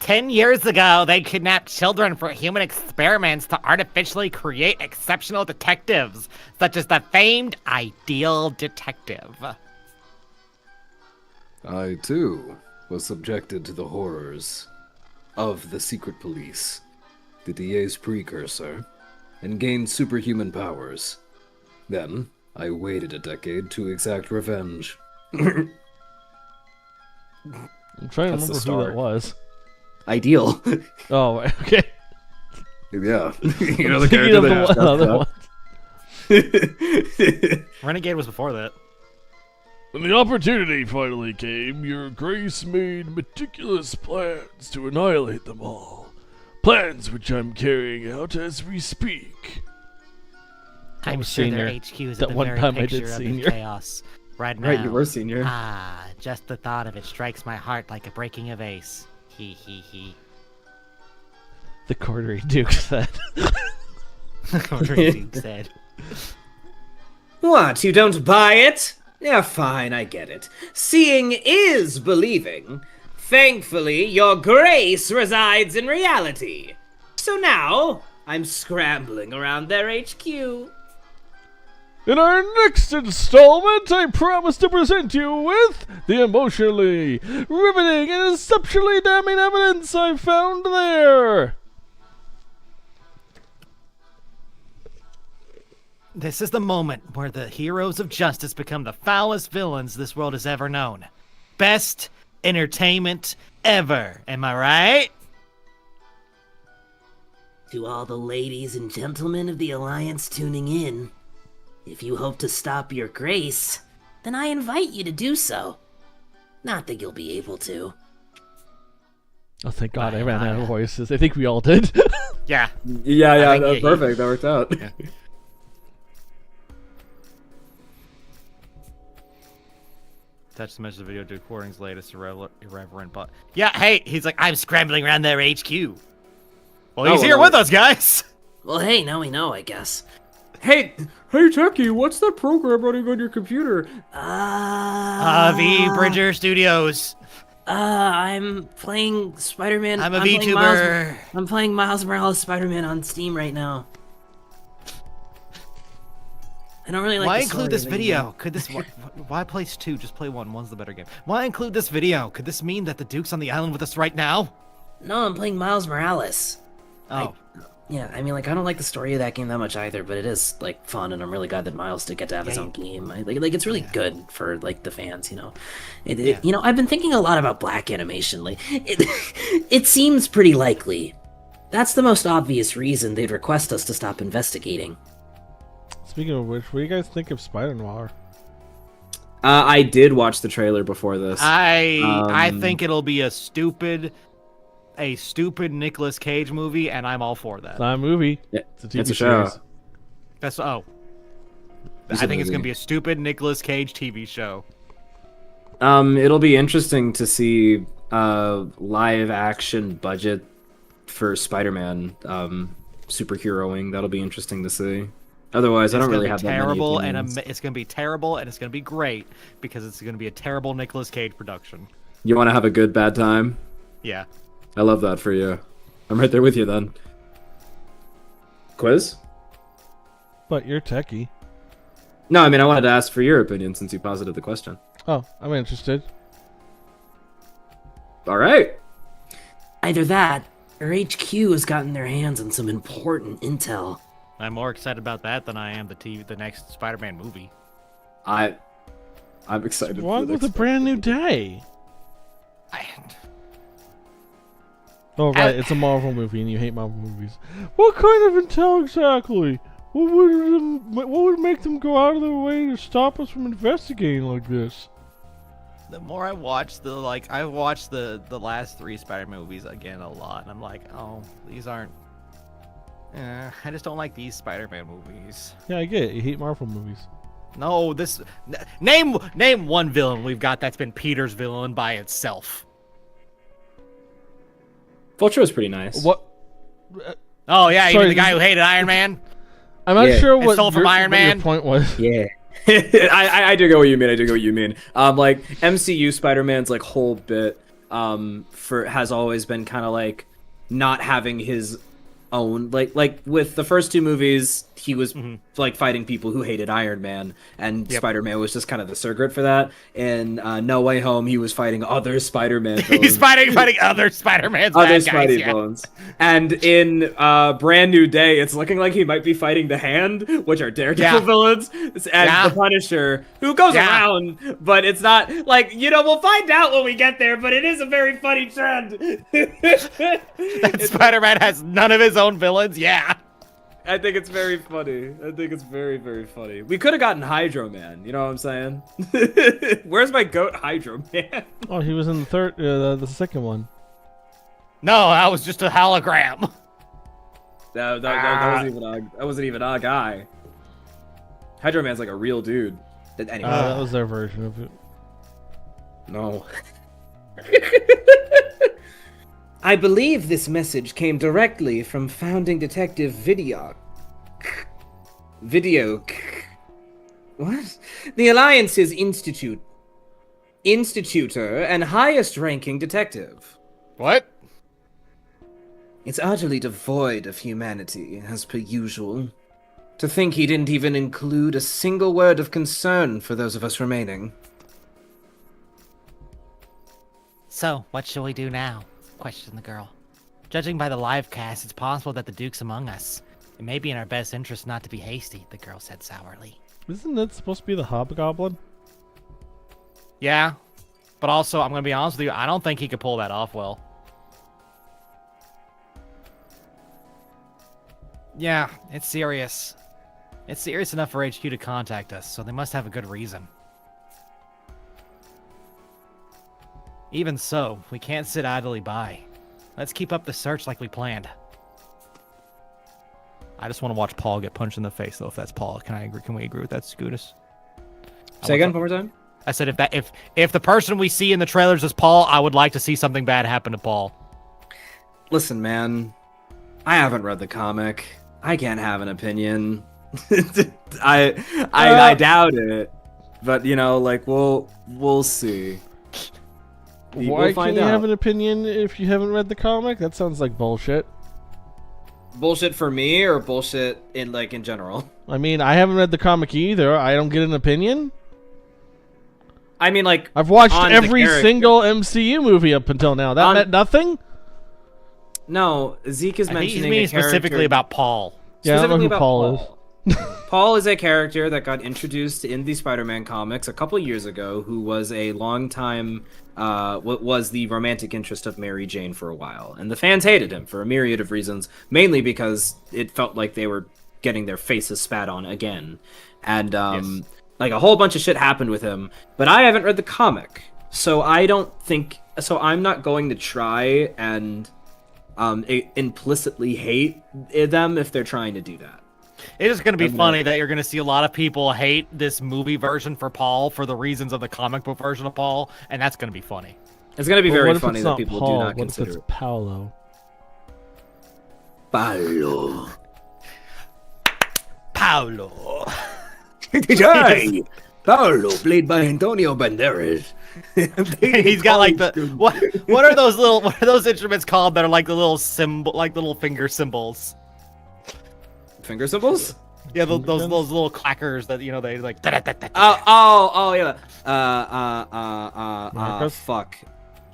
10 years ago, they kidnapped children for human experiments to artificially create exceptional detectives, such as the famed Ideal Detective. I, too, was subjected to the horrors of the secret police, the DA's precursor, and gained superhuman powers. Then, I waited a decade to exact revenge. I'm trying to That's the remember who start. that was. Ideal. Oh, okay. Yeah, you know the Thinking character of the that other one. Renegade was before that. When the opportunity finally came, your grace made meticulous plans to annihilate them all. Plans which I'm carrying out as we speak. I'm was sure their senior. HQ is That at the one very time I did picture of the senior. chaos. Right now. Right, you were senior. Ah, just the thought of it strikes my heart like a breaking of ace. He. The Cordery Duke said. Duke said. What, you don't buy it? Yeah, fine, I get it. Seeing is believing. Thankfully, your grace resides in reality. So now, I'm scrambling around their HQ. In our next installment, I promise to present you with the emotionally riveting and exceptionally damning evidence I found there. This is the moment where the heroes of justice become the foulest villains this world has ever known. Best entertainment ever, am I right? To all the ladies and gentlemen of the Alliance tuning in, if you hope to stop your grace, then I invite you to do so. Not that you'll be able to. Oh, thank God I ran out of voices. I think we all did. Yeah. Yeah, think that was he- perfect. That worked out. Attach the message of the video to recordings latest irreverent, but yeah, hey, he's like, I'm scrambling around their HQ. Well, he's Oh, here well, with us, guys. Well, hey, now we know, I guess. Hey, Techie, what's that program running on your computer? V Bridger Studios. I'm playing Spider-Man. I'm a playing VTuber. I'm playing Miles Morales Spider-Man on Steam right now. don't really like. Why the include story this of it video? anymore. Could this? Why play 2? Just play 1. 1's the better game. Why include this video? Could this mean that the Duke's on the island with us right now? No, I'm playing Miles Morales. Oh, Yeah, I mean, like, I don't like the story of that game that much either, but it is, like, fun, and I'm really glad that Miles did get to have his Yeah, own game. Like, it's really good for, like, the fans, you know? Yeah. You know, I've been thinking a lot about black animation. Like, it seems pretty likely. That's the most obvious reason they'd request us to stop investigating. Speaking of which, what do you guys think of Spider Noir? I did watch the trailer before this. I think it'll be a stupid Nicolas Cage movie, and I'm all for that. It's not a movie. Yeah, It's a TV it's a show. series. That's I It's a think it's gonna movie. be a stupid Nicolas Cage TV show. It'll be interesting to see live action budget for Spider-Man superheroing. That'll be interesting to see. Otherwise, I don't really have that many terrible, and opinions. it's gonna be terrible, and it's gonna be great because it's gonna be a terrible Nicolas Cage production. You want to have a good bad time? Yeah. I love that for you. I'm right there with you then. Quiz? But you're techie. No, I mean I wanted to ask for your opinion since you posited the question. Oh, I'm interested. All right. Either that, or HQ has gotten their hands on some important intel. I'm more excited about that than I am the next Spider-Man movie. I'm excited. What's wrong for the with a next brand new one. day? Oh, right, it's a Marvel movie and you hate Marvel movies. What kind of intel exactly? What would make them go out of their way to stop us from investigating like this? The more I watch I watched the last 3 Spider-Man movies again a lot, and I'm like, oh, these aren't. I just don't like these Spider-Man movies. Yeah, I get it. You hate Marvel movies. No, name one villain we've got that's been Peter's villain by itself. Vulture was pretty nice. What? Oh yeah, you Sorry, mean the guy who hated Iron Man? I'm not Yeah. sure And what stole from your, Iron what your Man? point was. Yeah. I do get what you mean. I do get what you mean. Like MCU Spider-Man's like whole bit has always been kind of like not having his own like with the first 2 movies he was like fighting people who hated Iron Man, and Yep. Spider-Man was just kind of the surrogate for that. In No Way Home he was fighting other Spider-Man villains. He's fighting other Spider-Man's other bad guys. Spidey Yeah. villains. And in Brand New Day, it's looking like he might be fighting the Hand, which are Daredevil Yeah. villains, and Yeah. the Punisher, who goes Yeah. around, but it's not like, we'll find out when we get there, but it is a very funny trend. That Spider-Man has none of his own villains. Yeah. I think it's very funny. I think it's very, very funny. We could have gotten Hydro Man, you know what I'm saying? Where's my goat Hydro Man? Oh, he was in the second one. No, that was just a hologram. That wasn't even a guy. Hydro Man's like a real dude. Anyway. That was their version of it. No. I believe this message came directly from founding detective What? The Alliance's institutor and highest ranking detective. What? It's utterly devoid of humanity, as per usual. To think he didn't even include a single word of concern for those of us remaining. So, what shall we do now? Questioned the girl. Judging by the live cast, it's possible that the Duke's among us. It may be in our best interest not to be hasty, the girl said sourly. Isn't that supposed to be the Hobgoblin? Yeah. But also, I'm going to be honest with you, I don't think he could pull that off well. Yeah, it's serious. It's serious enough for HQ to contact us, so they must have a good reason. Even so, we can't sit idly by. Let's keep up the search like we planned. I just want to watch Paul get punched in the face, though. If that's Paul, can we agree with that, Scootus? Say again, one more time? I said if the person we see in the trailers is Paul, I would like to see something bad happen to Paul. Listen, man. I haven't read the comic. I can't have an opinion. I doubt it. But we'll see. Why We'll find can't you out. have an opinion if you haven't read the comic? That sounds like bullshit. bullshit for me or bullshit in general? I mean, I haven't read the comic either. I don't get an opinion. I mean, like, I've watched on the every character. single MCU movie up until now. That meant nothing? No, Zeke is I think he's mentioning meaning a character specifically about Paul. Yeah, I don't know specifically who about Paul is. Paul is a character that got introduced in the Spider-Man comics a couple years ago, who was a long time, was the romantic interest of Mary Jane for a while, and the fans hated him for a myriad of reasons, mainly because it felt like they were getting their faces spat on again, and like a whole bunch of shit happened with him. But I haven't read the comic, so I'm not going to try and implicitly hate them if they're trying to do that. It is going to be funny that you're going to see a lot of people hate this movie version for Paul for the reasons of the comic book version of Paul, and that's going to be funny. It's going to be Well, very what if funny it's that not people Paul? do not What if consider it's it. Paolo? Paolo. Paolo. Hey, Paolo, played by Antonio Banderas. He's got like the what are those instruments called that are like the little symbol, like little finger symbols? Finger symbols? Yeah, those little clackers that they like. Oh yeah. Marcos? Fuck.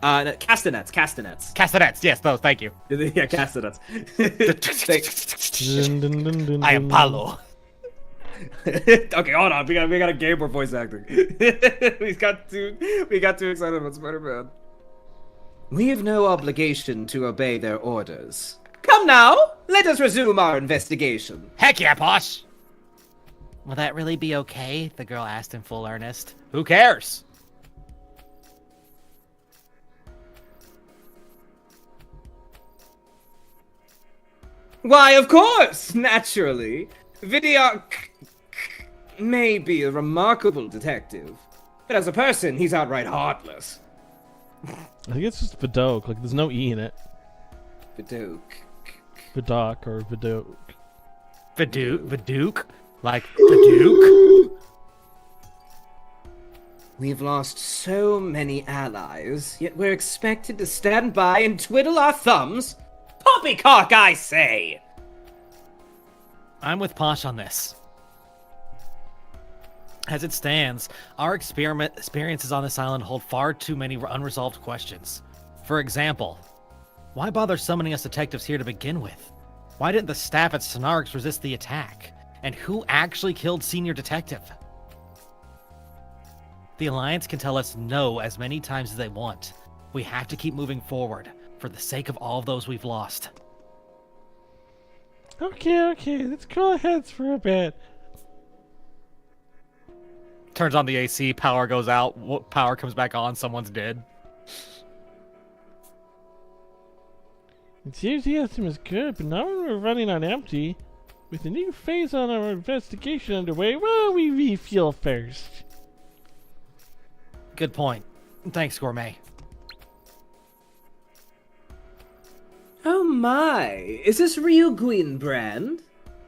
Castanets. Castanets. Yes, those. Thank you. Yeah, castanets. Dun, dun, dun, dun, I am dun. Paolo. Okay, hold on. We got a game more voice acting. we got too excited about Spider-Man. We have no obligation to obey their orders. Come now, let us resume our investigation. Heck yeah, Posh. Will that really be okay? The girl asked in full earnest. Who cares? Why, of course, naturally. Vidiok may be a remarkable detective, but as a person, he's outright heartless. I think it's just Vidok. Like, there's no E in it. Vidiok. Vidok or Vidok. Viduk? Like Viduk? We've lost so many allies, yet we're expected to stand by and twiddle our thumbs? Poppycock, I say! I'm with Posh on this. As it stands, our experiences on this island hold far too many unresolved questions. For example, why bother summoning us detectives here to begin with? Why didn't the staff at Sonarix resist the attack? And who actually killed Senior Detective? The Alliance can tell us no as many times as they want. We have to keep moving forward, for the sake of all those we've lost. Okay, let's cool our heads for a bit. Turns on the AC, power goes out, power comes back on, someone's dead. Enthusiasm is good, but now we're running on empty. With a new phase on our investigation underway, well, we refuel first. Good point. Thanks, Gourmet. Oh my, is this real Gwyn brand?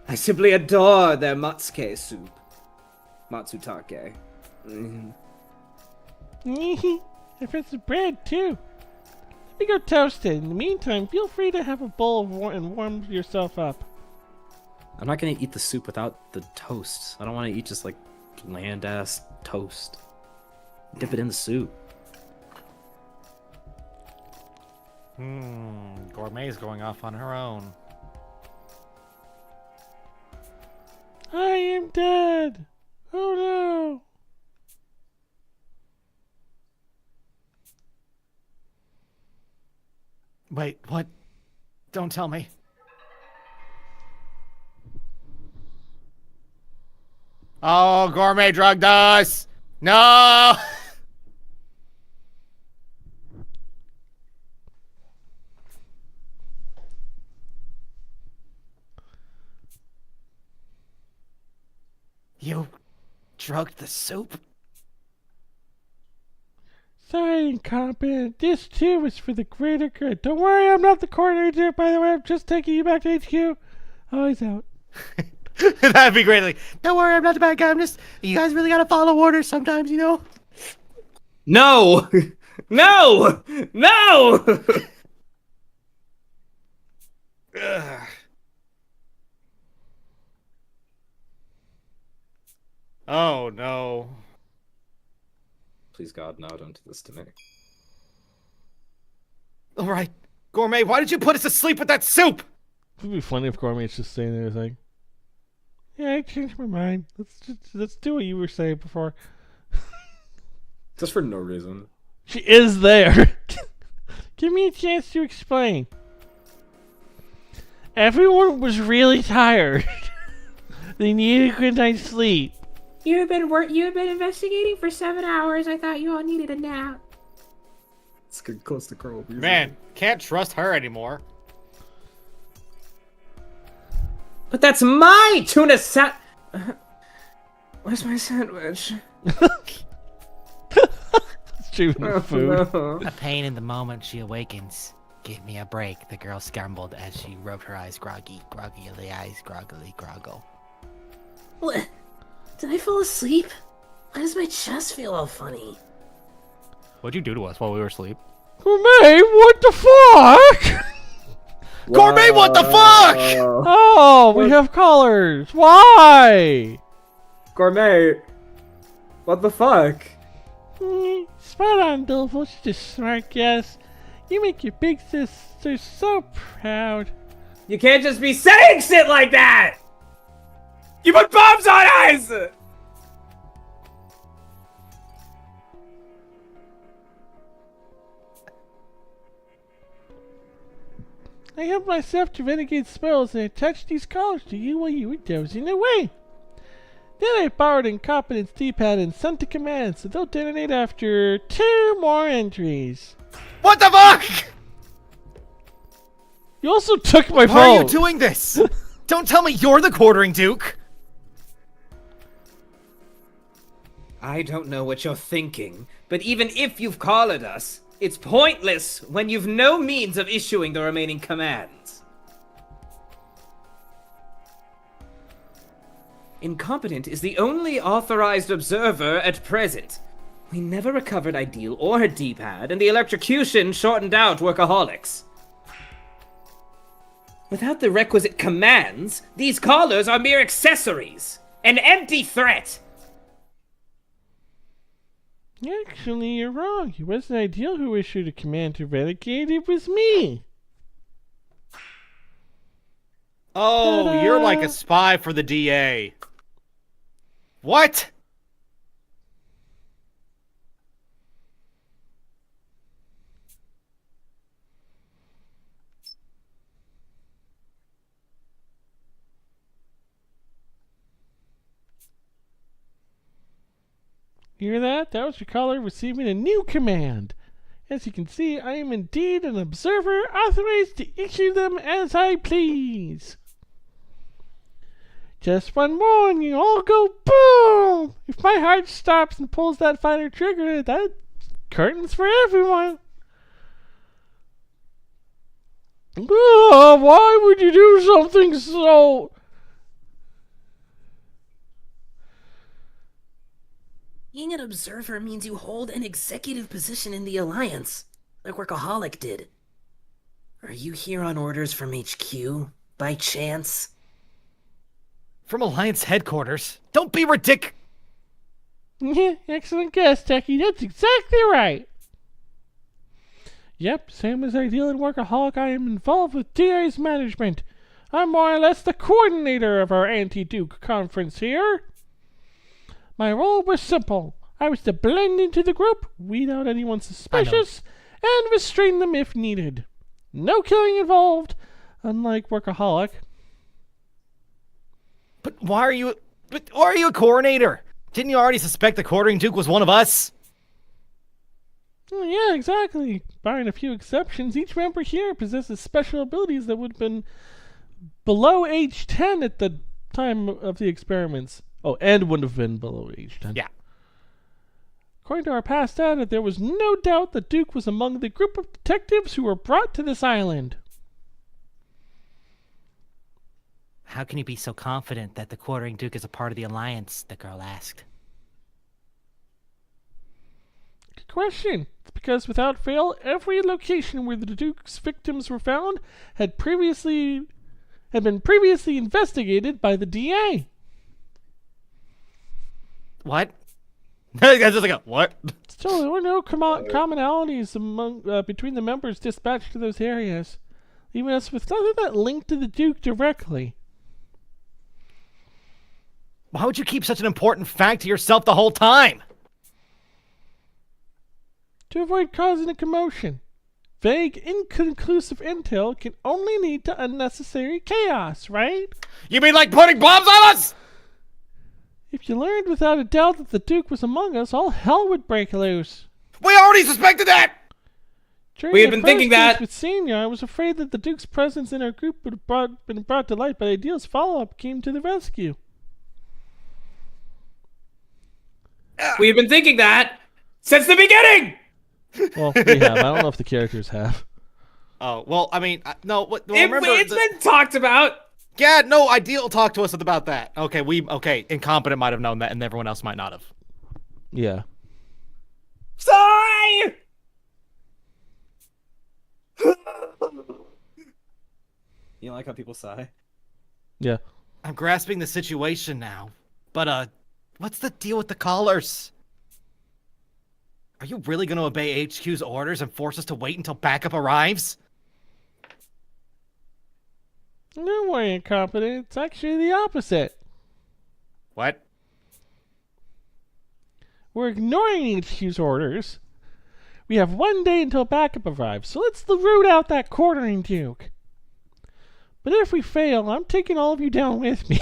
I simply adore their matsuke soup. Matsutake. I've had some bread too. Let me go toast it. In the meantime, feel free to have a bowl and warm yourself up. I'm not gonna eat the soup without the toast. I don't want to eat just like bland ass toast. Dip it in the soup. Gourmet's going off on her own. I am dead. Oh no. Wait, what? Don't tell me. Oh, Gourmet drugged us! No! You drugged the soup? Sorry, incompetent. This too was for the greater good. Don't worry, I'm not the court agent, by the way. I'm just taking you back to HQ. Oh, he's out. That'd be great. Like, don't worry, I'm not the bad guy. I'm just, you guys really gotta follow orders sometimes, you know? No! No! No! Oh no. Please God, no, don't do this to me. All right, Gourmet, why did you put us to sleep with that soup? It would be funny if Gourmet's just saying there like, yeah, I changed my mind. Let's do what you were saying before. Just for no reason. She is there. Give me a chance to explain. Everyone was really tired. They needed a good night's sleep. You have been investigating for 7 hours. I thought you all needed a nap. Let's get close to Carl. Man, can't trust her anymore. But that's my tuna Where's my sandwich? Stupid food. No. A pain in the moment she awakens. Give me a break, the girl scrambled as she rubbed her eyes groggy the eyes groggily groggle. What? Did I fall asleep? Why does my chest feel all funny? What'd you do to us while we were asleep? Gourmet, what the fuck? Gourmet, what the fuck? Oh, we have callers. Why? Gourmet, what the fuck? Spot on, Doleful. She's just smart, yes. You make your big sister so proud. You can't just be saying shit like that! You put bombs on us! I helped myself to renegade spells and attached these collars to you while you were dozing away. Then I borrowed Incompetence D-pad and sent a command, so they'll detonate after 2 more entries. What the fuck? You also took my phone! Why are you doing this? Don't tell me you're the quartering Duke! I don't know what you're thinking, but even if you've collared us, it's pointless when you've no means of issuing the remaining commands. Incompetent is the only authorized observer at present. We never recovered Ideal or her D-pad, and the electrocution shortened out Workaholics. Without the requisite commands, these callers are mere accessories. An empty threat. Actually, you're wrong. It wasn't Ideal who issued a command to renegade, it was me. Oh, Ta-da. you're like a spy for the DA. What? Hear that? That was your caller receiving a new command. As you can see, I am indeed an observer authorized to issue them as I please. Just one more and you all go boom! If my heart stops and pulls that final trigger, that curtain's for everyone. Why would you do something so... Being an observer means you hold an executive position in the Alliance, like Workaholic did. Are you here on orders from HQ, by chance? From Alliance headquarters? Don't be ridiculous! Yeah, excellent guess, Techie. That's exactly right. Yep, same as Ideal and Workaholic, I am involved with DA's management. I'm more or less the coordinator of our anti-Duke conference here. My role was simple. I was to blend into the group, weed out anyone suspicious, and restrain them if needed. No killing involved, unlike Workaholic. But why are you a coordinator? Didn't you already suspect the quartering Duke was one of us? Oh, yeah, exactly. Barring a few exceptions, each member here possesses special abilities that would have been below age 10 at the time of the experiments. Oh, and would have been below age 10. Yeah. According to our past data, there was no doubt that Duke was among the group of detectives who were brought to this island. How can you be so confident that the quartering Duke is a part of the Alliance? The girl asked. Good question. It's because without fail, every location where the Duke's victims were found had been previously investigated by the DA. What? That's just like a what? Still, there were no commonalities among between the members dispatched to those areas, leaving us with nothing that linked to the Duke directly. Why would you keep such an important fact to yourself the whole time? To avoid causing a commotion. Vague, inconclusive intel can only lead to unnecessary chaos, right? You mean like putting bombs on us? If you learned without a doubt that the Duke was among us, all hell would break loose. We already suspected that! During We had the been thinking first case that. with Senior, I was afraid that the Duke's presence in our group would have been brought to light, but Ideal's follow-up came to the rescue. We had been thinking that since the beginning. Well, we have. I don't know if the characters have. Oh, well, I mean, no, remember... It's been talked about. Yeah, no, Ideal talked to us about that. Okay, Incompetent might have known that, and everyone else might not have. Yeah. Sigh. You don't like how people sigh? Yeah. I'm grasping the situation now, but, what's the deal with the callers? Are you really going to obey HQ's orders and force us to wait until backup arrives? No way, Incompetent. It's actually the opposite. What? We're ignoring HQ's orders. We have 1 day until backup arrives, so let's root out that quartering Duke. But if we fail, I'm taking all of you down with me.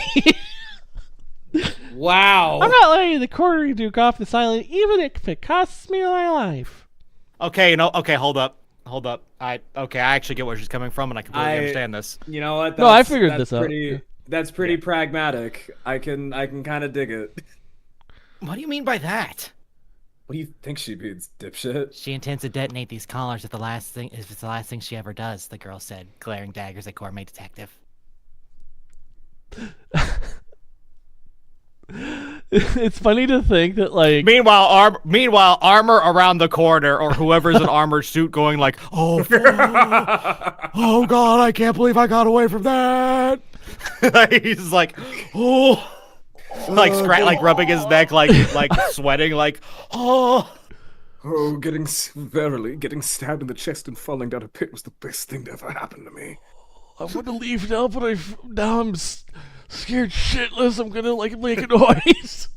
Wow. I'm not letting the quartering Duke off this island, even if it costs me my life. Okay, hold up. I actually get where she's coming from, and I completely understand this. You know what? No, I figured this out. That's pretty pragmatic. I can kind of dig it. What do you mean by that? What do you think she means, dipshit? She intends to detonate these collars if it's the last thing she ever does, the girl said, glaring daggers at Gourmet Detective. It's funny to think that, like... Meanwhile, Armor around the corner, or whoever's in armored suit going like, oh, oh God, I can't believe I got away from that. He's like, oh... like rubbing his neck, like sweating, like, oh. Oh, getting stabbed in the chest and falling down a pit was the best thing to ever happen to me. I want to leave now, but now I'm scared shitless. I'm gonna make a noise.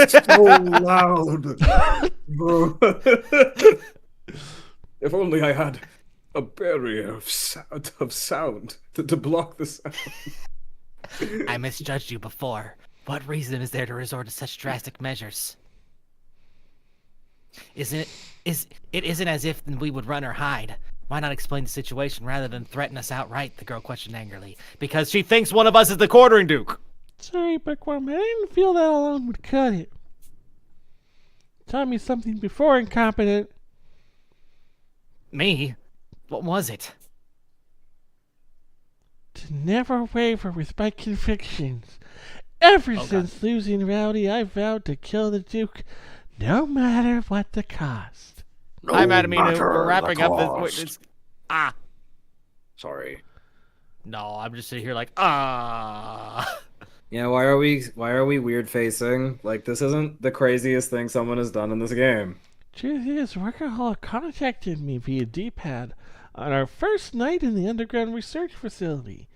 It's so loud. If only I had a barrier of sound to block the sound. I misjudged you before. What reason is there to resort to such drastic measures? It isn't as if we would run or hide. Why not explain the situation rather than threaten us outright? The girl questioned angrily. Because she thinks one of us is the quartering Duke. Sorry, Bookworm. I didn't feel that alone would cut it. Tell me something before, Incompetent. Me? What was it? To never waver with my convictions. Ever since losing Rowdy, I vowed to kill the Duke, no matter what the cost. I'm we're wrapping up this. Sorry. No, I'm just sitting here like, Yeah, why are we weird facing? Like, this isn't the craziest thing someone has done in this game. Truth is, Workaholic contacted me via D-pad on our first night in the underground research facility.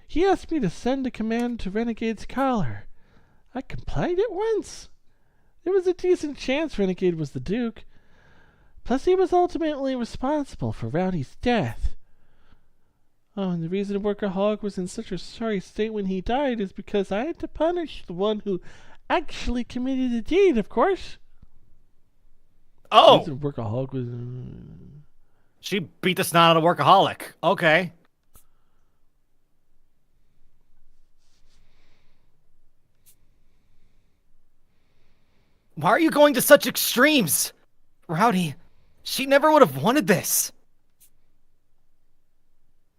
He asked me to send a command to Renegade's collar. I complied at once. There was a decent chance Renegade was the Duke. Plus, he was ultimately responsible for Rowdy's death. Oh, and the reason Workaholic was in such a sorry state when he died is because I had to punish the one who actually committed the deed, of course. oh, The reason Workaholic was... she beat the snot out of Workaholic. Okay. Why are you going to such extremes? Rowdy, she never would have wanted this.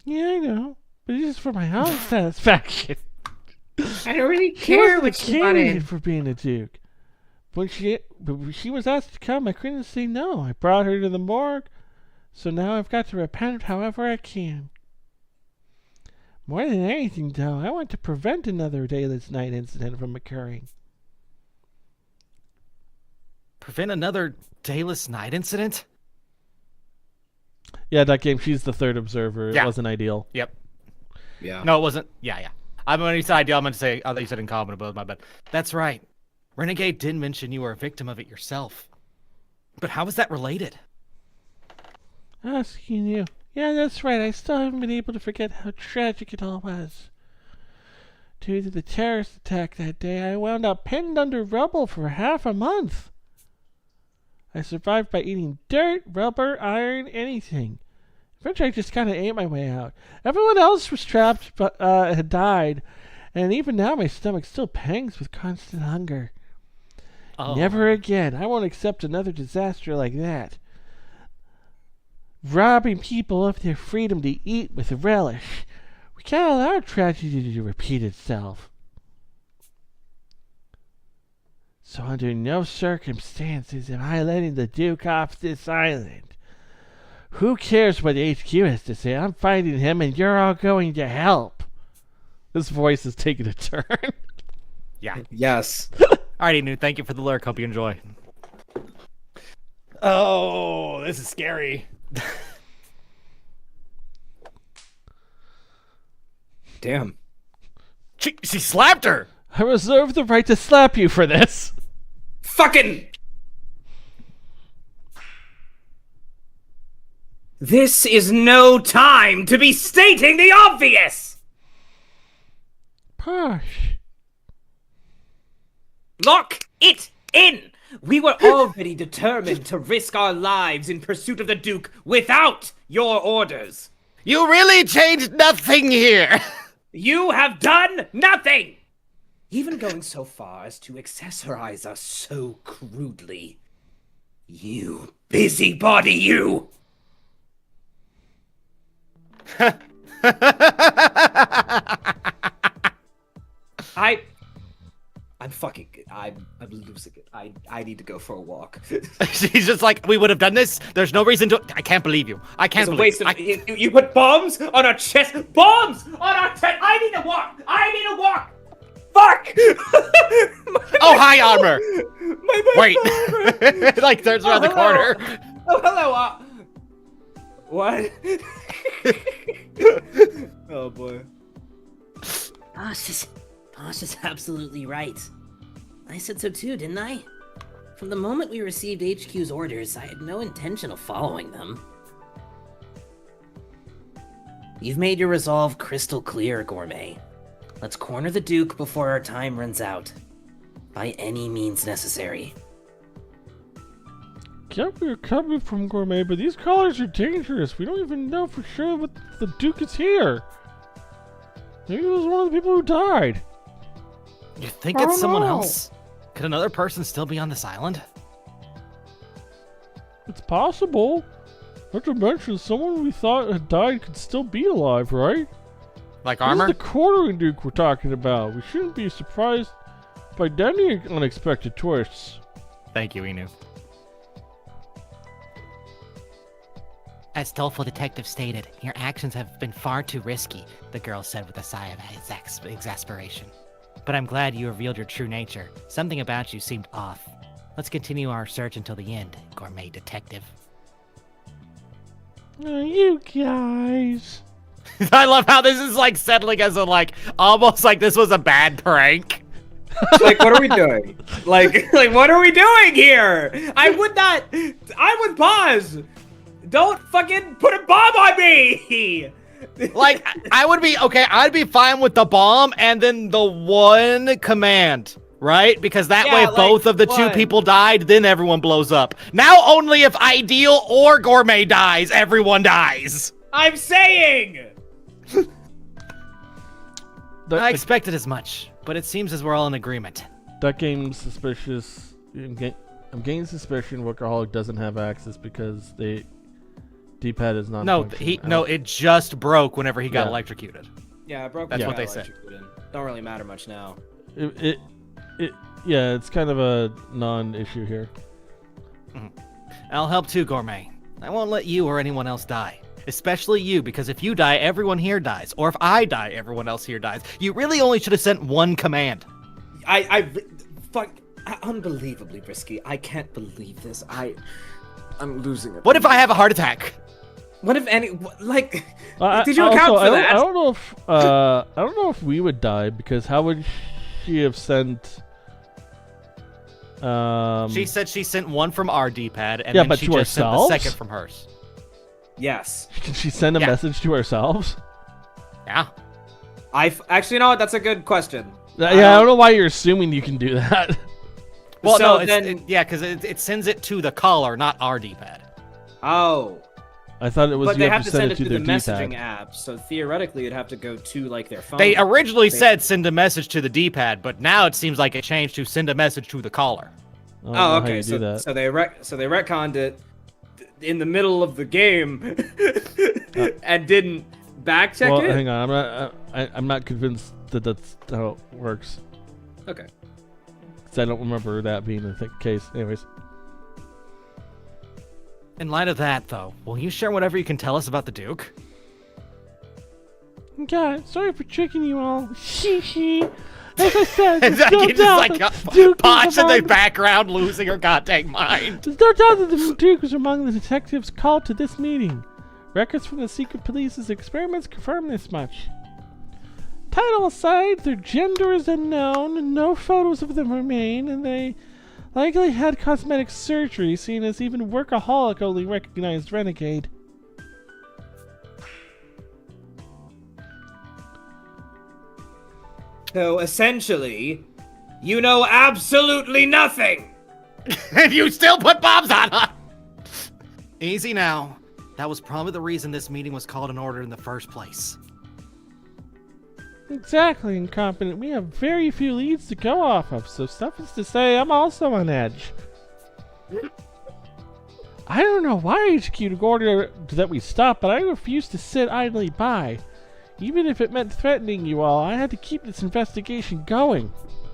Yeah, I know. But it's just for my own satisfaction. I don't really She care wasn't what the she candidate wanted. for being a Duke. But she was asked to come. I couldn't say no. I brought her to the morgue. So now I've got to repent however I can. More than anything, though, I want to prevent another Dayless Night incident from occurring. Prevent another Dayless Night incident? Yeah, that game, she's the third observer. It Yeah. wasn't ideal. Yep. Yeah. No, it wasn't. Yeah. When you said ideal, I meant to say, I thought you said incompetent, my bad. That's right. Renegade did mention you were a victim of it yourself. But how is that related? Asking you. Yeah, that's right. I still haven't been able to forget how tragic it all was. Due to the terrorist attack that day, I wound up pinned under rubble for half a month. I survived by eating dirt, rubber, iron, anything. Eventually, I just kind of ate my way out. Everyone else was trapped, but had died. And even now, my stomach still pangs with constant hunger. Oh. Never again. I won't accept another disaster like that. Robbing people of their freedom to eat with relish. We can't allow tragedy to repeat itself. So under no circumstances am I letting the Duke off this island. Who cares what HQ has to say? I'm fighting him and you're all going to help. This voice is taking a turn. Yeah. Yes. Alrighty, Newt. Thank you for the lyric. Hope you enjoy. Oh, this is scary. Damn. She slapped her. I reserve the right to slap you for this. Fucking. This is no time to be stating the obvious! Posh. Lock it in! We were already determined to risk our lives in pursuit of the Duke without your orders. You really changed nothing here. You have done nothing! Even going so far as to accessorize us so crudely. You busybody, you! I'm losing it. I need to go for a walk. She's just like, we would have done this. There's no reason to. I can't believe you. I can't It's a believe waste of you put bombs on our chest. Bombs on our chest. I need to walk. Fuck! Oh, hi, armor. My Wait. Like, turns around the hello. corner. Oh, hello. What? Oh boy. Boss is absolutely right. I said so too, didn't I? From the moment we received HQ's orders, I had no intention of following them. You've made your resolve crystal clear, Gourmet. Let's corner the Duke before our time runs out. By any means necessary. Get where you're coming from, Gourmet, but these callers are dangerous. We don't even know for sure what the Duke is here. Maybe it was one of the people who died. You think I it's don't someone know. else? Could another person still be on this island? It's possible. Not to mention, someone we thought had died could still be alive, right? Like This armor? is the quartering Duke we're talking about. We shouldn't be surprised by any unexpected twists. Thank you, Inu. As Doleful Detective stated, your actions have been far too risky, the girl said with a sigh of exasperation. But I'm glad you revealed your true nature. Something about you seemed off. Let's continue our search until the end, Gourmet Detective. You guys. I love how this is like settling as a like almost like this was a bad prank. Like, what are we doing? Like, what are we doing here? I would pause. Don't fucking put a bomb on me. Like I would be okay, I'd be fine with the bomb and then the one command, right? Because that Yeah, way if like, both of the two one. people died, then everyone blows up. Now only if Ideal or Gourmet dies, everyone dies. I'm saying. I expected as much, but it seems as we're all in agreement. That game's suspicious. I'm getting suspicion Workaholic doesn't have access because the D-pad is not. It just broke whenever he got Yeah. electrocuted. Yeah, I broke. That's my what they got said. electrocuted. Don't really matter much now. Yeah, it's kind of a non-issue here. I'll help too, Gourmet. I won't let you or anyone else die. Especially you, because if you die, everyone here dies. Or if I die, everyone else here dies. You really only should have sent one command. Fuck, unbelievably risky. I can't believe this. I'm losing it. What if I have a heart attack? What if any, like, did you account for that? I don't know if we would die, because how would she have sent? She said she sent one from our D-pad, and Yeah, then but she to just sent the ourselves? second from hers. Yes. Can she send a Yeah. message to ourselves? Yeah. Actually, you know what? That's a good question. Yeah, I don't know why you're assuming you can do that. Well, So no, it's, then- yeah, because it sends it to the caller, not our D-pad. Oh. I thought it was But you they have to send it to through their the D-pad. messaging app, so theoretically it'd have to go to, like, their phone. They originally They- said send a message to the D-pad, but now it seems like it changed to send a message to the caller. I don't know Oh, how okay. you do that. So they retconned it in the middle of the game and didn't back check Well, it. hang on. I'm not convinced that that's how it works. Okay. 'Cause I don't remember that being the case. Anyways. In light of that, though, will you share whatever you can tell us about the Duke? God, sorry for tricking you all. As I said, And there's no just doubt like that Duke Posh was in the among background losing her goddamn mind. There's no doubt that the Duke was among the detectives called to this meeting. Records from the secret police's experiments confirm this much. Title aside, their gender is unknown, no photos of them remain, and they likely had cosmetic surgery, seeing as even Workaholic only recognized Renegade. So essentially, you know absolutely nothing. And you still put bombs on her! Easy now. That was probably the reason this meeting was called in order in the first place. Exactly, incompetent. We have very few leads to go off of, so suffice to say, I'm also on edge. I don't know why HQ ordered that we stop, but I refuse to sit idly by. Even if it meant threatening you all, I had to keep this investigation going.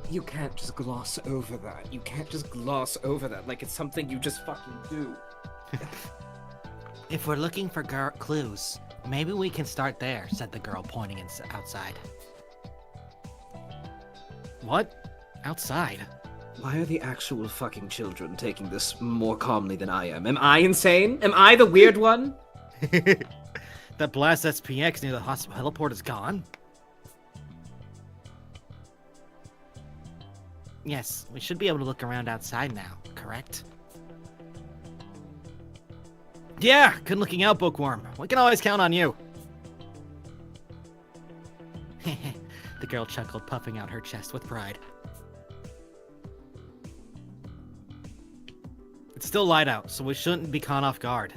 You can't just gloss over that. You can't just gloss over that like it's something you just fucking do. If we're looking for clues, maybe we can start there, said the girl, pointing outside. What? Outside? Why are the actual fucking children taking this more calmly than I am? Am I insane? Am I the weird one? That blast SPX near the hospital heliport is gone? Yes, we should be able to look around outside now, correct? Yeah, good looking out, Bookworm. We can always count on you. The girl chuckled, puffing out her chest with pride. It's still light out, so we shouldn't be caught off guard.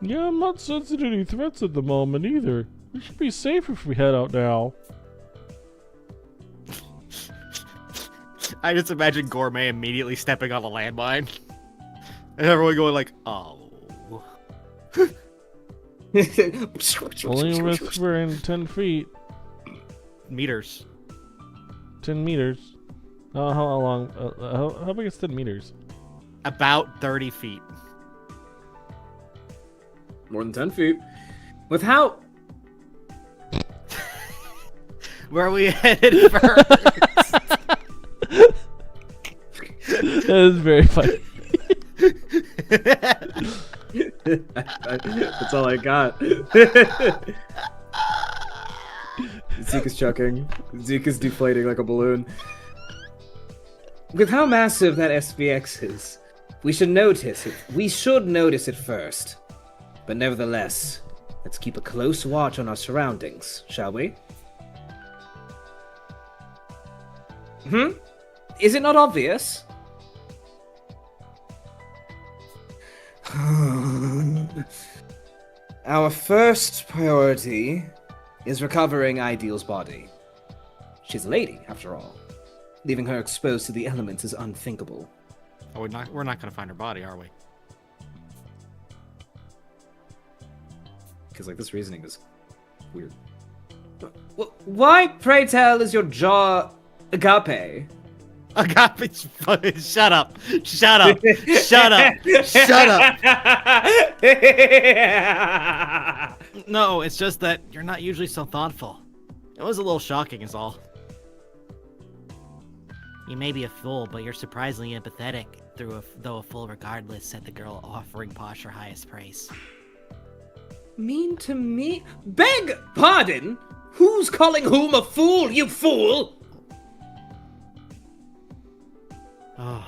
Yeah, I'm not sensing any threats at the moment either. We should be safe if we head out now. I just imagine Gourmet immediately stepping on a landmine. And everyone going like, oh. Only if we're in 10 feet. Meters. 10 meters. Oh, how long? How big is 10 meters? About 30 feet. More than 10 feet. With how... Where are we headed first? That is very funny. That's all I got. Zeke is choking. Zeke is deflating like a balloon. With how massive that SPX is, we should notice it. We should notice it first. But nevertheless, let's keep a close watch on our surroundings, shall we? Is it not obvious? Our first priority is recovering Ideal's body. She's a lady, after all. Leaving her exposed to the elements is unthinkable. Oh, we're not gonna find her body, are we? Because, like, this reasoning is weird. Why, pray tell, is your jaw agape? Agape, shut up. Shut up. Shut up. Shut up. No, it's just that you're not usually so thoughtful. It was a little shocking is all. You may be a fool, but you're surprisingly empathetic, though a fool regardless, said the girl, offering Posh her highest praise. Mean to me? Beg pardon? Who's calling whom a fool, you fool? Oh.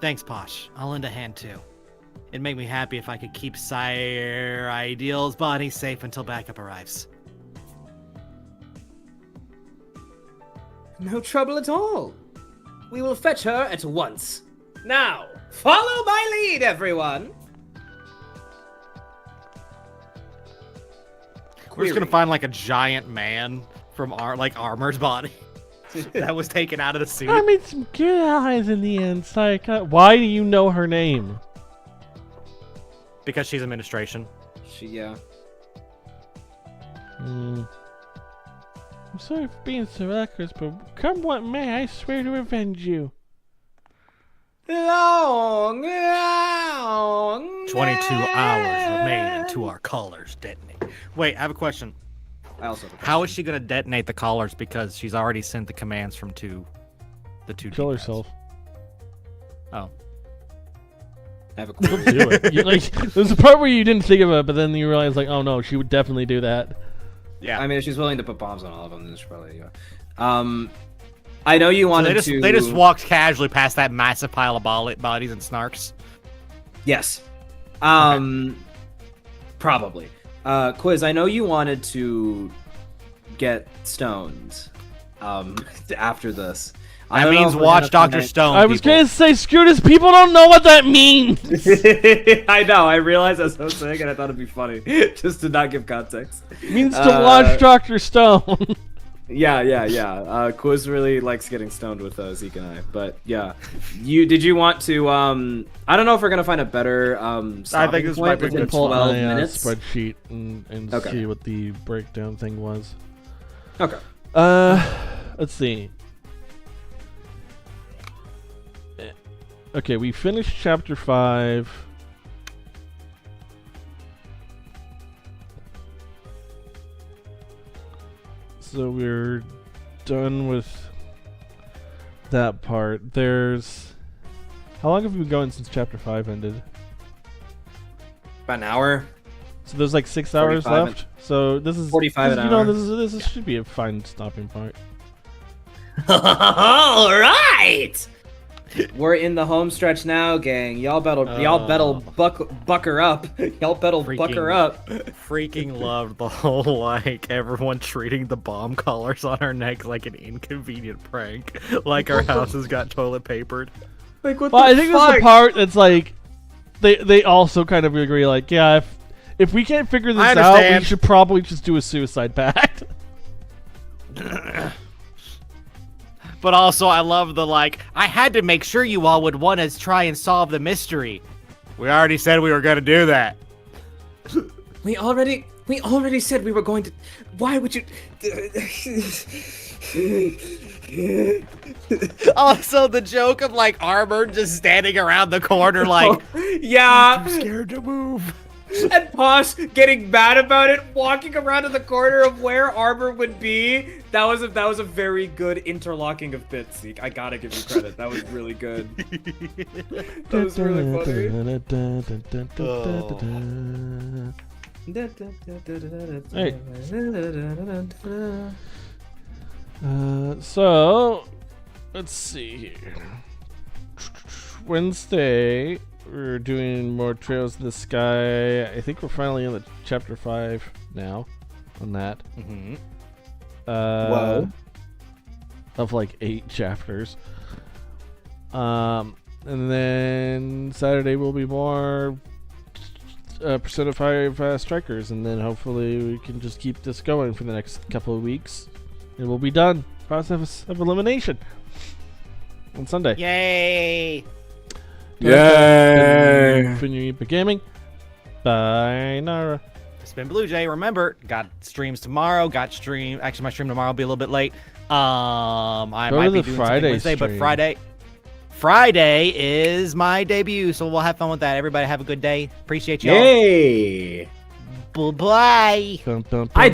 Thanks, Posh. I'll lend a hand too. It'd make me happy if I could keep Sire Ideal's body safe until backup arrives. No trouble at all. We will fetch her at once. Now, follow my lead, everyone. We're just gonna find like a giant man from Armor's body that was taken out of the suit. I made some good allies in the end, Sayaka. Why do you know her name? Because she's administration. Yeah. I'm sorry for being so reckless, but come what may, I swear to avenge you. Long 22 hours remain until our collars detonate. Wait, I have a question. I also have a How is she gonna detonate the collars? Because she's already sent the commands from the two. Kill D-pads. herself. Oh, I have a Do it. There's a part where you didn't think of it, but then you realize, like, oh no, she would definitely do that. yeah. I mean, if she's willing to put bombs on all of them, then she probably. I know you wanted to. They just walked casually past that massive pile of bodies and snarks. Yes. Probably. Quiz, I know you wanted to get stoned after this. I That don't know means if we're watch gonna Dr. find- Stone. I was people. gonna say, Scootus, people don't know what that means! I know, I realized I was so sick and I thought it'd be funny just to not give context. It means to watch Dr. Stone. Yeah. Quiz really likes getting stoned with Zeke and I, but yeah. Did you want to I don't know if we're gonna find a better I think this might be within good. Pull 12 out a minutes. spreadsheet and Okay. see what the breakdown thing was. Okay. Let's see. Okay, we finished chapter 5. So we're done with that part. There's... How long have we been going since chapter 5 ended? About an hour. So there's like 6 hours 45 left. So this is 45 this, an you know, hour. this should be a fine stopping point. All right. We're in the home stretch now, gang. Y'all better bucker up. Y'all better bucker up. Freaking loved the whole like everyone treating the bomb collars on our necks like an inconvenient prank, like our houses got toilet papered. Like what Well, the I think fuck? that's the part that's like they also kind of agree, like, yeah, if we can't figure this out, we understand. should probably just do a suicide pact. But also, I love the like. I had to make sure you all would want to try and solve the mystery. We already said we were gonna do that. We already said we were going to. Why would you? Also, the joke of like Armor just standing around the corner, like Yeah. I'm scared to move. And Posh getting mad about it, walking around to the corner of where Arbor would be. That was a very good interlocking of bits, Zeke. I gotta give you credit. That was really good. That was really funny. So let's see here. Wednesday, we're doing more Trails in the Sky. I think we're finally in the chapter 5 now on that. Mm-hmm. Whoa. Of like 8 chapters. And then Saturday will be more Persona 5 Strikers, and then hopefully we can just keep this going for the next couple of weeks. And we'll be done. Process of elimination on Sunday. Yay! Yay! Finny Gaming. Bye, Nara. It's been Blue Jay. Remember, got streams tomorrow. Actually, my stream tomorrow will be a little bit late. I Go might to be the doing Friday something Wednesday, stream. but Friday is my debut, so we'll have fun with that. Everybody have a good day. Appreciate y'all. Yay! Bye-bye. Dun, dun, I dun.